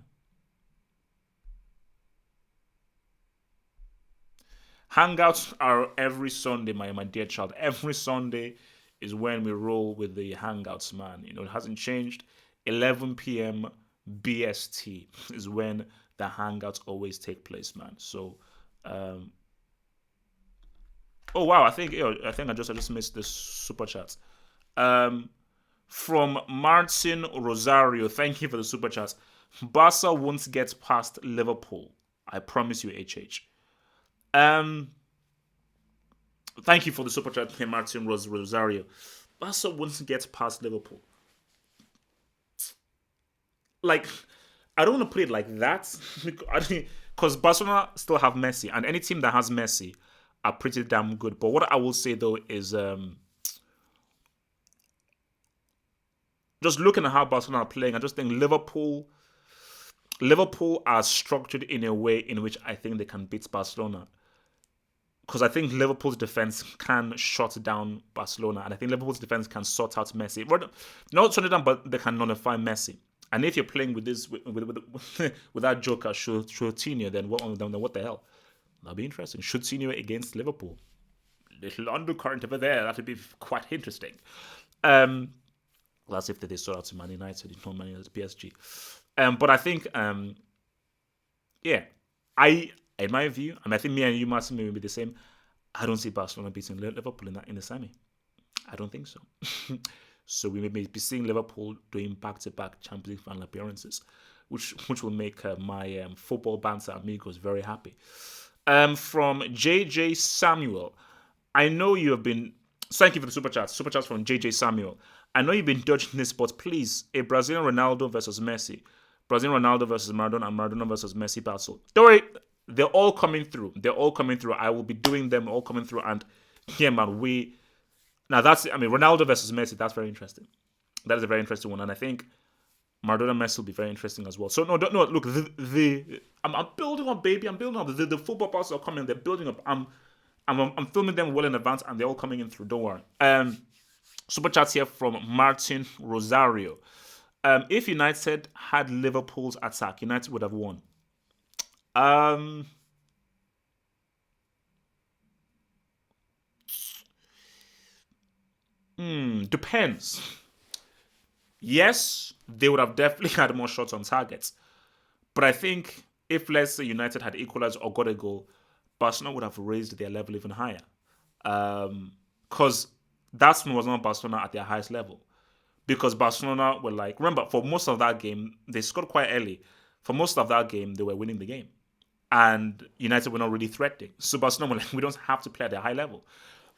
Speaker 1: Hangouts are every Sunday, my dear child. Every Sunday is when we roll with the Hangouts, man. It hasn't changed. 11 p.m. BST is when the Hangouts always take place, man. So, oh wow, I think I just missed this super chat. Um, from Martin Rosario, thank you for the super chat. Barca won't get past Liverpool. I promise you, HH. Um, Thank you for the super chat, Martin Rosario. Barca wants to get past Liverpool. Like, I don't want to put it like that because Barcelona still have Messi, and any team that has Messi are pretty damn good. But what I will say though is, just looking at how Barcelona are playing, I just think Liverpool. Liverpool are structured in a way in which I think they can beat Barcelona. Because I think Liverpool's defense can shut down Barcelona, and I think Liverpool's defense can sort out Messi. Not shut it down, but they can nullify Messi. And if you're playing with this with that joker Coutinho, then what the hell? That'll be interesting. Coutinho against Liverpool, little undercurrent over there. That would be quite interesting. That's if they sort out to Man United, Man United PSG. But I think, yeah, in my view, I think me and you, Martin, may be the same. I don't see Barcelona beating Liverpool in the semi. I don't think so. So we may be seeing Liverpool doing back-to-back Champions League final appearances, which will make my football banter amigos very happy. From JJ Samuel, I know you have been. Thank you for the super chats. Super chats from JJ Samuel. I know you've been dodging this, but please, a Brazilian Ronaldo versus Messi, Brazilian Ronaldo versus Maradona, and Maradona versus Messi battle. Don't worry, they're all coming through. I will be doing them all coming through. And yeah, man, Ronaldo versus Messi. That's very interesting. That is a very interesting one, and I think Maradona Messi will be very interesting as well. So no, look, I'm building up, baby. I'm building up. The football parts are coming. They're building up. I'm filming them well in advance, and they're all coming in through. Don't worry. Super chats here from Martin Rosario. If United had Liverpool's attack, United would have won. Depends. Yes, they would have definitely had more shots on targets. But I think if, let's say, United had equalized or got a goal, Barcelona would have raised their level even higher. Because that was not Barcelona at their highest level. Because Barcelona were like, remember, for most of that game, they scored quite early. For most of that game, they were winning the game. And United were not really threatening. So Barcelona were like, we don't have to play at a high level.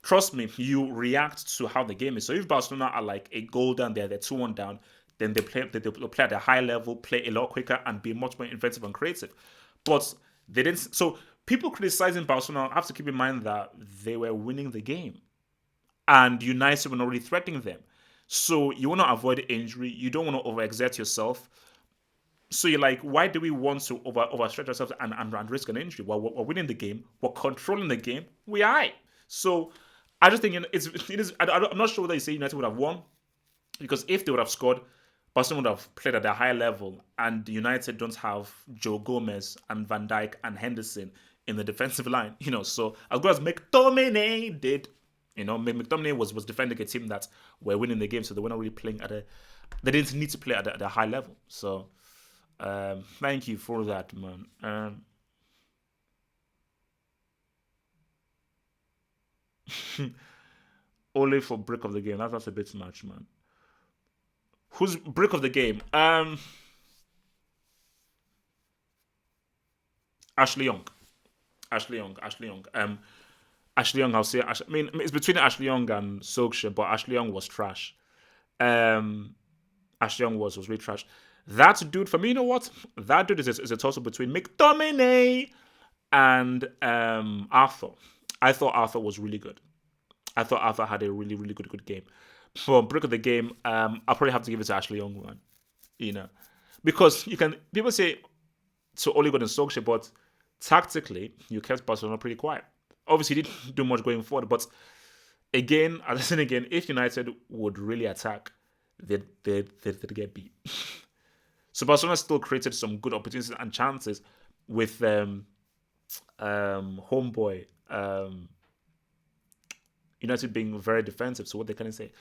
Speaker 1: Trust me, you react to how the game is. So if Barcelona are like a goal down there, they're 2-1 down, then they'll play at a high level, play a lot quicker, and be much more inventive and creative. But they didn't. So people criticizing Barcelona have to keep in mind that they were winning the game. And United were not really threatening them. So you want to avoid injury. You don't want to overexert yourself. So you're like, why do we want to overstretch ourselves and risk an injury? Well, we're winning the game. We're controlling the game. We are. So I just think it is. I'm not sure whether you say United would have won, because if they would have scored, Barcelona would have played at a higher level, and United don't have Joe Gomez and Van Dijk and Henderson in the defensive line. So as good as McTominay did, McTominay was defending a team that were winning the game, so they were not really playing they didn't need to play at a high level. So thank you for that, man. Only for brick of the game. That's a bit much, man. Who's brick of the game? Ashley Young. Ashley Young. Ashley Young, I'll say. It's between Ashley Young and Solskjaer, but Ashley Young was trash. Ashley Young was really trash. That dude, for me, you know what? That dude is a toss-up between McTominay and Arthur. I thought Arthur was really good. I thought Arthur had a really, really good game. For brick of the game, I'll probably have to give it to Ashley Young, man. Because people say to Ole Gunnar Solskjaer, but tactically, you kept Barcelona pretty quiet. Obviously, you didn't do much going forward, but again, if United would really attack, they'd get beat. So Barcelona still created some good opportunities and chances with homeboy United being very defensive. So what they can say?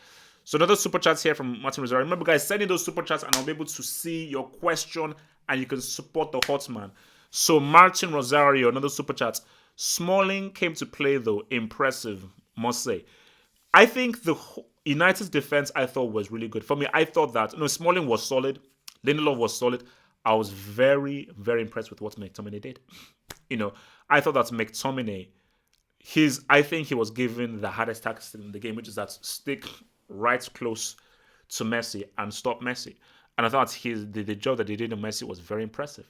Speaker 1: So another super chats here from Martin Rosario. Remember, guys, send in those super chats and I'll be able to see your question and you can support the hot man. So Martin Rosario, another super chat. Smalling came to play though. Impressive, must say. I think the United's defense I thought was really good. For me, I thought that Smalling was solid. Lindelof was solid. I was very, very impressed with what McTominay did. I thought that McTominay, I think he was given the hardest task in the game, which is that stick right close to Messi and stop Messi. And I thought the job that he did on Messi was very impressive.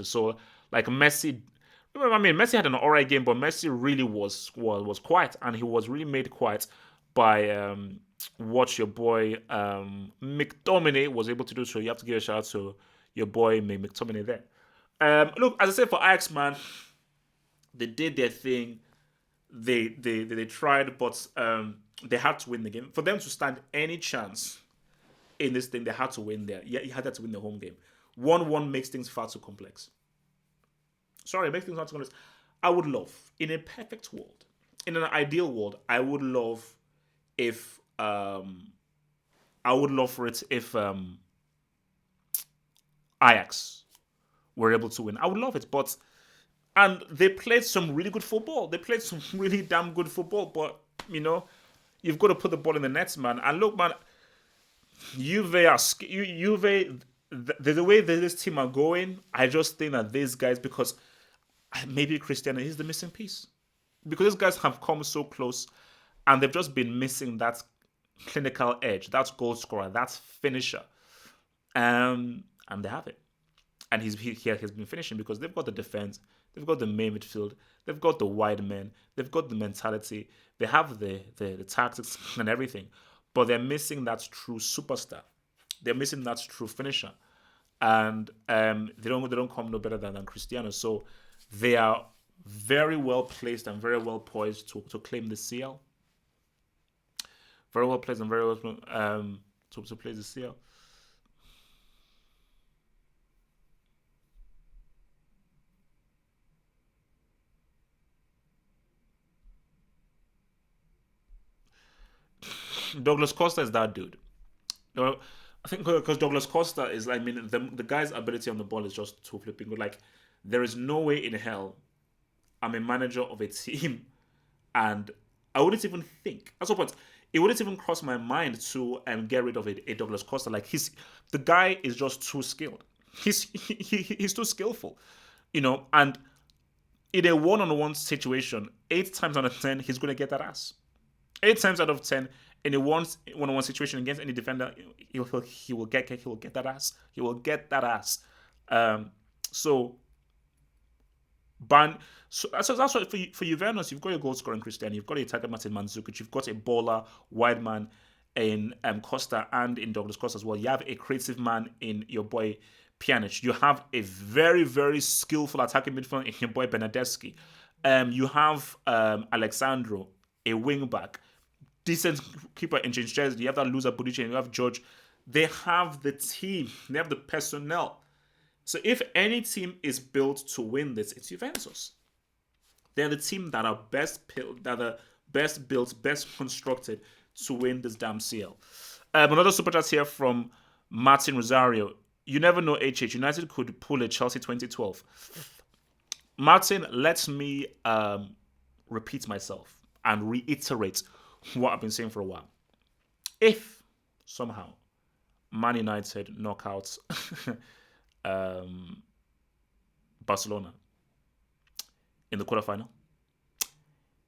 Speaker 1: So like Messi, Messi had an alright game, but Messi really was quiet, and he was really made quiet by what your boy McTominay was able to do. So you have to give a shout out to your boy McTominay there. Look, as I said for Ajax, man, they did their thing. They tried, but they had to win the game. For them to stand any chance in this thing, they had to win there. Yeah, you had to win the home game. 1-1 makes things far too complex. Sorry, it makes things far too complex. I would love, in a perfect world, in an ideal world, I would love if I would love for it if Ajax were able to win. I would love it, but and they played some really good football. They played some really damn good football, but you've got to put the ball in the nets, man. And look, man, Juve, the way that this team are going, I just think that these guys, because maybe Cristiano is the missing piece, because these guys have come so close, and they've just been missing that clinical edge, that goal scorer, that finisher, and they have it. And he has been finishing because they've got the defense, they've got the main midfield, they've got the wide men, they've got the mentality, they have the tactics and everything, but they're missing that true superstar. They're missing that true finisher, and they don't come no better than Cristiano. So they are very well placed and very well poised to claim the CL. Very well placed and very well to play the CL. Douglas Costa is that dude. I think because Douglas Costa is, the guy's ability on the ball is just too flipping good. Like, there is no way in hell I'm a manager of a team and I wouldn't even think. At some point, it wouldn't even cross my mind to get rid of a Douglas Costa. Like, the guy is just too skilled. He's too skillful, and in a one-on-one situation, 8 times out of 10, he's going to get that ass. 8 times out of 10, in a one-on-one situation against any defender, he will get that ass. He will get that ass. So that's why for Juventus, you've got a goal scoring Cristiano, you've got a attacker Martin Mandzukic, you've got a baller wide man in Costa and in Douglas Costa as well. You have a creative man in your boy Pjanic. You have a very, very skillful attacking midfielder in your boy Bernardeschi. You have Alexandro, a wing back, decent keeper in Chinchester. You have that loser Budici, and you have George. They have the team. They have the personnel. So if any team is built to win this, it's Juventus. They're the team that are best built, best constructed to win this damn CL. Another super chat here from Martin Rosario. You never know, HH. United could pull a Chelsea 2012. Martin, let me repeat myself and reiterate what I've been saying for a while. If somehow Man United knockouts Barcelona in the quarterfinal,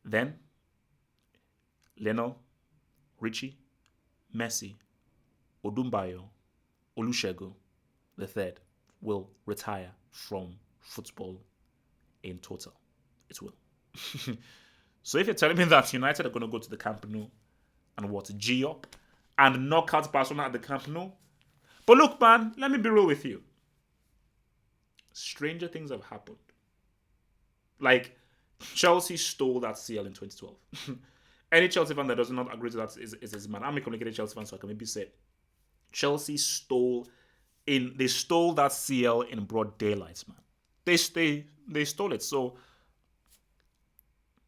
Speaker 1: then Lionel, Richie, Messi, Odumbayo, Olusegun the third will retire from football in total. It will. So if you're telling me that United are going to go to the Camp Nou and G up and knock out Barcelona at the Camp Nou, but look, man, let me be real with you. Stranger things have happened. Like, Chelsea stole that CL in 2012. Any Chelsea fan that does not agree to that is man. I'm a communicated Chelsea fan, so I can maybe say Chelsea stole that CL in broad daylight, man. They stole it, so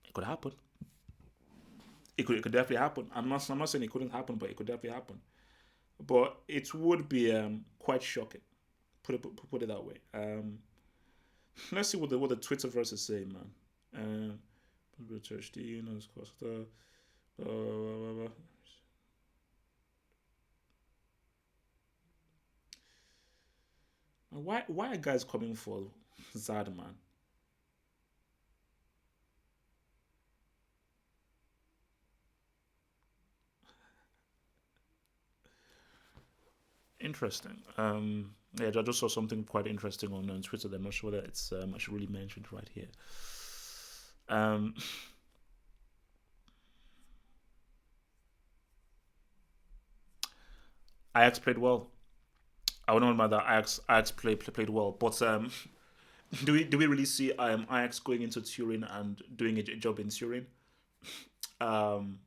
Speaker 1: it could happen. It could definitely happen. I'm not saying it couldn't happen, but it could definitely happen. But it would be quite shocking. Put it that way. Let's see what the Twitterverse is saying, man. Ter Stegen, Costa. Why are guys coming for Zad, man? Interesting. Yeah, I just saw something quite interesting on Twitter. I'm not sure that it's I should really mention it right here. Ajax played well. I would not remember that Ajax played well, but do we really see Ajax going into Turin and doing a job in Turin? Um,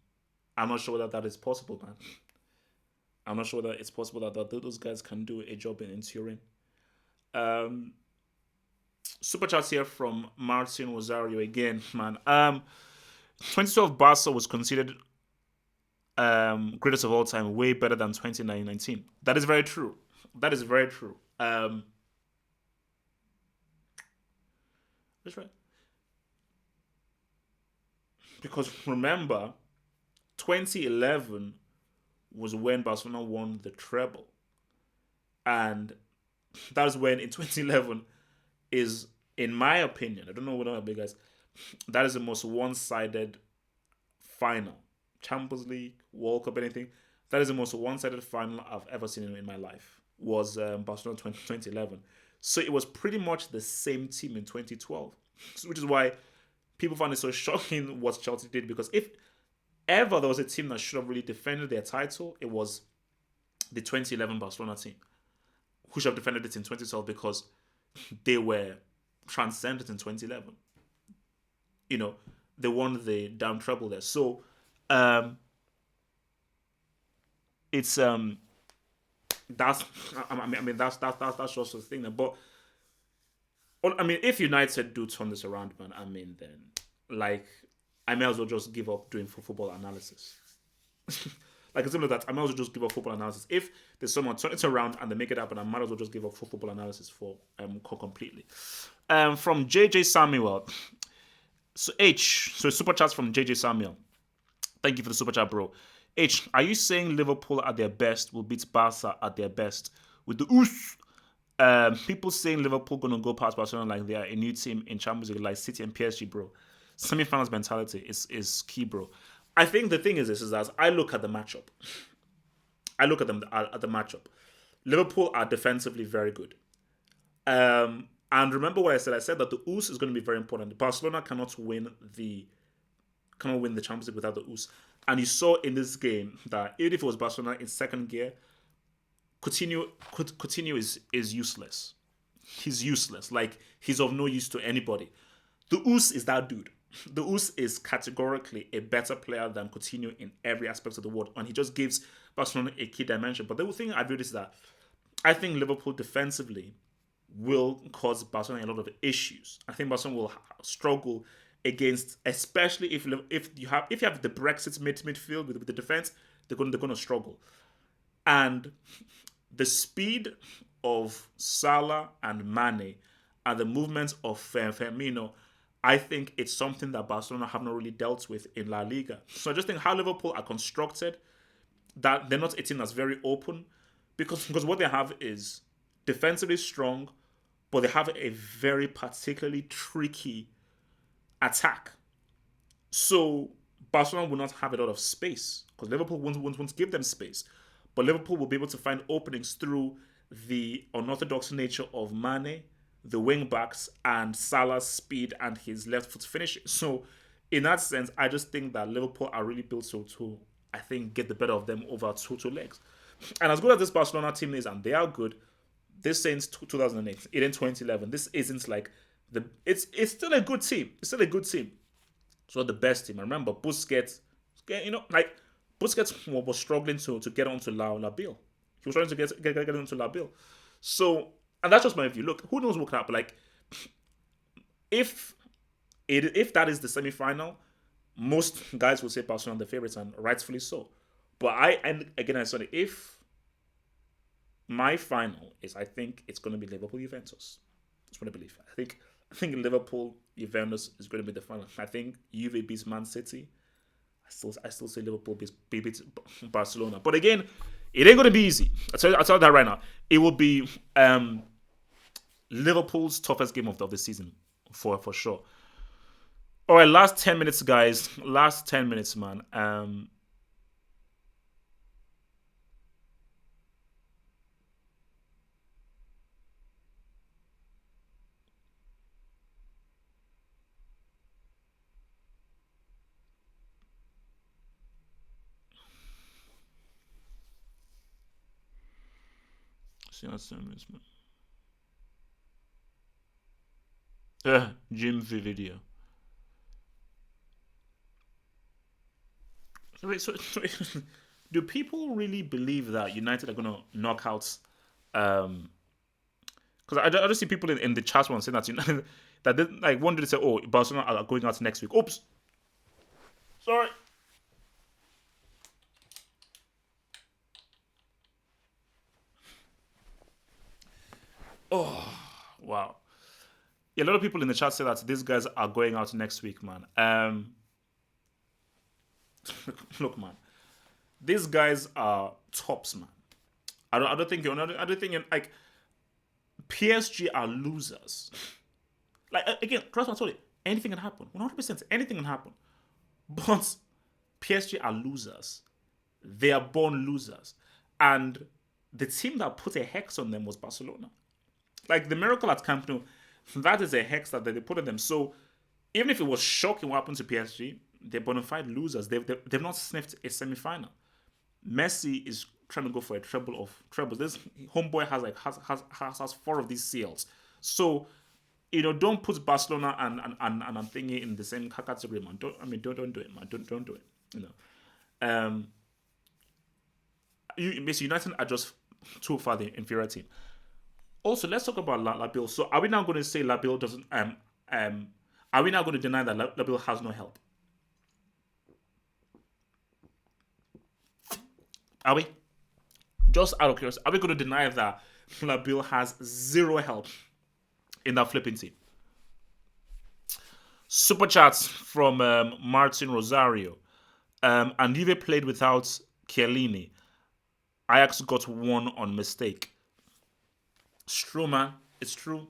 Speaker 1: I'm not sure whether that is possible, man. I'm not sure that it's possible that those guys can do a job in Turin. Um, Super chats here from Martin Rosario again, man. 2012 Barca was considered greatest of all time, way better than 2019. That is very true. That is very true. That's right. Because remember, 2011 was when Barcelona won the treble, and that was when in 2011 is, in my opinion, I don't know what other big guys, that is the most one-sided final. Champions League, World Cup, anything. That is the most one-sided final I've ever seen in my life. Was Barcelona 2011. So it was pretty much the same team in 2012, which is why people find it so shocking what Chelsea did. Because if ever there was a team that should have really defended their title, it was the 2011 Barcelona team, who should have defended it in 2012 because they were transcendent in 2011. You know, they won the damn treble there. So um, it's that's that's just the thing. But I mean, if United do turn this around, man, I mean, then like I may as well just give up doing football analysis. Like it's similar to that, I might as well just give up football analysis. If there's someone turn it around and they make it happen, I might as well just give up football analysis for completely. From JJ Samuel. So super chats from JJ Samuel. Thank you for the super chat, bro. H, are you saying Liverpool at their best will beat Barca at their best with the oos? People saying Liverpool gonna go past Barcelona like they are a new team in Champions League, like City and PSG, bro. Semi-finals mentality is key, bro. I think the thing is this is that I look at the matchup. I look at them at the matchup. Liverpool are defensively very good. And remember what I said? I said that the oos is going to be very important. Barcelona cannot win the Champions League without the oos. And you saw in this game that even if it was Barcelona in second gear, Coutinho is useless. He's useless. Like he's of no use to anybody. The oos is that dude. The oos is categorically a better player than Coutinho in every aspect of the world, and he just gives Barcelona a key dimension. But the thing I view is that I think Liverpool defensively will cause Barcelona a lot of issues. I think Barcelona will struggle against, especially if you have the Brexit midfield with the defense, they're going to struggle. And the speed of Salah and Mane and the movements of Firmino, I think it's something that Barcelona have not really dealt with in La Liga. So I just think how Liverpool are constructed, that they're not a team that's very open, because what they have is defensively strong, but they have a very particularly tricky attack. So Barcelona will not have a lot of space because Liverpool won't give them space. But Liverpool will be able to find openings through the unorthodox nature of Mane, the wing backs, and Salah's speed and his left foot finishing. So in that sense, I just think that Liverpool are really built to I think get the better of them over two legs. And as good as this Barcelona team is, and they are good, this since 2008, it in 2011. This isn't like it's still a good team. It's still a good team. It's not the best team. I remember Busquets, like Busquets was struggling to get onto La Bill. He was trying to get onto La Bill. So, and that's just my view. Look, who knows what could happen? Like, if if that is the semi final, most guys will say Barcelona are the favorites, and rightfully so. But I said it, if my final is, I think it's going to be Liverpool Juventus. That's what I believe. I think Liverpool Juventus is going to be the final. I think Juve beats Man City. I still say Liverpool beats Barcelona. But again, it ain't going to be easy. I'll tell you that right now. It will be Liverpool's toughest game of the season for sure. All right, last 10 minutes, guys. Last 10 minutes, man. See, that's man. Jim V video. So do people really believe that United are going to knock out? Um, because I just see people in the chat one saying that United, that they, like one day they say, "Oh, Barcelona are going out next week." Oops, sorry. Oh, wow. Yeah, a lot of people in the chat say that these guys are going out next week, man. Look, man, these guys are tops, man. I don't think you're like PSG are losers. Like again, trust me, I told you, anything can happen. 100%, anything can happen. But PSG are losers. They are born losers, and the team that put a hex on them was Barcelona. Like the miracle at Camp Nou, that is a hex that they put on them. So even if it was shocking what happened to PSG, they're bona fide losers. They've not sniffed a semi-final. Messi is trying to go for a treble of trebles. This homeboy has four of these seals. So don't put Barcelona and I'm thinking in the same category, man. Don't do it, man. Don't do it. Messi United are just too far the inferior team. Also, let's talk about Labil. So, are we now going to say Labil doesn't? Are we now going to deny that Labil has no help? Are we? Just out of curiosity, are we going to deny that Labil has zero help in that flipping team? Super chats from Martin Rosario. And Juve played without Chiellini. Ajax got one on mistake. It's true, man. It's true.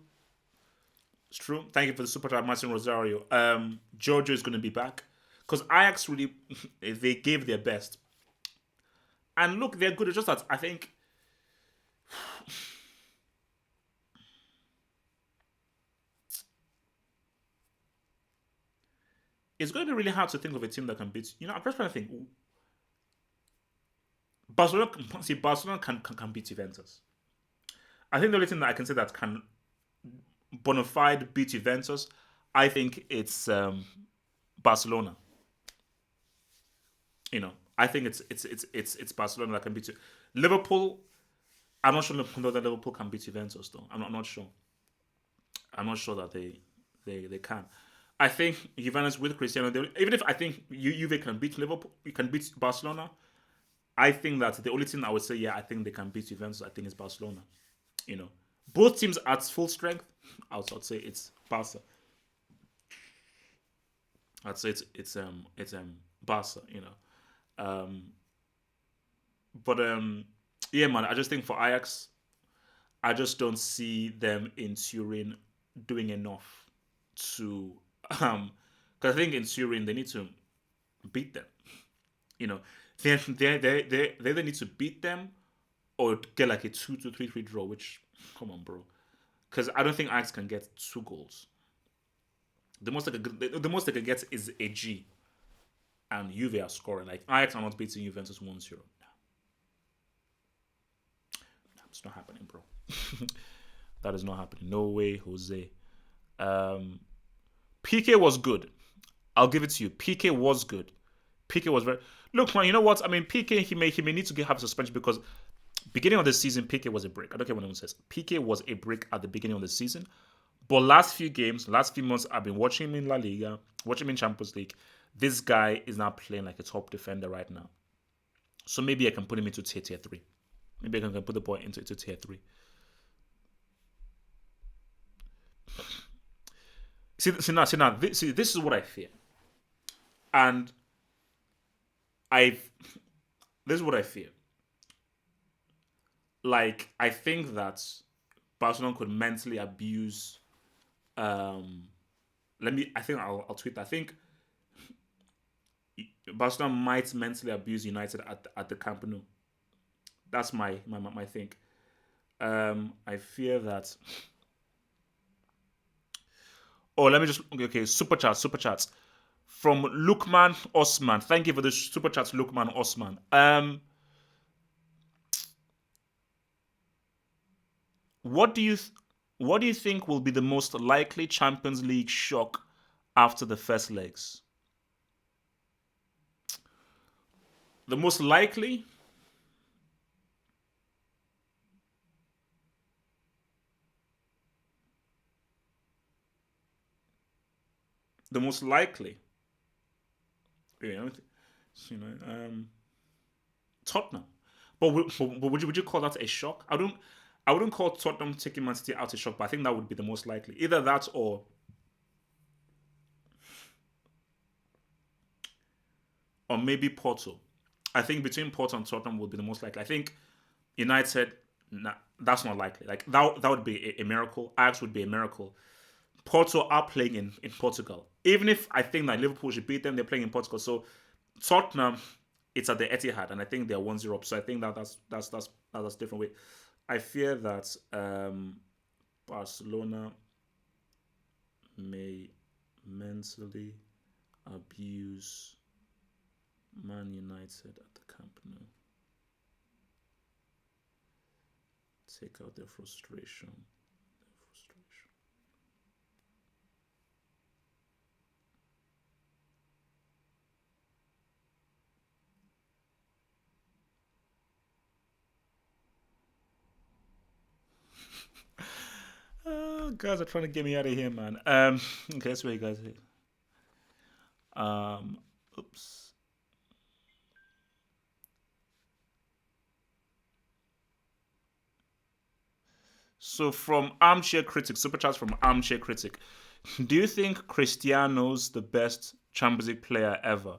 Speaker 1: It's true. Thank you for the super chat, Martin Rosario. Giorgio is going to be back because Ajax really they gave their best. And look, they're good. It's just that I think it's going to be really hard to think of a team that can beat. I'm just trying to think. Barcelona can beat Juventus. I think the only thing that I can say that can bona fide beat Juventus, I think it's Barcelona. I think it's Barcelona that can beat you. Liverpool, I'm not sure that Liverpool can beat Juventus though. I'm not sure. I'm not sure that they can. I think Juventus with Cristiano, even if I think Juve can beat Liverpool, you can beat Barcelona. I think that the only thing I would say, yeah, I think they can beat Juventus. I think it's Barcelona. Both teams at full strength. I would say it's Barca. I'd say it's Barca. But yeah, man. I just think for Ajax, I just don't see them in Turin doing enough to because I think in Turin they need to beat them. They either need to beat them or get like a 2-3 draw. Which, come on, bro, because I don't think Ajax can get 2 goals. The most they could get is a G, and Juve are scoring. Like Ajax are not beating Juventus 1-0. No, it's not happening, bro. That is not happening. No way, Jose. PK was good. I'll give it to you. PK was good. PK was very. Look, man. You know what? I mean, PK he may need to have a suspension because beginning of the season, PK was a break. I don't care what anyone says. PK was a break at the beginning of the season. But last few months, I've been watching him in La Liga, watching him in Champions League. This guy is now playing like a top defender right now. So maybe I can put him into tier 3. Maybe I can put the boy into tier 3. See now, this is what I fear. And this is what I fear. Like, I think that Barcelona could mentally abuse. I think I'll tweet that. I think Barcelona might mentally abuse United at the Camp Nou. That's my thing. I fear that. Oh, let me just okay. Super chats from Lukman Osman. Thank you for the super chats, Lukman Osman. What do you what do you think will be the most likely Champions League shock after the first legs? The most likely, the most likely, you know, you know, Tottenham. But would you call that a shock? I wouldn't call Tottenham taking Man City out a shock, but I think that would be the most likely. Either that or maybe Porto. I think between Porto and Tottenham would be the most likely. I think United, nah, that's not likely. Like that would be a miracle. Ajax would be a miracle. Porto are playing in Portugal. Even if I think that Liverpool should beat them, they're playing in Portugal. So Tottenham, it's at the Etihad, and I think they're 1-0 up. So I think that's different way. I fear that Barcelona may mentally abuse Man United at the Camp Nou. Take out their frustration. Oh, guys are trying to get me out of here, man. Okay, that's where you guys are. Oops. So from Armchair Critic, super chats from Armchair Critic. Do you think Cristiano's the best Champions League player ever?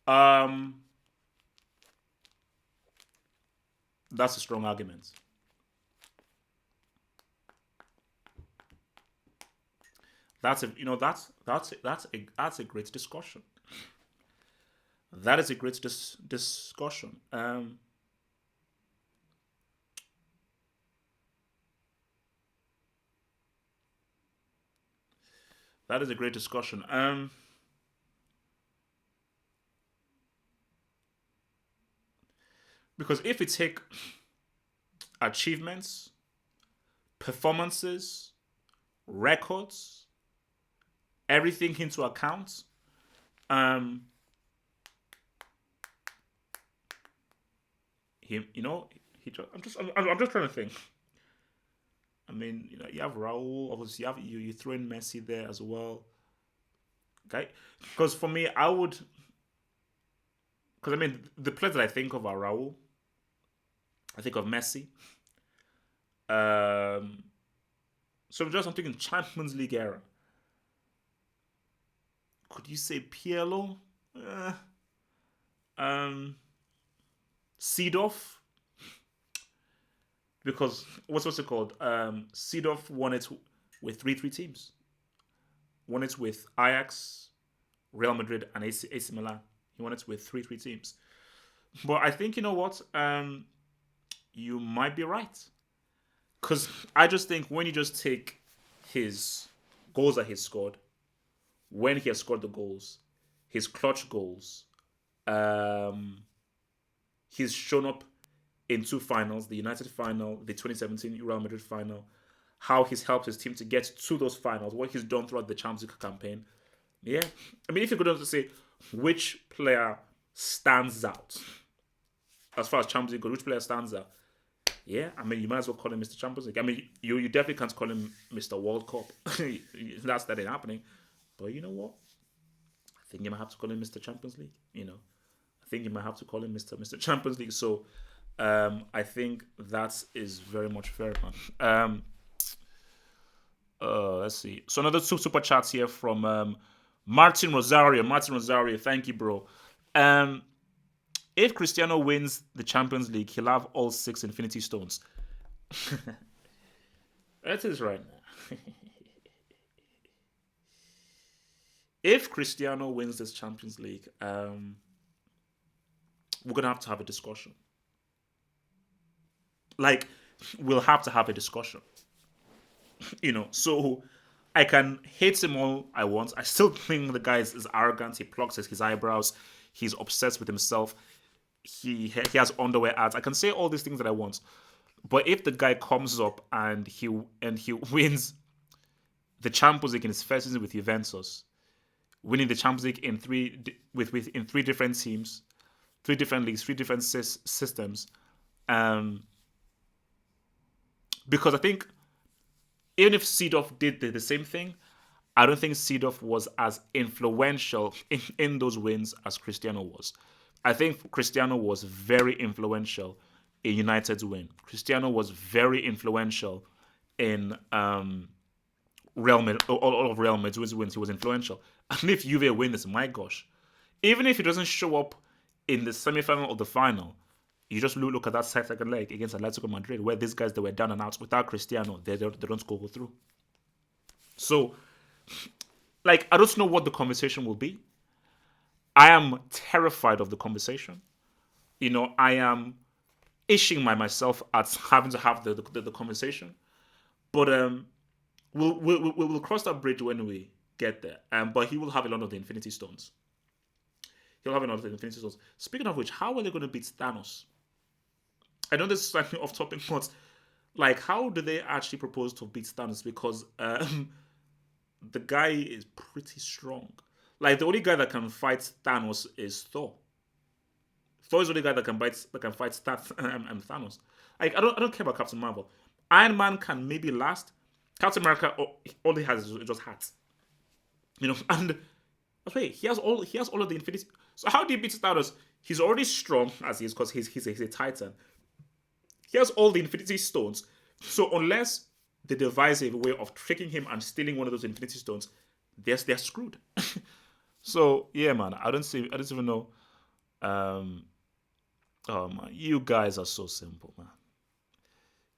Speaker 1: Um, that's a strong argument. That's a great discussion. That is a great discussion. That is a great discussion. Because if we take achievements, performances, records, everything into account, um, I'm just trying to think. I mean, you have Raul, obviously you throw in Messi there as well. Okay, because for me, because I mean, the players that I think of are Raul. I think of Messi. Um, I'm thinking Champions League era. Could you say Pirlo? Uh, um, Seedorf, because what's it called? Seedorf won it with three teams. Won it with Ajax, Real Madrid, and AC Milan. He won it with three teams. But I think you know what? You might be right, because I just think when you just take his goals that he scored, when he has scored the goals, his clutch goals, um, he's shown up in two finals, the United final, the 2017 Real Madrid final, how he's helped his team to get to those finals, what he's done throughout the Champions League campaign. Yeah. I mean, if you could also say which player stands out as far as Champions League goes, which player stands out? Yeah, I mean, you might as well call him Mr. Champions League. I mean, you definitely can't call him Mr. World Cup. That ain't happening. But you know what? I think you might have to call him Mr. Champions League. I think you might have to call him Mr. Champions League. So I think that is very much fair, man. Let's see. So another two super chats here from Martin Rosario. Martin Rosario, thank you, bro. Um, if Cristiano wins the Champions League, he'll have all 6 Infinity Stones. That is right now. If Cristiano wins this Champions League, we're gonna have to have a discussion. Like, we'll have to have a discussion. So I can hate him all I want. I still think the guy is arrogant. He plucks his eyebrows. He's obsessed with himself. he has underwear ads. I can say all these things that I want, but if the guy comes up and he wins the Champions League in his first season with Juventus, winning the Champions League in three different teams, three different leagues, three different systems, because I think even if Seedorf did the same thing, I don't think Seedorf was as influential in those wins as Cristiano was. I think Cristiano was very influential in United's win. Cristiano was very influential in Real Madrid, all of Real Madrid's wins. He was influential. And if Juve win this, my gosh, even if he doesn't show up in the semi-final or the final, you just look at that second leg against Atletico Madrid, where these guys, they were down and out. Without Cristiano, they don't go through. So, like, I don't know what the conversation will be. I am terrified of the conversation. I am itching myself at having to have the conversation. But we'll cross that bridge when we get there. But he will have a lot of the Infinity Stones. He'll have a lot of the Infinity Stones. Speaking of which, how are they going to beat Thanos? I know this is slightly off topic, but like, how do they actually propose to beat Thanos? Because the guy is pretty strong. Like, the only guy that can fight Thanos is Thor. Thor is the only guy that can fight Thanos. Like, I don't care about Captain Marvel. Iron Man can maybe last. Captain America, all he has is just hats. And wait, he has all of the Infinity. So how do you beat Thanos? He's already strong as he is because he's a Titan. He has all the Infinity Stones. So unless they devise a way of tricking him and stealing one of those Infinity Stones, they're screwed. So yeah, man, I don't even know. Oh man, you guys are so simple, man.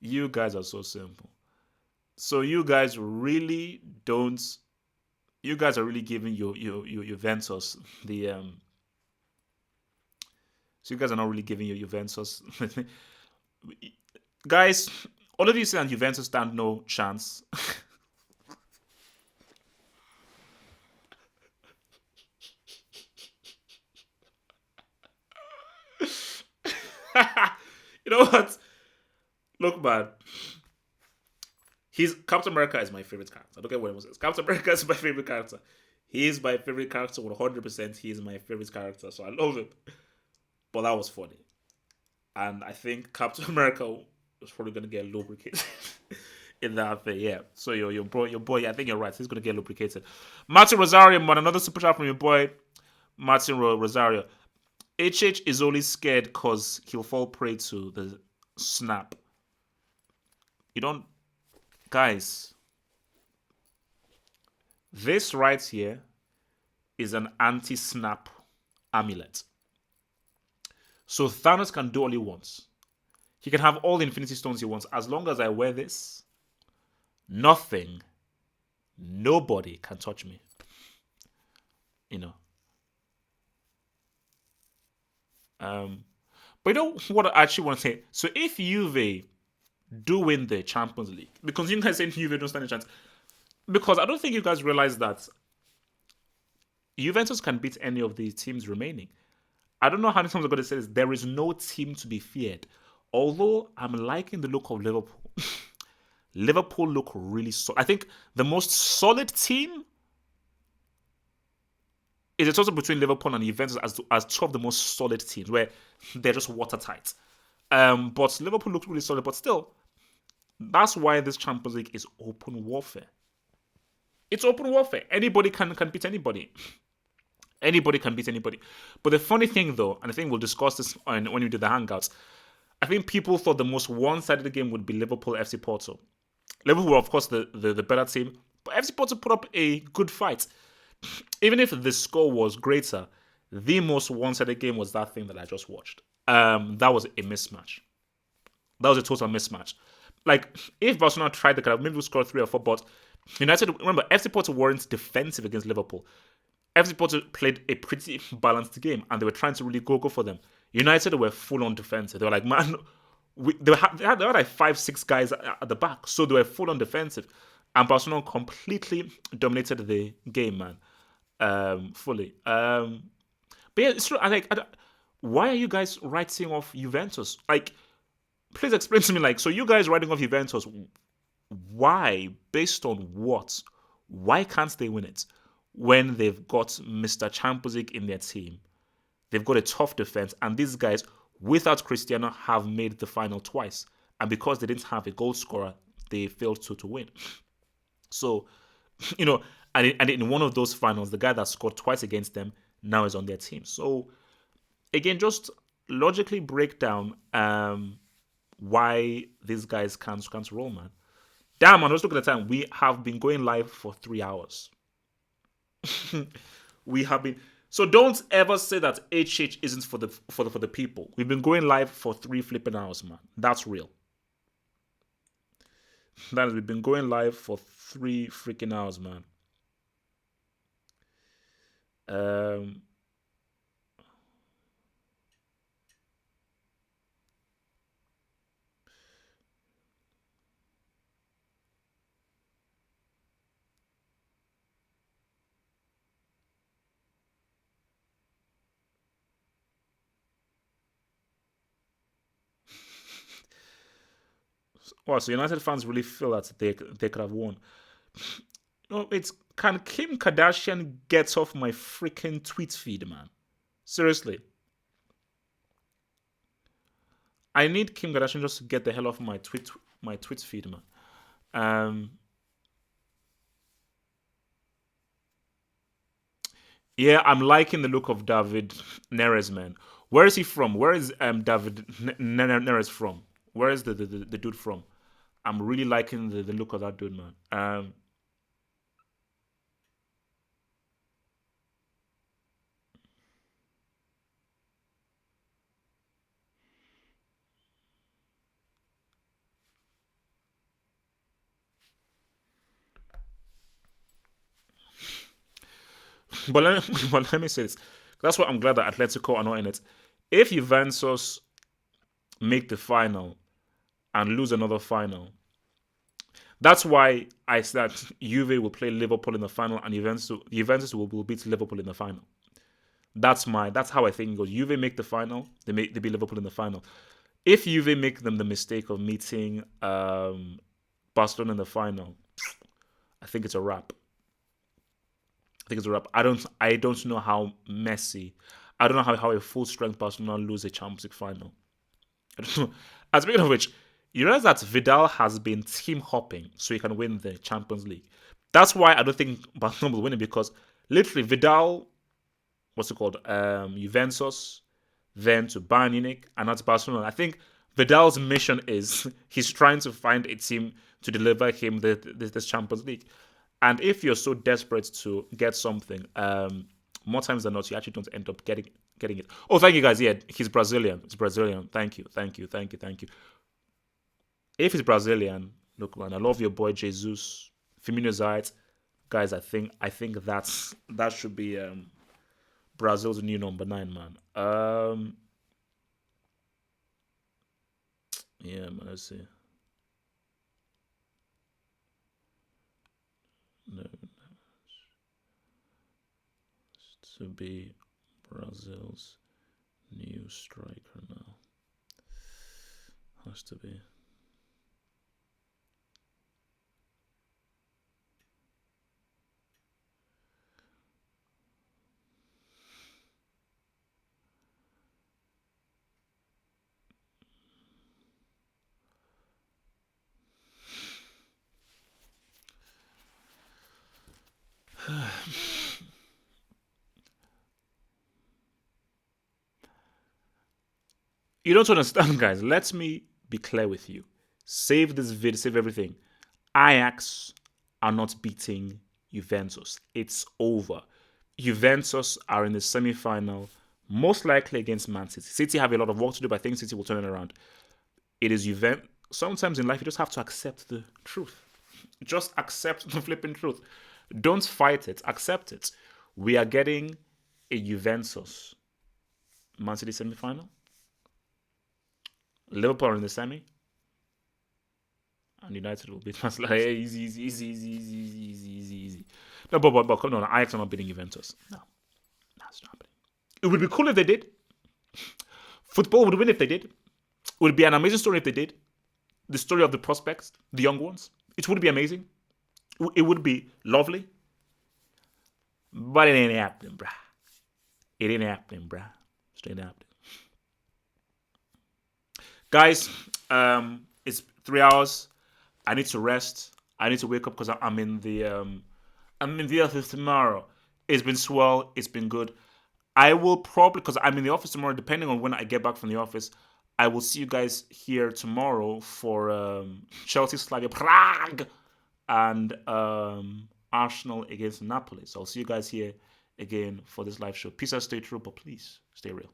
Speaker 1: You guys are so simple. So you guys really don't. You guys are really giving your Juventus the. So you guys are not really giving your Juventus. Guys, all of you say that Juventus stand no chance. You know what? Look, man. Captain America is my favorite character. I don't care what anyone says. Captain America is my favorite character. He is my favorite character 100%. He is my favorite character, so I love him. But that was funny. And I think Captain America was probably going to get lubricated in that thing, yeah. So your boy, I think you're right. He's going to get lubricated. Martin Rosario, man, another super chat from your boy, Martin Rosario. HH is only scared because he'll fall prey to the snap. You don't... Guys, this right here is an anti-snap amulet. So Thanos can do all he wants. He can have all the Infinity Stones he wants. As long as I wear this, nobody can touch me. But you know what I actually want to say? So if Juve do win the Champions League, because you guys saying Juve don't stand a chance, because I don't think you guys realize that Juventus can beat any of the teams remaining. I don't know how many times I'm going to say this. There is no team to be feared. Although I'm liking the look of Liverpool. Liverpool look really solid. I think the most solid team is a total between Liverpool and Juventus as two of the most solid teams, where they're just watertight. But Liverpool looks really solid. But still, that's why this Champions League is open warfare. It's open warfare. Anybody can beat anybody. Anybody can beat anybody. But the funny thing, though, and I think we'll discuss this when we do the Hangouts, I think people thought the most one-sided game would be Liverpool FC Porto. Liverpool were, of course, the better team, but FC Porto put up a good fight. Even if the score was greater, the most one-sided game was that thing that I just watched. That was a mismatch. That was a total mismatch. Like, if Barcelona tried, they could have maybe scored 3 or 4, but United, remember, FC Porto weren't defensive against Liverpool. FC Porto played a pretty balanced game, and they were trying to really go for them. United were full on defensive. They were like, man, they had like 5-6 guys at the back, so they were full on defensive. And Barcelona completely dominated the game, man, fully. But yeah, it's true. why are you guys writing off Juventus? Like, please explain to me. Like, so you guys writing off Juventus, why? Based on what? Why can't they win it when they've got Mr. Champions League in their team? They've got a tough defense, and these guys, without Cristiano, have made the final twice. And because they didn't have a goal scorer, they failed to win. So, and in one of those finals, the guy that scored twice against them now is on their team. So, again, just logically break down why these guys can't roll, man. Damn, man, let's look at the time. We have been going live for 3 hours. We have been. So don't ever say that HH isn't for the people. We've been going live for 3 flipping hours, man. That's real. That is, we've been going live for 3 freaking hours, man. Wow, so United fans really feel that they could have won. It's, can Kim Kardashian get off my freaking tweet feed, man? Seriously. I need Kim Kardashian just to get the hell off my tweet feed, man. Yeah, I'm liking the look of David Neres, man. Where is he from? Where is David Neres from? Where is the dude from? I'm really liking the look of that dude, man. But let me say this. That's why I'm glad that Atletico are not in it. If Juventus make the final and lose another final, that's why I said Juve will play Liverpool in the final and Juventus will beat Liverpool in the final. That's how I think it goes. Juve make the final, they beat Liverpool in the final. If Juve make them the mistake of meeting Barcelona in the final, I think it's a wrap. I don't know how Messi, I don't know how a full strength Barcelona lose a Champions League final. I don't know. As speaking of which, you realize that Vidal has been team hopping so he can win the Champions League. That's why I don't think Barcelona will win it, because literally Vidal, what's it called? Juventus, then to Bayern Munich, and now to Barcelona. I think Vidal's mission is he's trying to find a team to deliver him this Champions League. And if you're so desperate to get something, more times than not, you actually don't end up getting it. Oh, thank you guys. Yeah, he's Brazilian. It's Brazilian. Thank you. If he's Brazilian, look, man, I love your boy Jesus. Firmino's right. Guys, I think that should be Brazil's new number 9, man. Yeah, man, let's see. No, to be Brazil's new striker now. Has to be. You don't understand, guys. Let me be clear with you. Save this video, save everything. Ajax are not beating Juventus. It's over. Juventus are in the semi-final, most likely against Man City. City have a lot of work to do, but I think City will turn it around. It is Juventus. Sometimes in life, you just have to accept the truth. Just accept the flipping truth. Don't fight it. Accept it. We are getting a Juventus Man City semi-final. Liverpool are in the semi. And United will beat Man City. Easy. No, but come on. Ajax are not beating Juventus. No, that's not happening. It would be cool if they did. Football would win if they did. It would be an amazing story if they did. The story of the prospects, the young ones. It would be amazing. It would be lovely. But it ain't happening, bruh. It ain't happening, bruh. Straight happening. Guys, it's 3 hours. I need to rest. I need to wake up because I'm in the office tomorrow. It's been swell. It's been good. I will probably, because I'm in the office tomorrow, depending on when I get back from the office, I will see you guys here tomorrow for Chelsea Slavia Prague and Arsenal against Napoli. So I'll see you guys here again for this live show. Peace out, stay true, but please stay real.